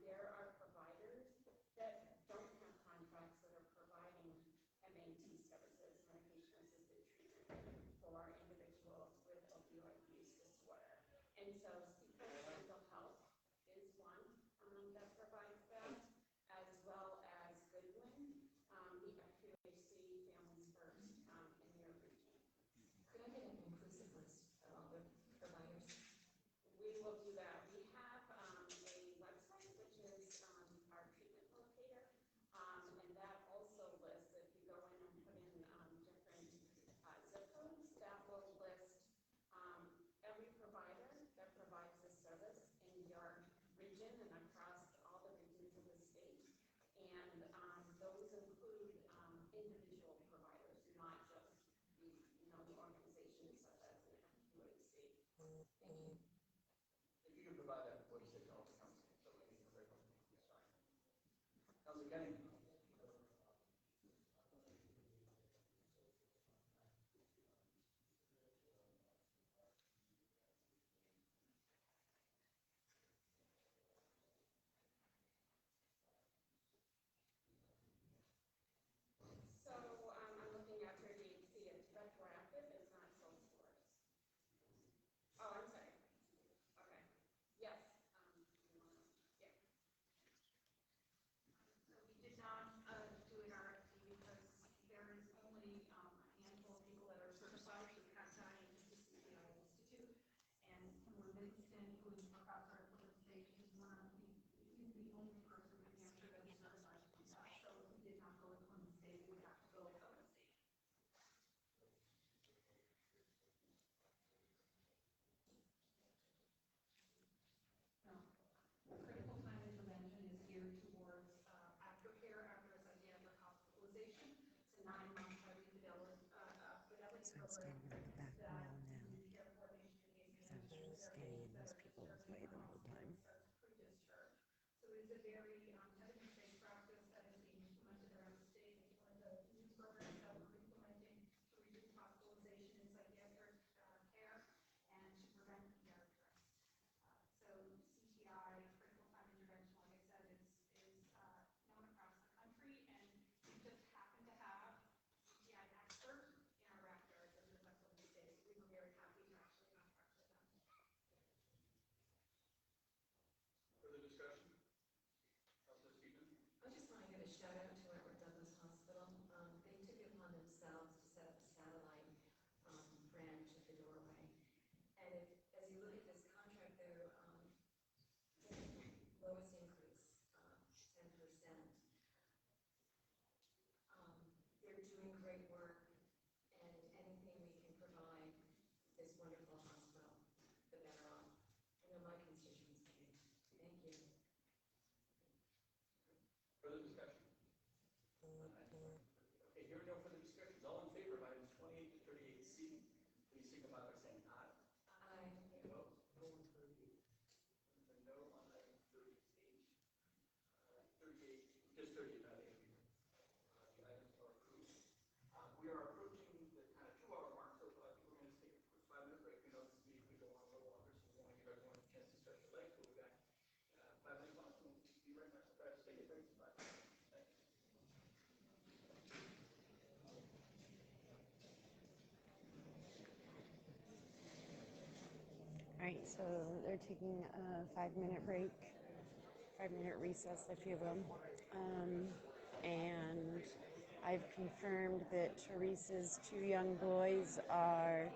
there are providers that don't have contracts that are providing MAT services, medication-assisted treatment for individuals with opioid use disorder. And so Sequence Mental Health is one that provides that, as well as Goodwin, the FQHC Families First in your region. Could I get an inclusive list of all the providers? We will do that. We have a website, which is our treatment locator, and that also lists, if you go in and put in different zip codes, that will list every provider that provides this service in your region and across all the regions of the state. And those include individual providers, not just the organizations such as the FQHC. Thank you. If you could provide that before you say to all the council, so we can correct them. Councilor Kenny. So I'm looking at your DHC. It's retroactive. It's not sole source. Oh, I'm sorry. Okay. Yes. Yeah. So we did not do an RFP because there is only a handful of people that are certified through CACI and the CCI Institute. And from Livingston, who is Professor at Florida State, is he's the only person in New Hampshire that is certified to do that. So if we did not go with Columbus State, we would have to go with Columbus State. No. Critical time intervention is geared towards aftercare after a psychiatric hospitalization. It's a 9-month fidelity So I'm standing on the back wall now, because I was just standing in these people's way the whole time. So it's a very evidence-based practice that is being implemented around the state. It's one of the new programs that we're implementing to reduce hospitalization in psychiatric care and to prevent care trips. So CTI, critical time intervention, like I said, is known across the country, and we just happen to have CTI expert in our backyard as the best of the state. So we were very happy to actually contract with them. Further discussion? Councilor Stephen? I just want to give a shout out to Edward Douglas Hospital. They took it upon themselves to set up a satellite branch at the doorway. And as you look at this contract, their lowest increase, 10%. They're doing great work, and anything we can provide this wonderful hospital, the better off. I know my constituents do. Thank you. Further signify by saying aye. Aye. Opposed? No on item 38H. 38, just 38, not 8. The items are approved. We are approaching the kind of 2-hour mark, so I think we're going to take a quick 5-minute break. We know this meeting could go on a little longer, so we want to give everyone a chance to stretch their legs. We'll be back 5 minutes on, so we'll be right back. We'll try to stay at 35. Thank you. All right, so they're taking a 5-minute break, 5-minute recess, if you will. And I've confirmed that Teresa's 2 young boys are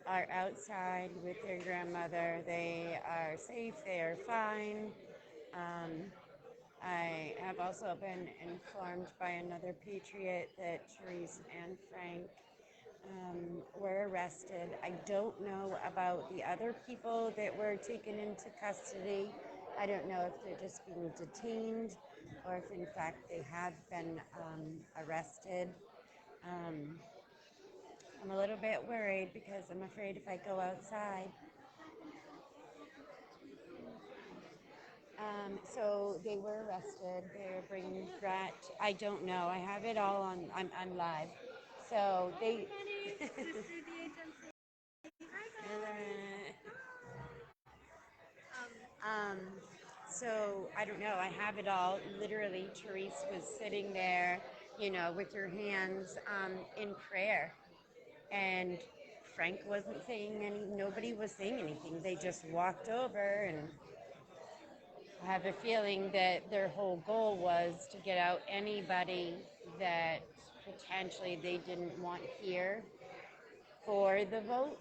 outside with their grandmother. They are safe, they are fine. I have also been informed by another patriot that Therese and Frank were arrested. I don't know about the other people that were taken into custody. I don't know if they're just being detained or if in fact they have been arrested. I'm a little bit worried because I'm afraid if I go outside. So they were arrested. They're bringing Brett. I don't know. I have it all on. I'm live. So they. So I don't know. I have it all. Literally, Therese was sitting there, with her hands in prayer, and Frank wasn't saying any. Nobody was saying anything. They just walked over, and I have a feeling that their whole goal was to get out anybody that potentially they didn't want here for the vote.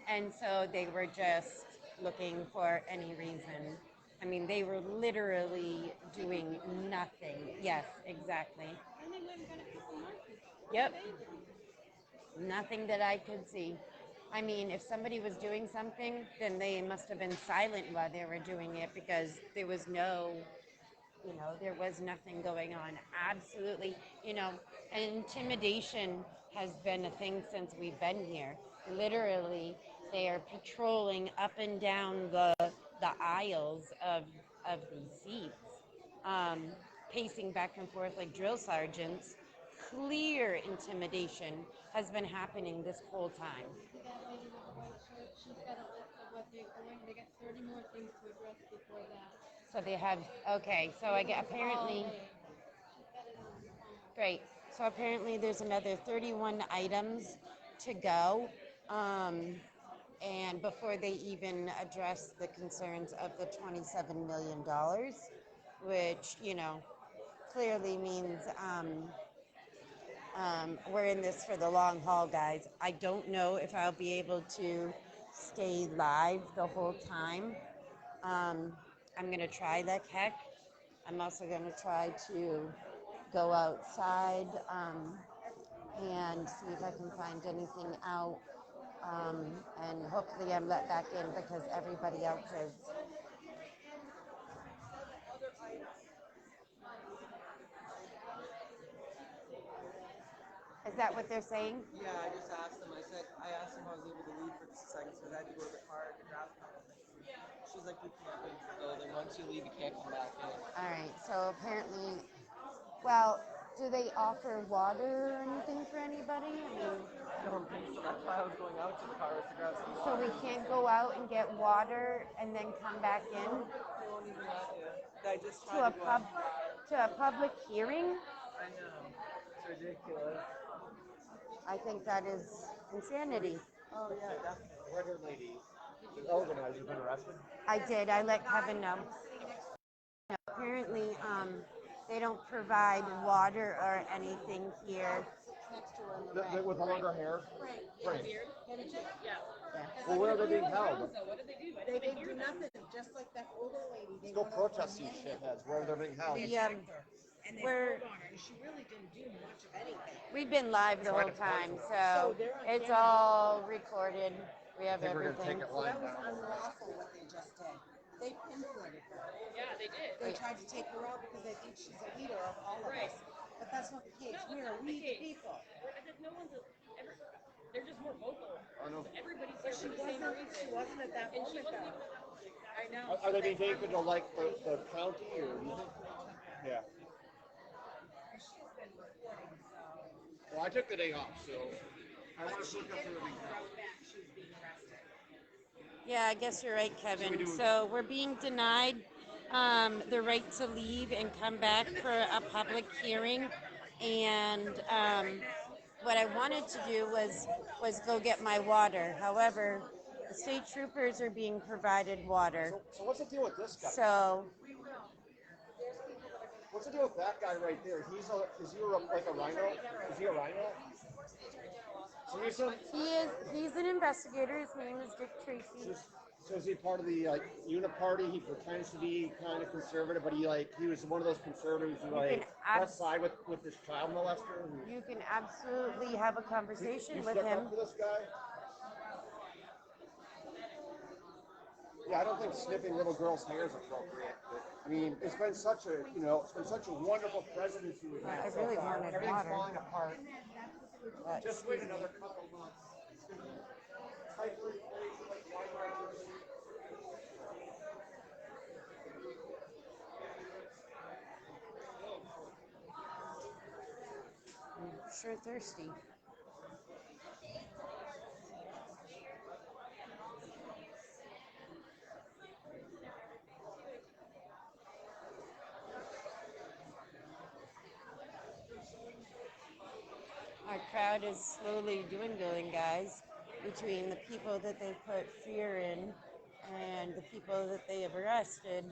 And so they were just looking for any reason. I mean, they were literally doing nothing. Yes, exactly. Yep. Nothing that I could see. I mean, if somebody was doing something, then they must have been silent while they were doing it because there was there was nothing going on. Absolutely. Intimidation has been a thing since we've been here. Literally, they are patrolling up and down the aisles of these seats, pacing back and forth like drill sergeants. Clear intimidation has been happening this whole time. She's got a list of what they're doing. They got 30 more things to address before that. So they have, okay, so I get apparently, great. So apparently there's another 31 items to go. And before they even address the concerns of the $27 million, which, clearly means we're in this for the long haul, guys. I don't know if I'll be able to stay live the whole time. I'm going to try like heck. I'm also going to try to go outside and see if I can find anything out. And hopefully I'm let back in because everybody else is. Is that what they're saying? Yeah, I just asked them. I asked them if I was able to leave for just a second because I had to go to the car to grab something. She's like, you can't leave the building. Once you leave, you can't come back in. All right. So apparently, well, do they offer water or anything for anybody? I mean, I don't think so. That's why I was going out to the car to grab some so water. we can't go out and get water and then come back in? They won't even let you. I just tried To a public hearing? I know. It's ridiculous. I think that is insanity. Oh, yeah, definitely. Where did lady? The organizer been arrested? I did. I let Kevin know. Apparently, they don't provide water or anything here. With longer hair? Right. Right. Yeah. Well, where are they being held? What did they do? They didn't do nothing, just like that older lady. Let's go protest these shitheads, wherever they're being held. And they pulled on her, and she really didn't do much of anything. We've been live the whole time, so it's all recorded. We have everything. That was unlawful what they just did. They pinpointed her. Yeah, they did. They tried to take her out because they think she's a leader of all of us. But that's not the case. We're weak people. No one's ever. They're just more vocal. don't know. But she wasn't at that moment though. I know. Are they being taken to like the county or? Yeah. She's been reporting, so. Well, I took the day off, so I want to look up to everything. She was being arrested. Yeah, I guess you're right, Kevin. do- So we're being denied the right to leave and come back for a public hearing. And what I wanted to do was go get my water. However, the state troopers are being provided water. So what's the deal with this guy? So What's the deal with that guy right there? Is he like a rhino? Is he a rhino? he's an investigator. His name is Dick Tracy. So is he part of the uniparty? He pretends to be kind of conservative, but he was one of those conservatives who pressed side with this child molester. You can absolutely have a conversation You with stuck him. up for this guy? Yeah, I don't think snipping little girls' hair is appropriate. But, I mean, it's been such a wonderful presidency we've had. I really wanted Everything's water. falling apart. But Just wait another couple months. It's gonna be tightly crazy like white. I'm sure thirsty. Our crowd is slowly dwindling, guys, between the people that they put fear in and the people that they have arrested.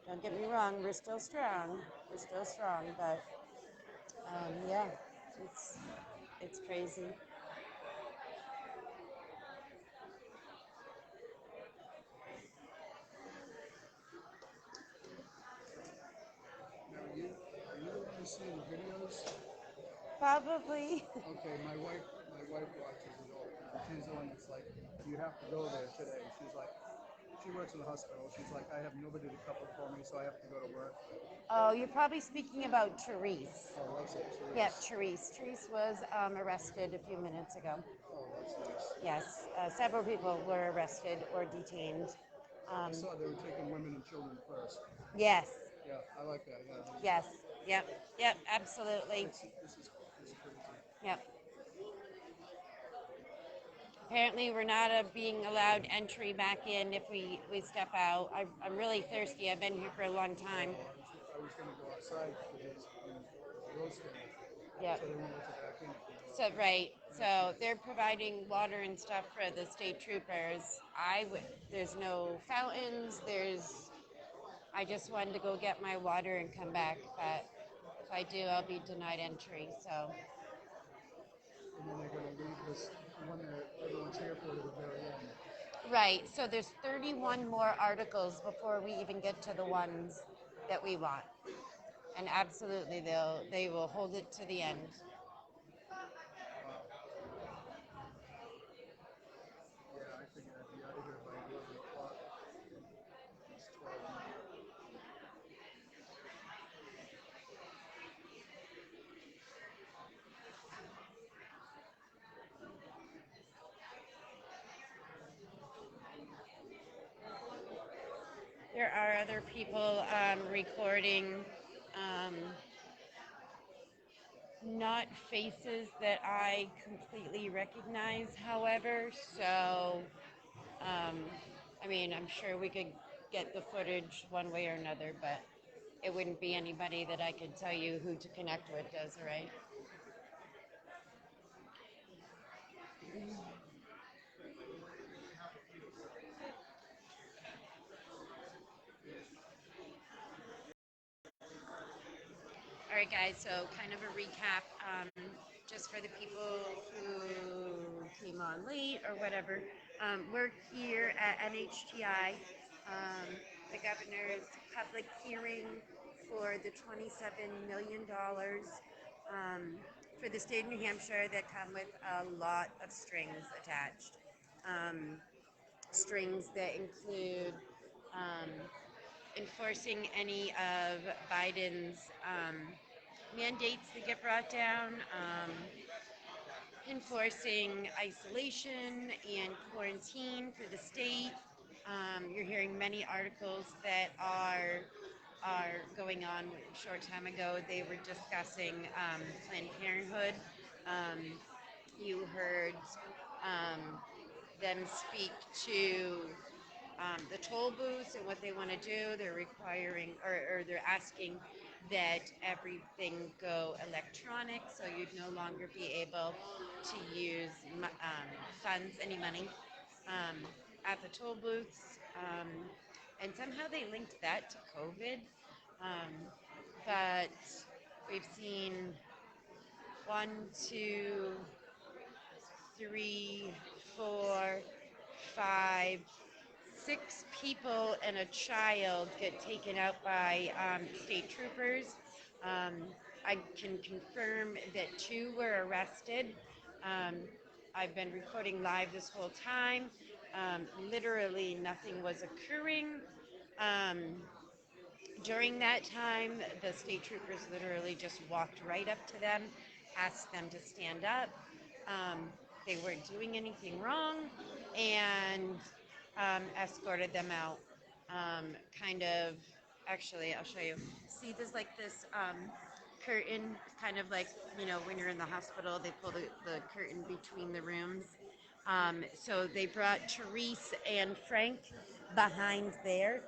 Don't get me wrong, we're still strong. We're still strong, but yeah, it's crazy. Now, are you the one who's seeing the videos? Probably. Okay, my wife watches it all. She's the one that's like, you have to go there today. She's like, she works in the hospital. She's like, I have nobody to cover for me, so I have to go to work. Oh, you're probably speaking about Therese. Oh, that's it. Therese. Yeah, Therese. Therese was arrested a few minutes ago. Oh, that's nice. Yes, several people were arrested or detained. I saw they were taking women and children first. Yes. Yeah, I like that. Yeah. Yes. Yep. Absolutely. This is crazy. Yep. Apparently, we're not being allowed entry back in if we step out. I'm really thirsty. I've been here for a long time. I was going to go outside for this roasting. Yep. So they won't let you back in. So right. So they're providing water and stuff for the state troopers. There's no fountains. I just wanted to go get my water and come back, but if I do, I'll be denied entry. So. And then they're going to leave this one that everyone's here for to the very end. Right. So there's 31 more articles before we even get to the ones that we want. And absolutely, they will hold it to the end. Yeah, I figured I'd be out of here by 11 o'clock. It's 12 now. There are other people recording, not faces that I completely recognize, however. So, I mean, I'm sure we could get the footage one way or another, but it wouldn't be anybody that I could tell you who to connect with, Desiree. All right, guys, so kind of a recap, just for the people who came on late or whatever. We're here at NHTI, the governor's public hearing for the $27 million for the state of New Hampshire that come with a lot of strings attached. Strings that include enforcing any of Biden's mandates that get brought down, enforcing isolation and quarantine for the state. You're hearing many articles that are going on. A short time ago, they were discussing Planned Parenthood. You heard them speak to the toll booths and what they want to do. They're requiring, or they're asking that everything go electronic, so you'd no longer be able to use funds, any money, at the toll booths. And somehow they linked that to COVID. But we've seen 1, 2, 3, 4, 5, 6 people and a child get taken out by state troopers. I can confirm that 2 were arrested. I've been recording live this whole time. Literally nothing was occurring. During that time, the state troopers literally just walked right up to them, asked them to stand up. They weren't doing anything wrong, and escorted them out. Actually, I'll show you. See, there's like this curtain, kind of like, when you're in the hospital, they pull the curtain between the rooms. So they brought Therese and Frank behind there.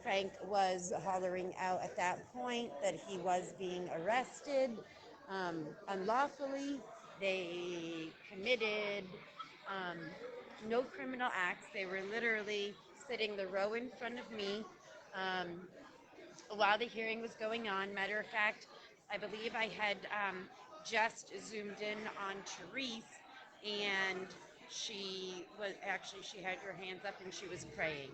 Frank was hollering out at that point that he was being arrested unlawfully. They committed no criminal acts. They were literally sitting the row in front of me while the hearing was going on. Matter of fact, I believe I had just zoomed in on Therese, and she had her hands up and she was praying.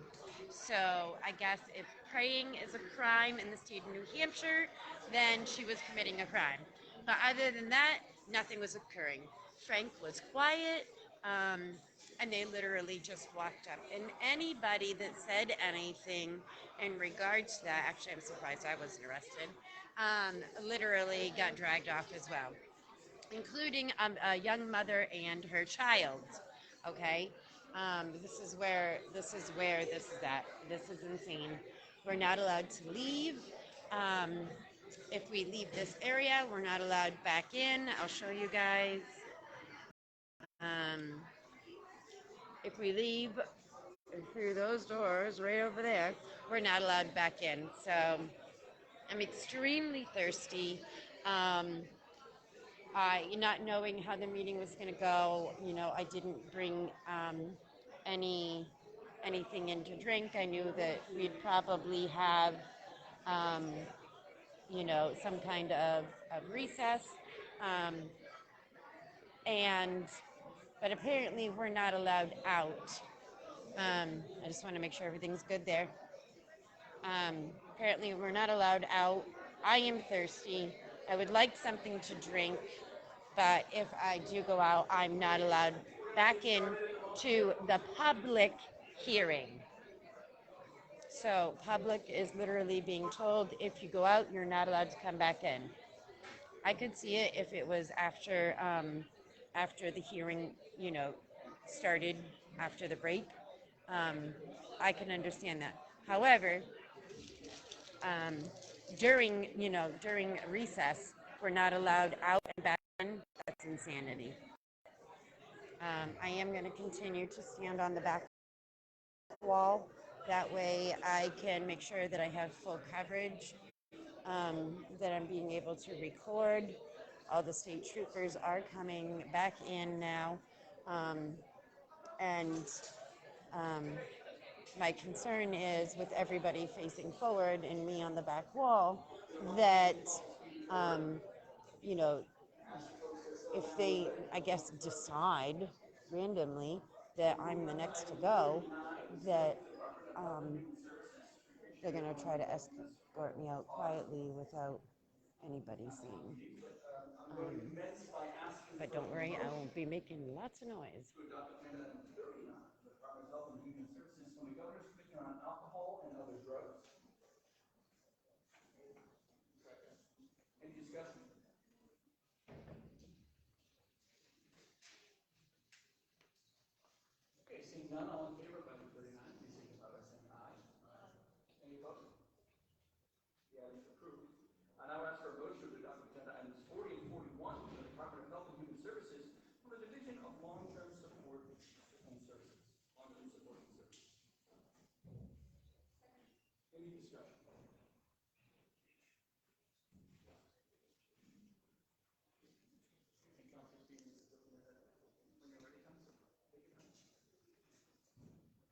So I guess if praying is a crime in the state of New Hampshire, then she was committing a crime. But other than that, nothing was occurring. Frank was quiet, and they literally just walked up. And anybody that said anything in regards to that, actually I'm surprised I wasn't arrested, literally got dragged off as well, including a young mother and her child. Okay, this is where this is at. This is insane. We're not allowed to leave. If we leave this area, we're not allowed back in. I'll show you guys. If we leave through those doors right over there, we're not allowed back in. So I'm extremely thirsty. Not knowing how the meeting was going to go, I didn't bring anything in to drink. I knew that we'd probably have, some kind of recess. But apparently we're not allowed out. I just want to make sure everything's good there. Apparently we're not allowed out. I am thirsty. I would like something to drink, but if I do go out, I'm not allowed back in to the public hearing. So public is literally being told, if you go out, you're not allowed to come back in. I could see it if it was after the hearing, started after the break. I can understand that. However, during recess, we're not allowed out and back in. That's insanity. I am going to continue to stand on the back wall. That way I can make sure that I have full coverage, that I'm being able to record. All the state troopers are coming back in now. My concern is, with everybody facing forward and me on the back wall, that, if they, I guess, decide randomly that I'm the next to go, that they're going to try to escort me out quietly without anybody seeing. But don't worry, I will be making lots of noise. Department of Health and Human Services from the Governor's Commission on Alcohol and Other Drugs. Any discussion? Seeing none, all in favor of item 39, please signify by saying aye. Any opposed? The item is approved. I now ask for a motion to adopt agenda items 40 and 41 from the Department of Health and Human Services from the Division of Long-Term Support and Services. Long-Term Support and Services. Any discussion? Council Stevens, when you're ready, Council. Take your time.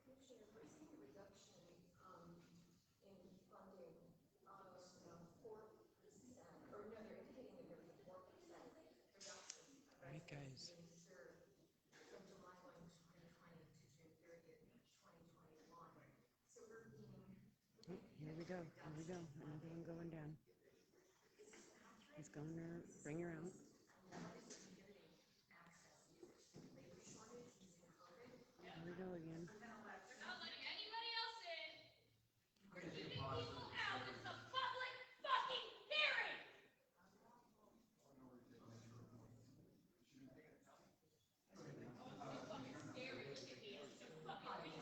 Commissioner, we're seeing a reduction in funding, almost 4%, or no, they're indicating that there's a 4% reduction. All right, guys. From July 1, 2020 to June 30th, 2021. So we're being. Oh, here we go. Here we go. Another one going down. He's going to bring her out. Here we go again. We're not letting anybody else in. We're keeping people out. It's a public fucking hearing. It's fucking scary. It's a fucking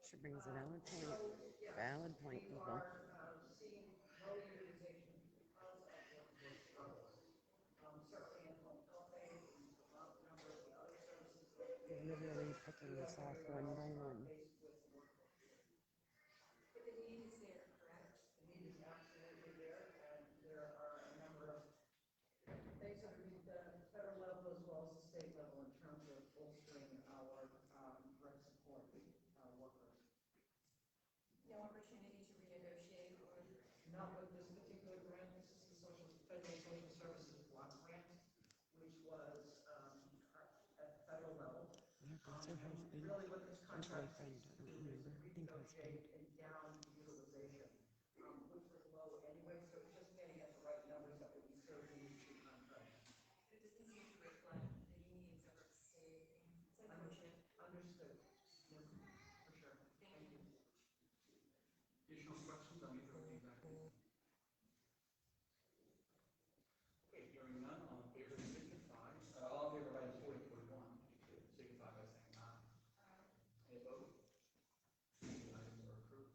She brings a valid point. Valid point, people. They're literally picking this off one by one. But the need is there, correct? The need is absolutely there, and there are a number of things that are being done at the federal level as well as the state level in terms of bolstering our rent support workers. No opportunity to renegotiate or? Not with this particular grant. This is the Federal Social Services Block Grant, which was at the federal level. There goes her husband. Really what this Her contract boyfriend, is I don't remember. I think husband. and down utilization, which was low anyway, so it's just getting at the right numbers that would be served in each contract. It doesn't seem to reflect the needs of our state. It's unfortunate. Understood. Yes, for sure. Thank you. Additional questions on either of these items? Okay, hearing none, all in favor signify. All in favor of items 40 and 41, signify by saying aye. Any opposed? The items are approved.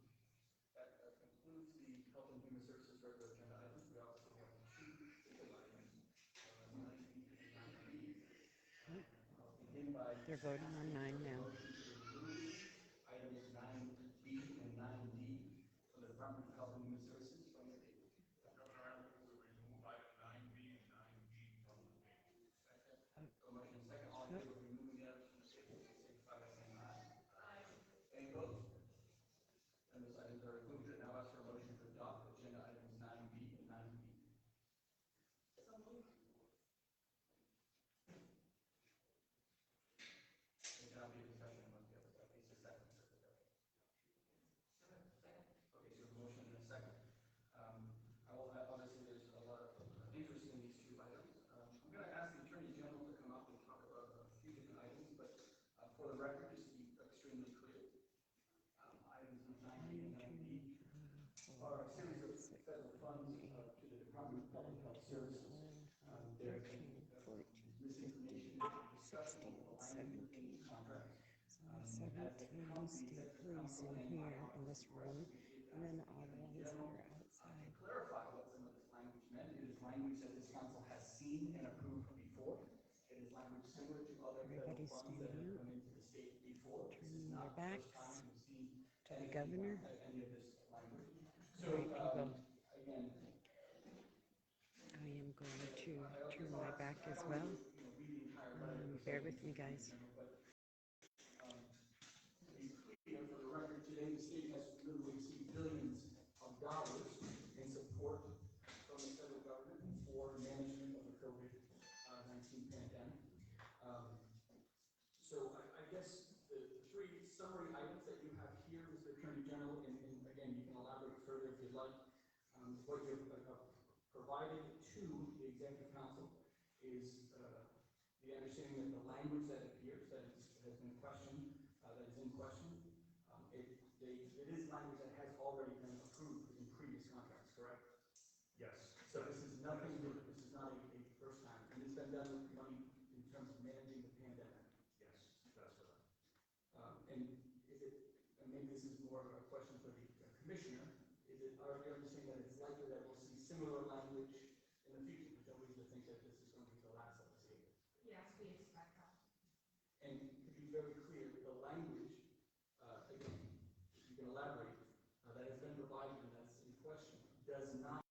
That concludes the Health and Human Services regular agenda items. We also have two legal items. 9B and 9B. I'll begin by. They're voting on 9 now. Items 9B and 9D from the Department of Health and Human Services from the table. Governor, I move we remove item 9B and 9D from the table. Second. Motion second. All in favor of removing the items from the table, signify by saying aye. Aye. Any opposed? And those items are removed. And now ask for a motion to adopt agenda items 9B and 9D. So moved. There cannot be a discussion among the others. At least a second. Okay, so a motion and a second. I will have, obviously, there's a lot of interest in these two items. I'm going to ask the Attorney General to come up and talk about a few different items, but for the record, just to be extremely clear, items 9B and 9D are a series of federal funds to the Department of Public Health Services. There is misinformation and discussion of the language in the contract. 17 state police in here in this room, and then all the ones that are outside. To clarify what some of this language meant, it is language that this council has seen and approved before. It is language similar to other federal funds that have come into the state before. Turning their backs to the any, governor. Any of this language. So, All right, people. again, I am going to turn my back as well. Bear with me, guys. To be clear, for the record, today the state has literally received billions of dollars in support from the federal government for management of the COVID-19 pandemic. So I guess the three summary items that you have here, Mr. Attorney General, and again, you can elaborate further if you'd like, what you've provided to the Executive Council is the understanding that the language that appears, that has been questioned, that is in question, it is language that has already been approved in previous contracts, correct? Yes. So this is nothing new. This is not a similar language in the future. We don't need to think that this is going to be the last of the state. Yes, we expect that. And to be very clear, the language, again, you can elaborate, that has been provided and that's in question, does not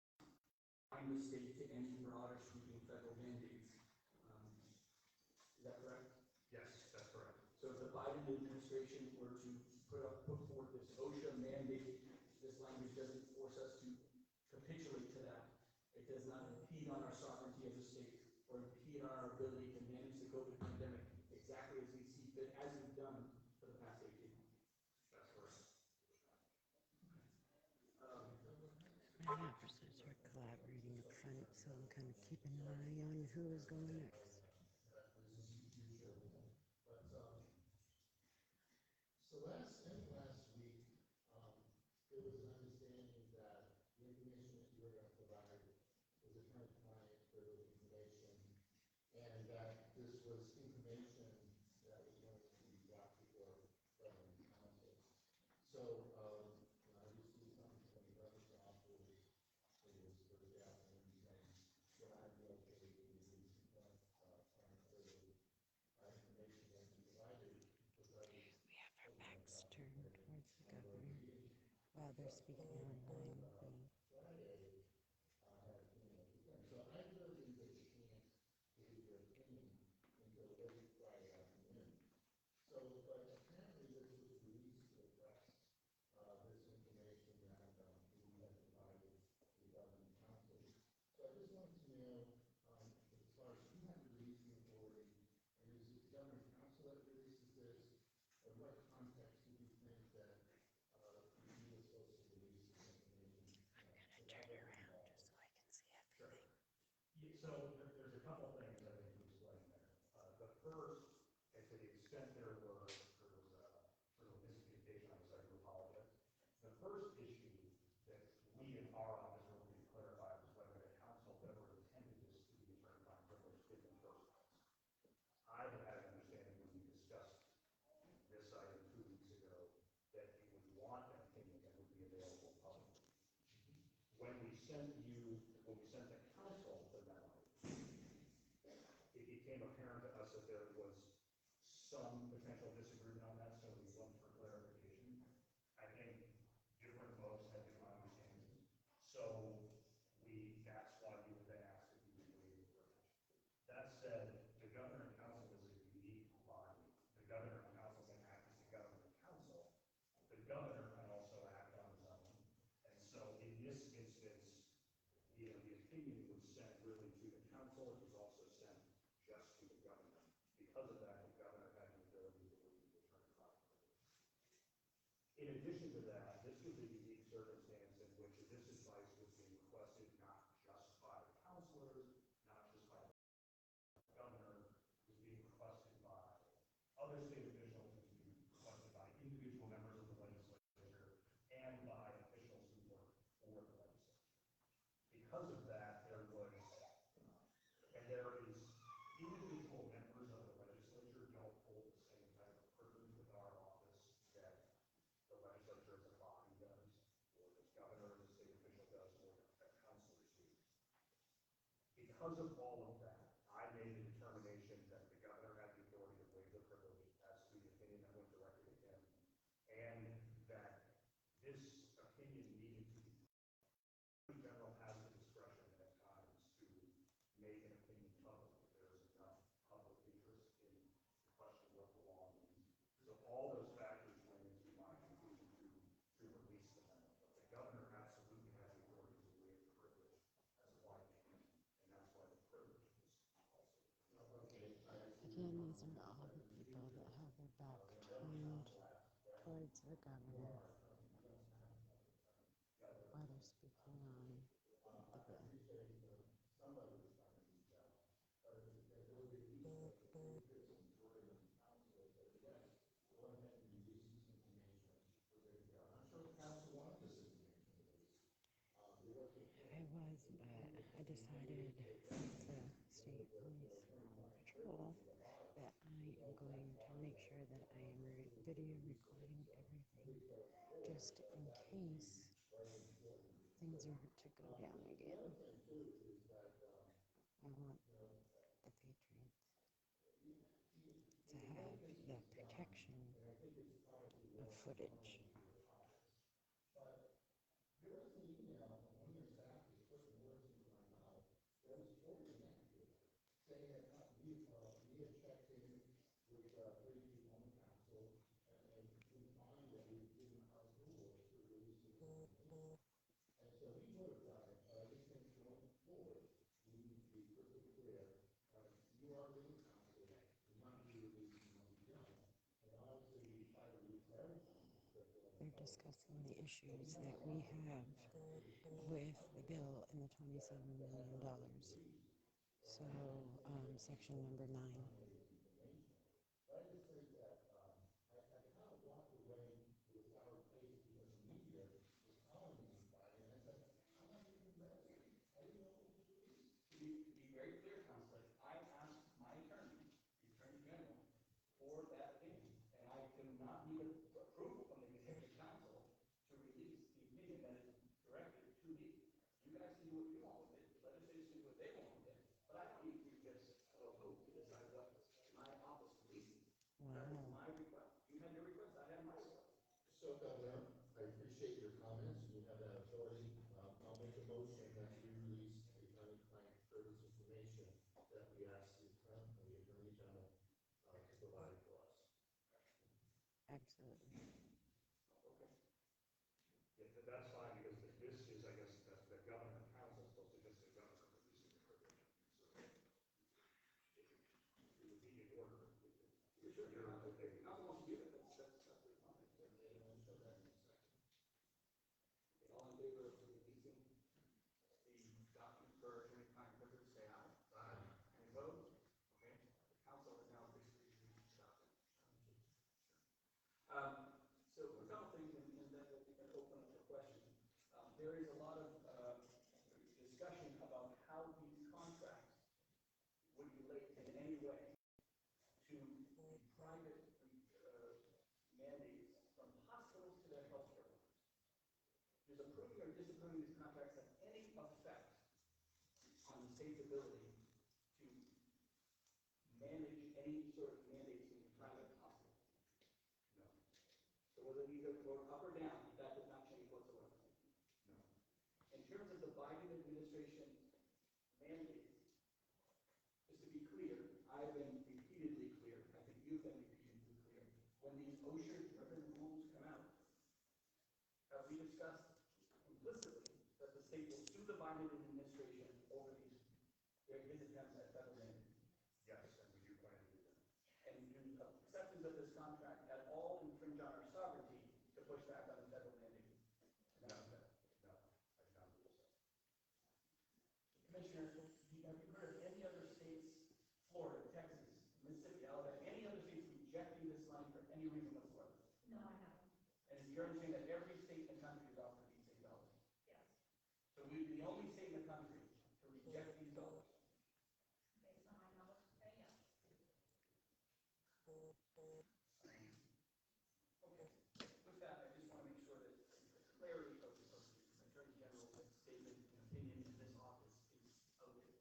bind the state to any broader sweeping federal mandates. Is that correct? Yes, that's correct. So if the Biden administration were to put forth this OSHA mandate, this language doesn't force us to capitulate to that. It does not impede on our sovereignty as a state or impede on our ability to manage the COVID pandemic exactly as we see fit, as we've done for the past 18 months. That's correct. My officers are collaborating up front, so I'm kind of keeping an eye on who is going next. So last week, there was an understanding that the information that you were going to provide was attorney-client privilege information, and that this was information that was going to be brought before federal counsel. So, I received something from the reference office, it was Thursday afternoon, saying that I'd be okay with releasing client privilege information that you provided. We have our backs turned towards the governor while they're speaking on 9B. So I really think that you can't give your opinion until late Friday afternoon. So, but apparently this was released to the press, this information that we had provided to the governing council. So I just wanted to know, as far as who had released the authority, and is it the governing council that releases this, or what context do you think that you were supposed to release this information? I'm gonna turn it around just so I can see everything. Yeah, so there's a couple of things I think to explain there. The first, and to the extent there was sort of miscommunication on the side, I do apologize. The first issue that we in our office were looking to clarify was whether the council ever intended this to be attorney-client privilege in the first place. I had had an understanding when we discussed this item 2 weeks ago that you would want an opinion that would be available publicly. When we sent the council the memo, it became apparent to us that there was some potential disagreement on that, so we went for clarification. I think different folks had different understandings. So that's why we were then asked if we would waive the privilege. That said, the governor and council is a unique body. The governor and council can act as the governing council. The governor can also act on his own. And so in this instance, the opinion was sent really to the council. It was also sent just to the governor. Because of that, the governor had the ability to leave the attorney-client privilege. In addition to that, this was a unique circumstance in which this advice was being requested not just by the counselors, not just by the governor, it was being requested by other state officials, it was being requested by individual members of the legislature, and by officials who work for the legislature. Because of that, there is individual members of the legislature don't hold the same type of privilege with our office that the legislature as a body does, or the governor as a state official does, or the councilors do. Because of all of that, I made the determination that the governor had the authority to waive the privilege as to the opinion that went directly to him, and that this opinion needed to be. The general has the discretion at times to make an opinion public if there is enough public interest in the question of what the law means. So all those factors went into my conclusion to release the memo. But the governor absolutely has the authority to waive the privilege as a white man, and that's why the privilege is also. Again, these are all the people that have their back turned towards the governor while they're speaking on the bill. I was, but I decided with the state police patrol that I am going to make sure that I am video recording everything just in case things are to go down again. footage. But there was an email from one of your staff that put the words into my mouth that was totally inaccurate, saying that we had checked in with three people on the council and we find that we've given our approval to release this information. And so he would have done it, but I just think going forward, we need to be perfectly clear. You are legal counsel, you want to be releasing what we've done. And obviously, we try to release everything. They're discussing the issues that we have with the bill and the $27 million. So, section number 9. But I just think that I kind of walked away with our face because the media was calling me by it, and I said, I'm not even ready. I didn't know what to do. To be very clear, Counselor, I asked my attorney, the Attorney General, for that opinion, and I do not need approval from the Executive Council to release the opinion that is directed to me. You guys can do what you want with it, legislators can do what they want with it, but I don't need to just vote to decide what my office releases. That was my request. You had your request, I had my request. So, Governor, I appreciate your comments, and you have that authority. I'll make a motion that we release the attorney-client privilege information that we asked the Attorney General to provide for us. Absolutely. Okay. Yeah, that's fine, because this is, I guess, that's the governor and council supposed to just say governor releasing the provision. So it would be in order. Sure, you're not okay. Council wants to do it, that's fine. All in favor of releasing the document for attorney-client privilege, say aye. Aye. Any opposed? Okay. The council has now officially released the document. So a couple things, and then we can open up for questions. There is a lot of discussion about how these contracts would relate in any way to the private mandates from hospitals to their healthcare workers. Does approving or disapproving these contracts have any effect on the state's ability to manage any sort of mandates in private hospitals? No. So whether we go up or down, that does not change whatsoever. No. In terms of the Biden administration mandates, just to be clear, I've been repeatedly clear, I think you've been repeatedly clear, when these OSHA-driven rules come out, we discussed implicitly that the state will sue the Biden administration over his attempts at federal mandates. Yes, and we do plan to do that. And do acceptance of this contract at all infringe on our sovereignty to push back on the federal mandate? No, I do not believe so. Commissioner, have you heard of any other states, Florida, Texas, Mississippi, Alabama, any other states rejecting this money for any reason whatsoever? No, I haven't. And is your understanding that every state in the country is offering these same dollars? Yes. So we'd be the only state in the country to reject these dollars? Based on my knowledge today, yes. Okay. With that, I just want to make sure that the clarity of the Attorney General's statement and opinion in this office is okay.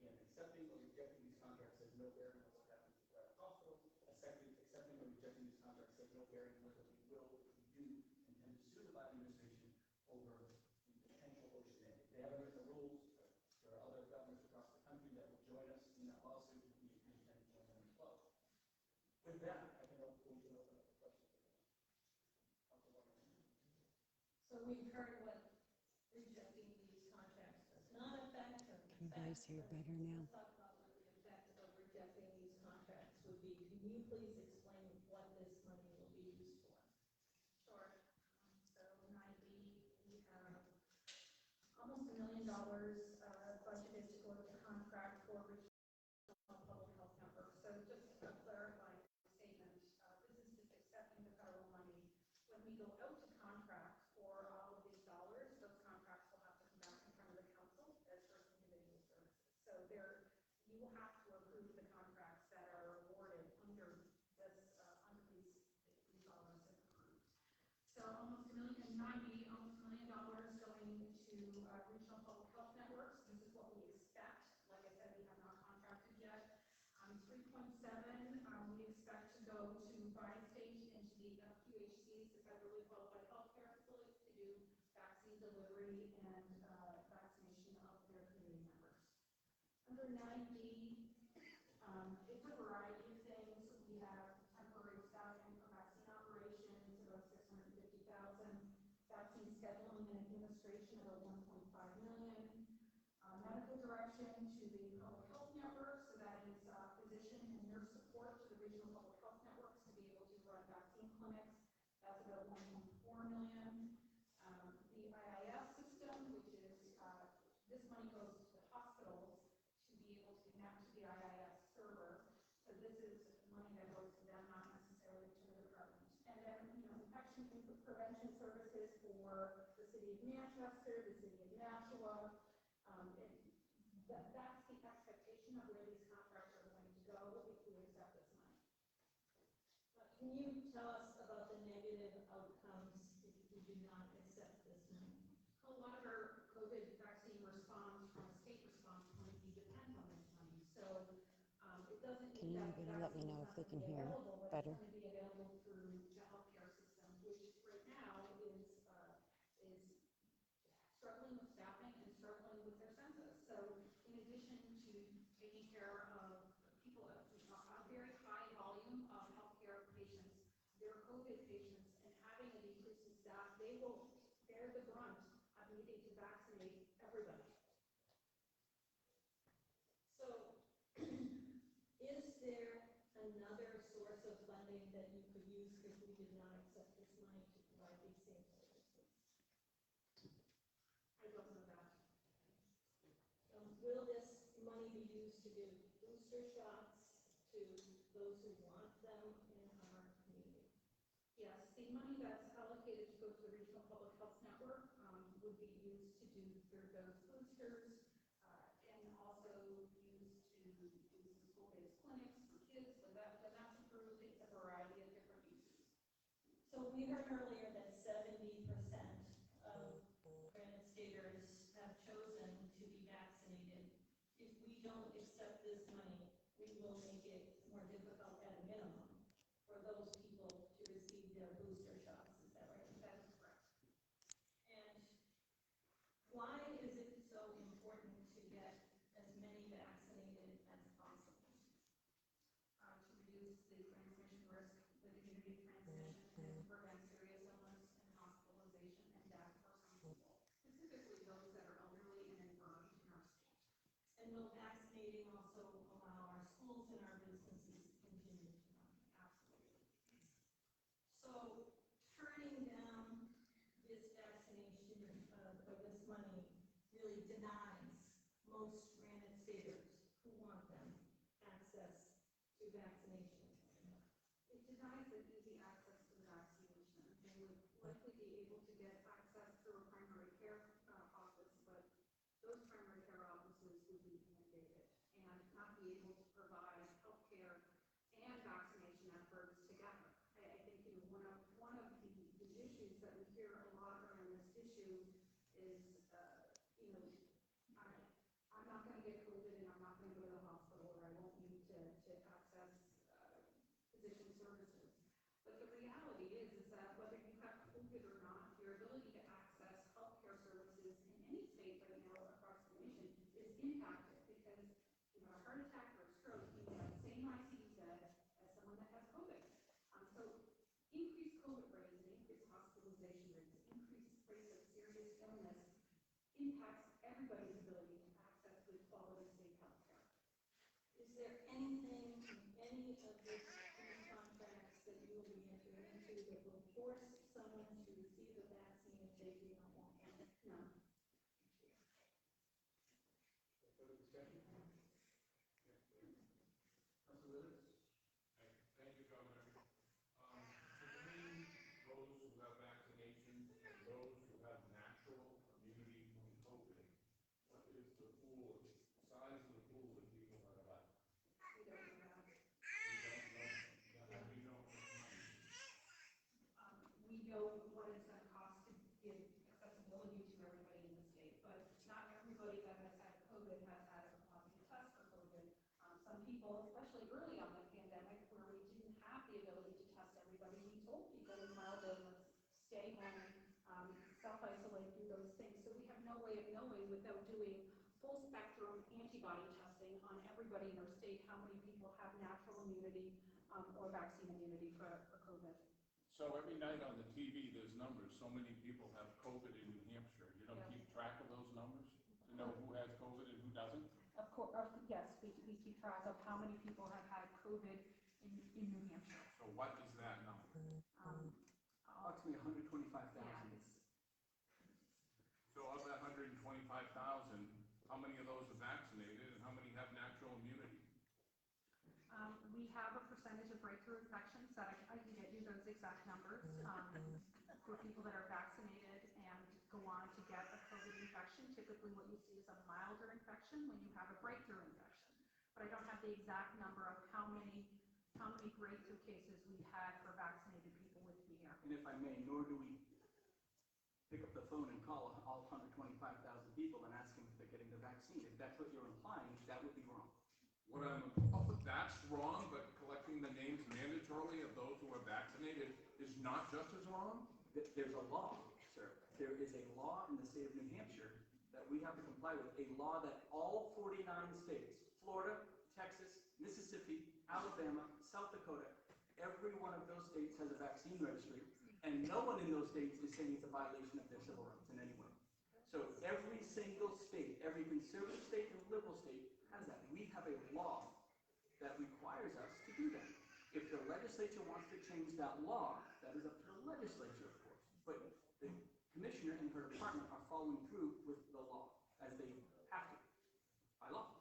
Again, accepting or rejecting these contracts has no bearing on what happens at private hospitals. Accepting or rejecting these contracts has no bearing on whether we will, if we do, intend to sue the Biden administration over the potential OSHA mandate. They haven't written the rules. There are other governors across the country that will join us in that lawsuit, and we intend to join them as well. With that, I can open up the questions. So we've heard what rejecting these contracts does not affect or Can you guys hear better now? Let's talk about what the effect of rejecting these contracts would be. Can you please explain what this money will be used for? Sure. So 9B, we have almost $1 million budgeted to go to the contract for regional public health networks. So just to clarify the statement, this is just accepting the federal money. When we go out to contract for all of these dollars, those contracts will have to come back in front of the council as first individual services. So you will have to approve the contracts that are awarded under this, under these dollars if approved. So almost $1 million, almost $1 million going to regional public health networks. This is what we expect. Like I said, we have not contracted yet. 3.7, we expect to go to Bi-State into the Under 9D, it's a variety of things. We have temporary staffing for vaccine operations, about $650,000, vaccine scheduling and administration, about $1.5 million, medical direction to the public health network, so that is physician and nurse support to the regional public health networks to be able to run vaccine clinics. That's about $1.4 million. The IIS system, which is this money goes to the hospitals to be able to connect to the IIS server. So this is money that goes to them, not necessarily to the department. And then, infection prevention services for the city of Manchester, the city of Nashua. That's the expectation of where these contracts are going to go if we accept this money. Can you tell us about the negative outcomes if we do not accept this money? A lot of our COVID vaccine response from a state response point of view depends on this money. So it doesn't Can you maybe let me know if they can hear better? It's going to be available through the healthcare system, which right now is struggling with staffing and struggling with their census. So in addition to taking care of people, a very high volume of healthcare patients, their COVID patients, and having a decrease in staff, they will bear the brunt of needing to vaccinate everybody. So, is there another source of funding that you could use if we did not accept this money to provide these same services? I don't know that. Will this money be used to give booster shots to those who want them in our community? Yes, the money that's allocated to go to the Regional Public Health Network would be used to do third-dose boosters and also used to do some school-based clinics for kids. So that's approved. It's a variety of different uses. So we heard earlier that 70% of Granite Staters have chosen to be vaccinated. If we don't accept this money, we will make it more difficult at a minimum for those people to receive their booster shots. Is that right? That is correct. And why is it so important to get as many vaccinated as possible? To reduce the transmission risk, the community transmission, and to prevent serious illness and hospitalization and death for some people, specifically those that are elderly and infirm in our state. And will vaccinating also allow our schools and our businesses to continue to run? Absolutely. So turning down this vaccination or this money really denies most Granite Staters who want them access to vaccination. It denies them easy access to the vaccination. They would likely be able to get access through a primary care office, but those primary care offices would be inundated and not be able to provide health care and vaccination efforts together. I think one of the issues that we hear a lot around this issue is, I'm not going to get COVID and I'm not going to go to the hospital, or I won't need to access physician services. But the reality is that whether you have COVID or not, your ability to access healthcare services in any state right now across the nation is impacted because a heart attack or a stroke, you have the same ICU bed as someone that has COVID. So increased COVID rates and increased hospitalization rates, increased rates of serious illness impacts everybody's ability to access good quality state healthcare. Is there anything in any of these contracts that you will be entering into that will force someone to receive the vaccine if they do not want it? No. Further discussion? Councilor Williams? Thank you, Governor. Between those who have vaccinations and those who have natural immunity from COVID, what is the pool, size of the pool of people that are left? We don't know that. We don't know. We know what it's going to cost to give accessibility to everybody in the state, but not everybody that has had COVID has had a positive test for COVID. Some people, especially early on in the pandemic, where we didn't have the ability to test everybody, we told people with mild illness, stay home, self-isolate, do those things. So we have no way of knowing without doing full spectrum antibody testing testing on everybody in our state, how many people have natural immunity or vaccine immunity for COVID. So every night on the TV, there's numbers. So many people have COVID in New Hampshire. You don't keep track of those numbers to know who has COVID and who doesn't? Of course, yes, we keep track of how many people have had COVID in New Hampshire. So what is that number? Approximately 125,000. So of that 125,000, how many of those are vaccinated and how many have natural immunity? We have a percentage of breakthrough infections that I can get you those exact numbers for people that are vaccinated and go on to get a COVID infection. Typically what you see is a milder infection when you have a breakthrough infection. But I don't have the exact number of how many breakthrough cases we had for vaccinated people with me here. And if I may, nor do we pick up the phone and call all 125,000 people and ask them if they're getting the vaccine. If that's what you're implying, that would be wrong. That's wrong, but collecting the names mandatorily of those who are vaccinated is not just as wrong? There's a law, sir. There is a law in the state of New Hampshire that we have to comply with, a law that all 49 states, Florida, Texas, Mississippi, Alabama, South Dakota, every one of those states has a vaccine registry, and no one in those states is saying it's a violation of their civil rights in any way. So every single state, every conservative state and liberal state has that. We have a law that requires us to do that. If the legislature wants to change that law, that is up to the legislature, of course. But the commissioner and her department are following through with the law, as they have to, by law.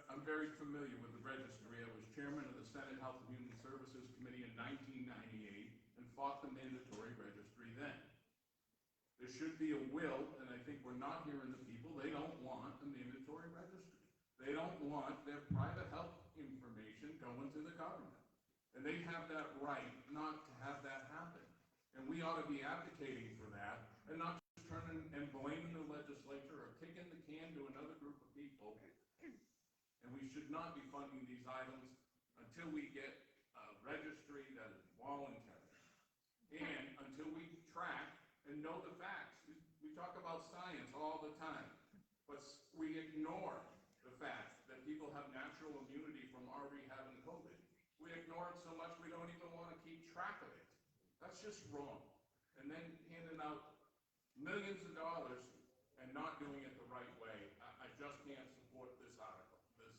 I'm very familiar with the registry. I was chairman of the Senate Health and Human Services Committee in 1998 and fought the mandatory registry then. There should be a will, and I think we're not hearing the people. They don't want a mandatory registry. They don't want their private health information going to the government. And they have that right not to have that happen. And we ought to be advocating for that and not just turning and blaming the legislature or kicking the can to another group of people. And we should not be funding these items until we get a registry that is voluntary. And until we track and know the facts. We talk about science all the time, but we ignore the fact that people have natural immunity from already having COVID. We ignore it so much we don't even want to keep track of it. That's just wrong. And then handing out millions of dollars and not doing it the right way. I just can't support this article, this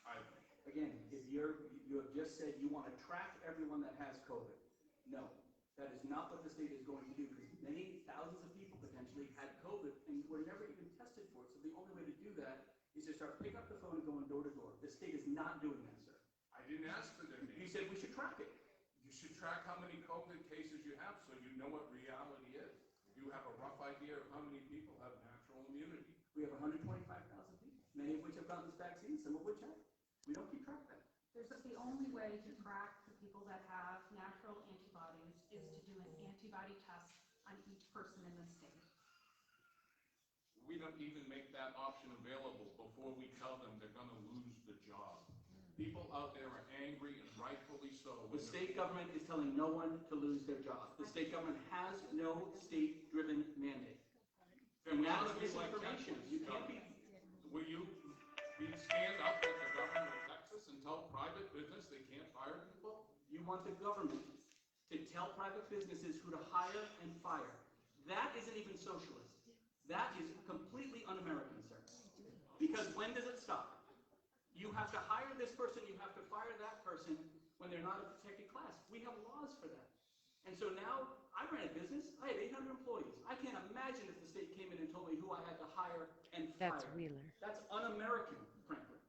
item. Again, if you have just said you want to track everyone that has COVID. No, that is not what the state is going to do, because many thousands of people potentially had COVID and were never even tested for it. So the only way to do that is to start picking up the phone and going door to door. The state is not doing that, sir. I didn't ask for their names. You said we should track it. You should track how many COVID cases you have so you know what reality is. You have a rough idea of how many people have natural immunity. We have 125,000 people, many of which have gotten this vaccine, some of which haven't. We don't keep track of that. The only way to track the people that have natural antibodies is to do an antibody test on each person in the state. We don't even make that option available before we tell them they're going to lose the job. People out there are angry, and rightfully so. The state government is telling no one to lose their job. The state government has no state-driven mandate. And that is misinformation. You can't be... Will you stand up with the government of Texas and tell private business they can't fire people? You want the government to tell private businesses who to hire and fire. That isn't even socialist. That is completely un-American, sir. Because when does it stop? You have to hire this person, you have to fire that person when they're not a protected class. We have laws for that. And so now, I ran a business, I have 800 employees. I can't imagine if the state came in and told me who I had to hire and fire. That's Wheeler. That's un-American, frankly.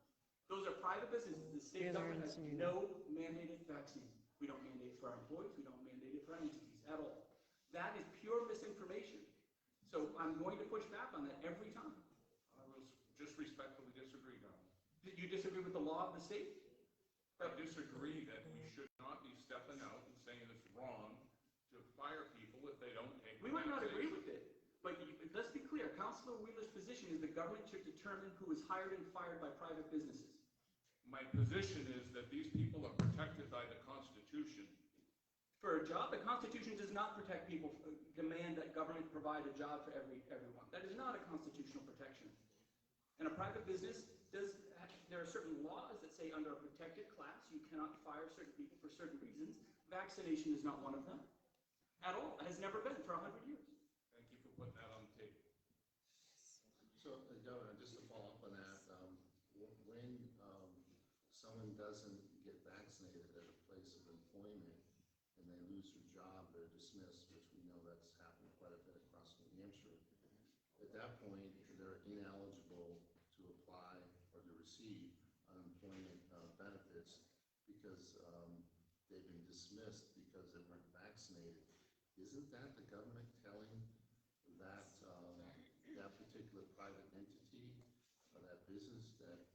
Those are private businesses. The state government has no mandated vaccine. We don't mandate it for our employees, we don't mandate it for our entities at all. That is pure misinformation. So I'm going to push back on that every time. I will just respectfully disagree, Don. Did you disagree with the law of the state? I disagree that we should not be stepping out and saying it's wrong to fire people if they don't take the We might not agree vaccination. with it, but let's be clear. Councilor Wheeler's position is the government should determine who is hired and fired by private businesses. My position is that these people are protected by the Constitution. For a job, the Constitution does not protect people, demand that government provide a job for everyone. That is not a constitutional protection. And a private business There are certain laws that say under a protected class you cannot fire certain people for certain reasons. Vaccination is not one of them at all. It has never been for 100 years. Thank you for putting that on the table. So, Governor, just to follow up on that, when someone doesn't get vaccinated at a place of employment and they lose their job, they're dismissed, which we know that's happened quite a bit across New Hampshire. At that point, they're ineligible to apply or to receive unemployment benefits because they've been dismissed because they weren't vaccinated. Isn't that the government telling that that particular private entity or that business that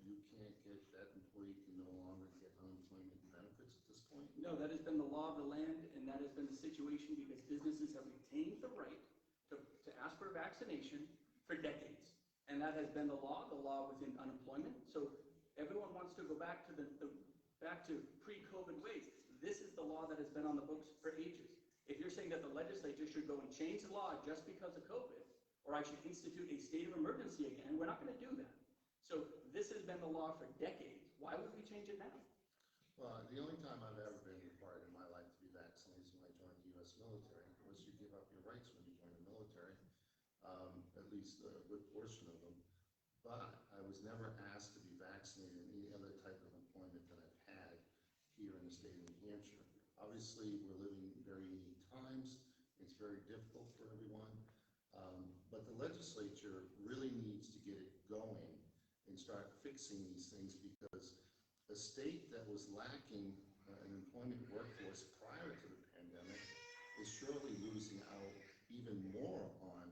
you can't get, that employee can no longer get unemployment benefits at this point? No, that has been the law of the land, and that has been the situation because businesses have retained the right to ask for a vaccination for decades. And that has been the law within unemployment. So everyone wants to go back to back to pre-COVID ways. This is the law that has been on the books for ages. If you're saying that the legislature should go and change the law just because of COVID, or I should institute a state of emergency again, we're not going to do that. So this has been the law for decades. Why would we change it now? Well, the only time I've ever been required in my life to be vaccinated is when I joined the U.S. military. Of course, you give up your rights when you join the military, at least a good portion of them. But I was never asked to be vaccinated in any other type of employment that I've had here in the state of New Hampshire. Obviously, we're living in very unique times. It's very difficult for everyone. But the legislature really needs to get it going and start fixing these things, because a state that was lacking an employment workforce prior to the pandemic is surely losing out even more on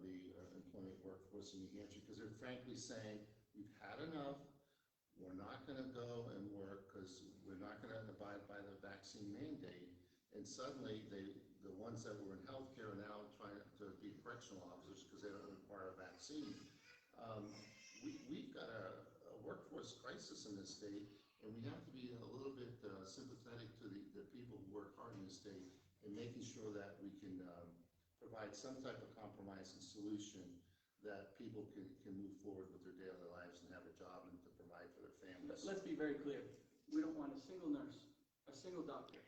the employment workforce in New Hampshire, because they're frankly saying, we've had enough, we're not going to go and work because we're not going to abide by the vaccine mandate. And suddenly, the ones that were in healthcare are now trying to be correctional officers because they don't require a vaccine. We've got a workforce crisis in this state, and we have to be a little bit sympathetic to the people who work hard in this state and making sure that we can provide some type of compromise and solution that people can move forward with their daily lives and have a job and to provide for their families. Let's be very clear. We don't want a single nurse, a single doctor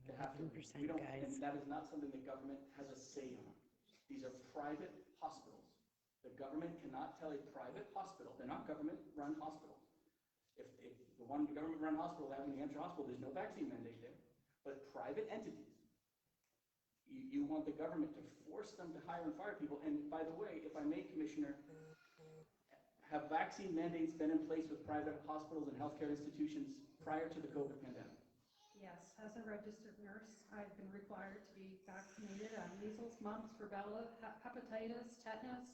to have to leave. We don't, and that is not something the government has a say on. These are private hospitals. The government cannot tell a private hospital, they're not government-run hospitals. If the one government-run hospital, that New Hampshire hospital, there's no vaccine mandate there. But private entities, you want the government to force them to hire and fire people. And by the way, if I may, Commissioner, have vaccine mandates been in place with private hospitals and healthcare institutions prior to the COVID pandemic? Yes, as a registered nurse, I've been required to be vaccinated on measles, mumps, rubella, hepatitis, tetanus,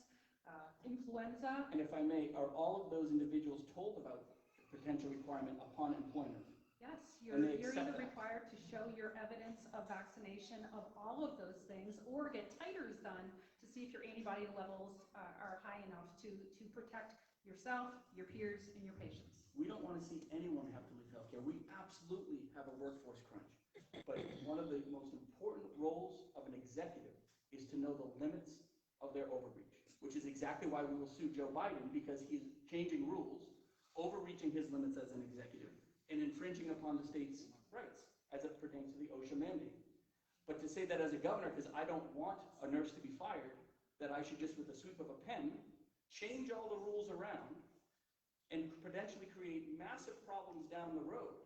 influenza. And if I may, are all of those individuals told about the potential requirement upon employment? Yes, you're either required to show your evidence of vaccination of all of those things, or get titers done to see if your antibody levels are high enough to protect yourself, your peers, and your patients. We don't want to see anyone have to leave healthcare. We absolutely have a workforce crunch. But one of the most important roles of an executive is to know the limits of their overreach, which is exactly why we will sue Joe Biden, because he's changing rules, overreaching his limits as an executive, and infringing upon the state's rights as it pertains to the OSHA mandate. But to say that as a governor, because I don't want a nurse to be fired, that I should just with a sweep of a pen change all the rules around and potentially create massive problems down the road.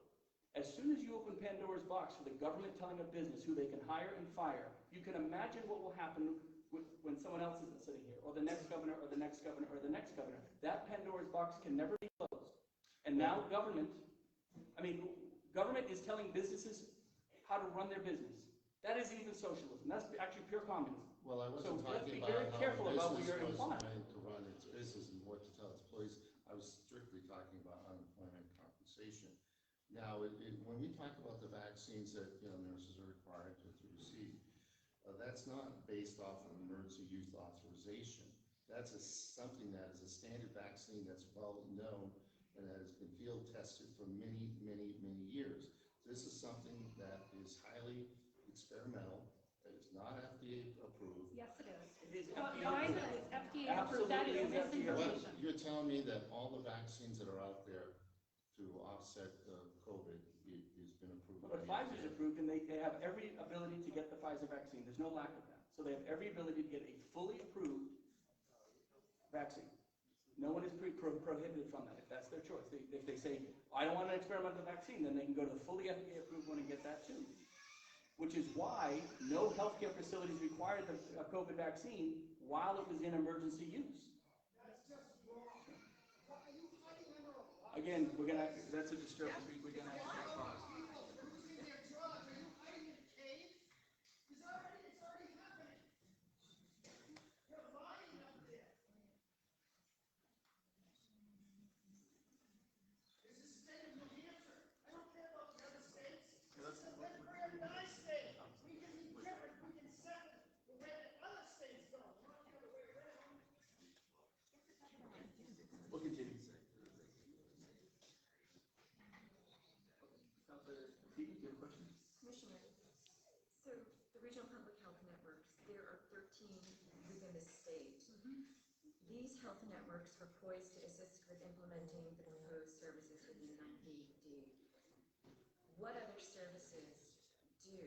As soon as you open Pandora's box for the government telling a business who they can hire and fire, you can imagine what will happen when someone else isn't sitting here, or the next governor, or the next governor, or the next governor. That Pandora's box can never be closed. And now government is telling businesses how to run their business. That isn't even socialism. That's actually pure communism. Well, I wasn't talking about very careful about what you're business was implying. meant to run its business and what to tell its employees. I was strictly talking about unemployment compensation. Now, when we talk about the vaccines that nurses are required to receive, that's not based off of emergency use authorization. That's something that is a standard vaccine that's well known and that has been field tested for many, many, many years. This is something that is highly experimental. It is not FDA approved. Yes, it is. It is Well, FDA Pfizer approved. is FDA After approved. That is Absolutely, misinformation. You're telling me that all the vaccines that are out there to offset COVID has been approved? But Pfizer's approved, and they have every ability to get the Pfizer vaccine. There's no lack of that. So they have every ability to get a fully approved vaccine. No one is prohibited from that, if that's their choice. If they say, I don't want an experimental vaccine, then they can go to the fully FDA approved one and get that too. Which is why no healthcare facilities required the COVID vaccine while it was in emergency use. Again, we're gonna have to, that's a disturbance, we're gonna have to take a pause. We'll continue. Counselor Fee, do you have a question? Commissioner, so the regional public health networks, there are 13 within the state. These health networks are poised to assist with implementing the proposed services within NPD. What other services do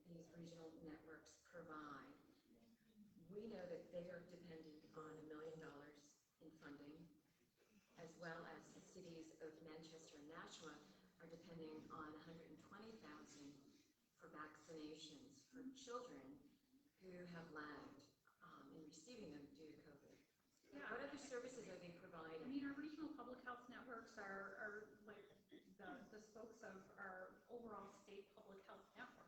these regional networks provide? We know that they are dependent on $1 million in funding, as well as the cities of Manchester and Nashua are depending on $120,000 for vaccinations for children who have lagged in receiving them due to COVID. Yeah. What other services are they providing? I mean, our regional public health networks are like the spokes of our overall state public health network.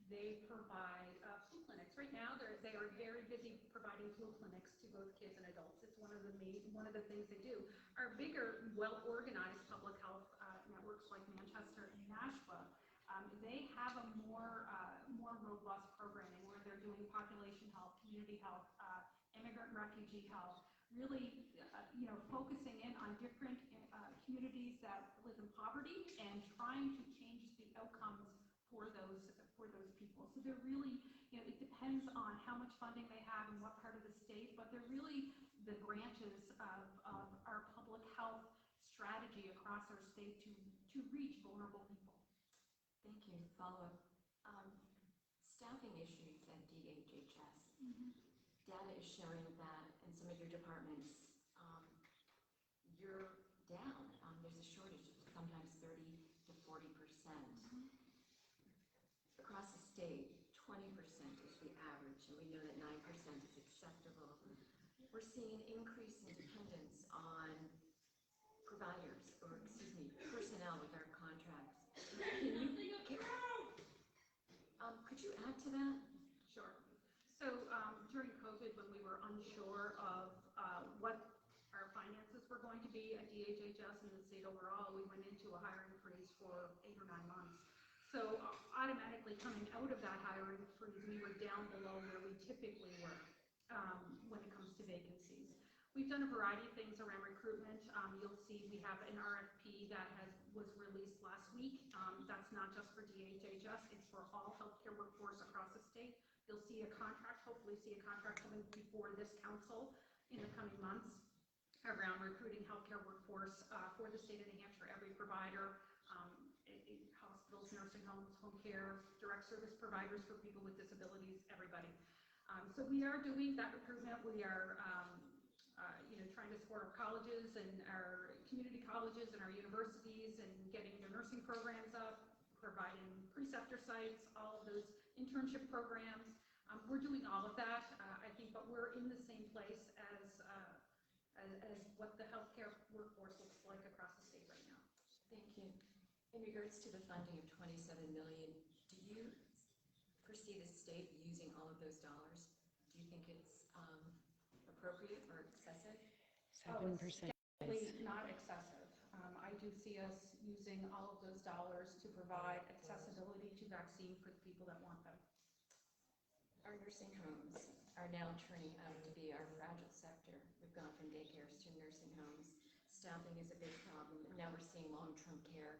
They provide flu clinics. Right now, they are very busy providing flu clinics to both kids and adults. It's one of the things they do. Our bigger, well-organized public health networks like Manchester and Nashua, they have a more robust programming where they're doing population health, community health, immigrant and refugee health, really, focusing in on different communities that live in poverty and trying to change the outcomes for those people. So they're really, it depends on how much funding they have and what part of the state, but they're really the branches of our public health strategy across our state to reach vulnerable people. Thank you. Follow-up. Staffing issues at DHHS. Data is showing that in some of your departments, you're down. There's a shortage of sometimes 30 to 40%. Across the state, 20% is the average, and we know that 9% is acceptable. We're seeing an increase in dependence on providers, or excuse me, personnel with our contracts. Could you add to that? Sure. So during COVID, when we were unsure of what our finances were going to be at DHHS and the state overall, we went into a hiring freeze for 8 or 9 months. So automatically coming out of that hiring freeze, we were down below where we typically were when it comes to vacancies. We've done a variety of things around recruitment. You'll see we have an RFP that was released last week. That's not just for DHHS, it's for all healthcare workforce across the state. You'll see a contract, hopefully see a contract coming before this council in the coming months around recruiting healthcare workforce for the state of New Hampshire, every provider, hospitals, nursing homes, home care, direct service providers for people with disabilities, everybody. So we are doing that recruitment. We are trying to support our colleges and our community colleges and our universities and getting their nursing programs up, providing preceptor sites, all of those internship programs. We're doing all of that, I think, but we're in the same place as what the healthcare workforce looks like across the state right now. Thank you. In regards to the funding of $27 million, do you foresee the state using all of those dollars? Do you think it's appropriate or excessive? 7%. Definitely not excessive. I do see us using all of those dollars to provide accessibility to vaccine for the people that want them. Our nursing homes are now turning out to be our fragile sector. We've gone from daycares to nursing homes. Staffing is a big problem. Now we're seeing long-term care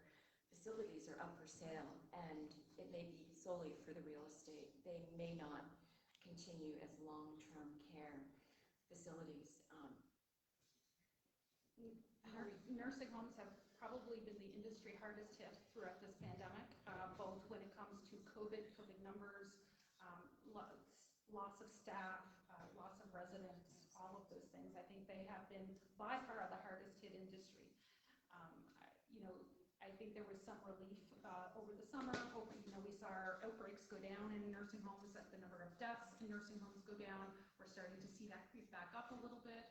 facilities are up for sale, and it may be solely for the real estate. They may not continue as long-term care facilities. Nursing homes have probably been the industry hardest hit throughout this pandemic, both when it comes to COVID numbers, loss of staff, loss of residents, all of those things. I think they have been by far the hardest hit industry. I think there was some relief over the summer. We saw our outbreaks go down in nursing homes, that the number of deaths in nursing homes go down. We're starting to see that creep back up a little bit.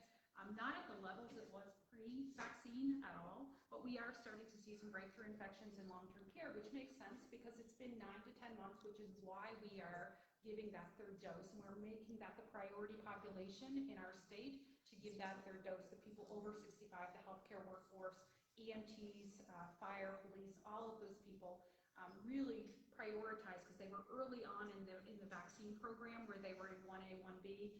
Not at the levels it was pre-vaccine at all, but we are starting to see some breakthrough infections in long-term care, which makes sense because it's been 9 to 10 months, which is why we are giving that third dose, and we're making that the priority population in our state to give that third dose. The people over 65, the healthcare workforce, EMTs, fire, police, all of those people really prioritized because they were early on in the vaccine program where they were in 1A, 1B,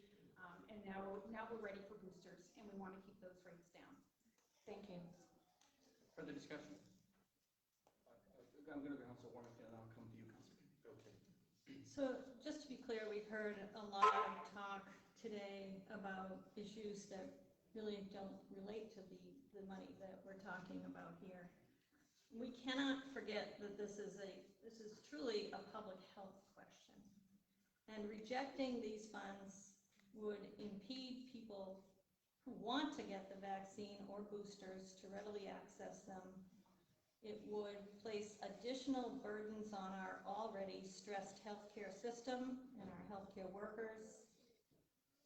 and now we're ready for boosters, and we want to keep those rates down. Thank you. Further discussion? I'm going to go Council Warner, and then I'll come to you, Council. Okay. So just to be clear, we've heard a lot of talk today about issues that really don't relate to the money that we're talking about here. We cannot forget that this is truly a public health question, and rejecting these funds would impede people who want to get the vaccine or boosters to readily access them. It would place additional burdens on our already stressed healthcare system and our healthcare workers.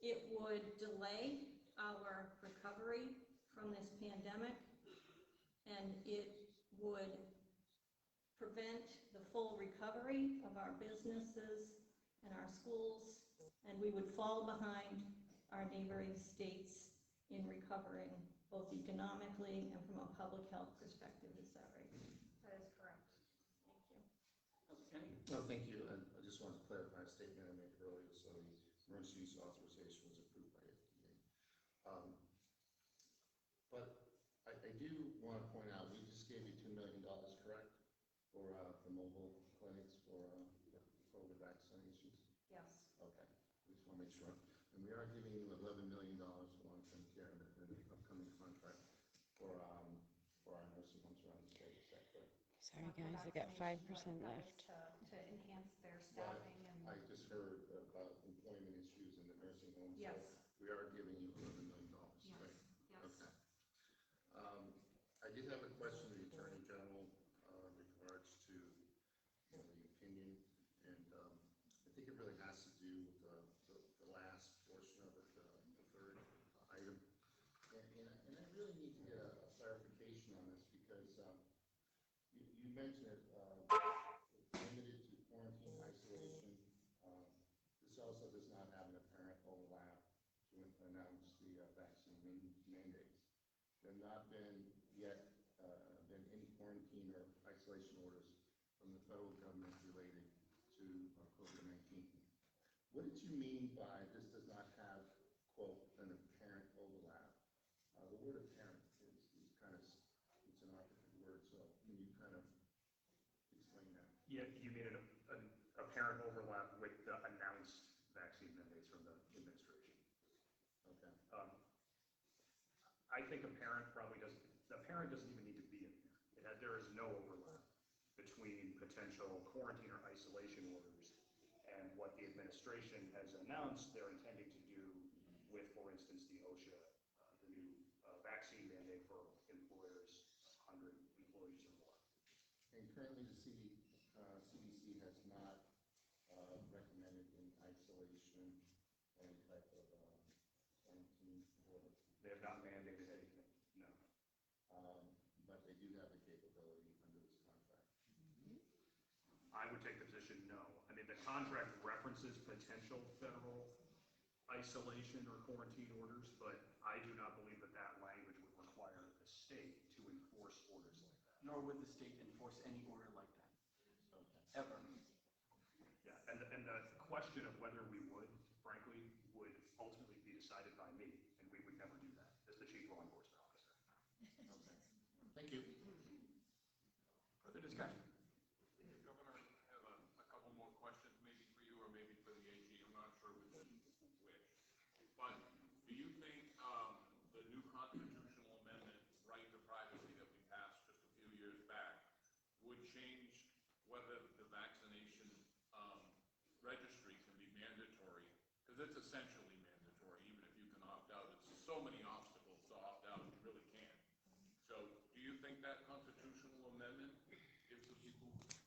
It would delay our recovery from this pandemic, and it would prevent the full recovery of our businesses and our schools, and we would fall behind our neighboring states in recovering both economically and from a public health perspective. Is that right? That is correct. Thank you. Council Kenny? No, thank you. I just wanted to clarify a statement I made earlier. So the emergency use authorization was approved by FDA. But I do want to point out, we just gave you $2 million, correct? For the mobile clinics for COVID vaccinations? Yes. Okay. We just want to make sure. And we are giving you $11 million for long-term care in the upcoming contract for our nursing homes around the state. Is that correct? Sorry guys, I got 5% left. To enhance their staffing and. I just heard about employment issues in the nursing homes. Yes. So we are giving you $11 million, Yes. right? Yes. Okay. I did have a question to the Attorney General in regards to the opinion, and I think it really has to do with the last portion of it, the third item. And I really need to get a clarification on this because you mentioned it limited to quarantine isolation. This also does not have an apparent overlap to announce the vaccine mandates. There have not been yet been any quarantine or isolation orders from the federal government related to COVID-19. What did you mean by this does not have, quote, an apparent overlap? The word apparent is kind of, it's an operative word, so can you kind of explain that? Yeah, you mean an apparent overlap with the announced vaccine mandates from the administration. Okay. I think apparent doesn't even need to be in there. There is no overlap between potential quarantine or isolation orders and what the administration has announced they're intending to do with, for instance, the OSHA, the new vaccine mandate for employers, 100 employees or more. And currently the CDC has not recommended in isolation any type of quarantine order. They have not mandated anything, no. But they do have the capability under this contract. I would take the position no. I mean, the contract references potential federal isolation or quarantine orders, but I do not believe that that language would require the state to enforce orders like that. Nor would the state enforce any order like that. Ever. Yeah, and the question of whether we would, frankly, would ultimately be decided by me, and we would never do that as the chief law enforcement officer. Okay. Thank you. Further discussion? Governor, I have a couple more questions, maybe for you or maybe for the AG. I'm not sure which. But do you think the new constitutional amendment, right to because it's essentially mandatory, even if you can opt out. It's so many options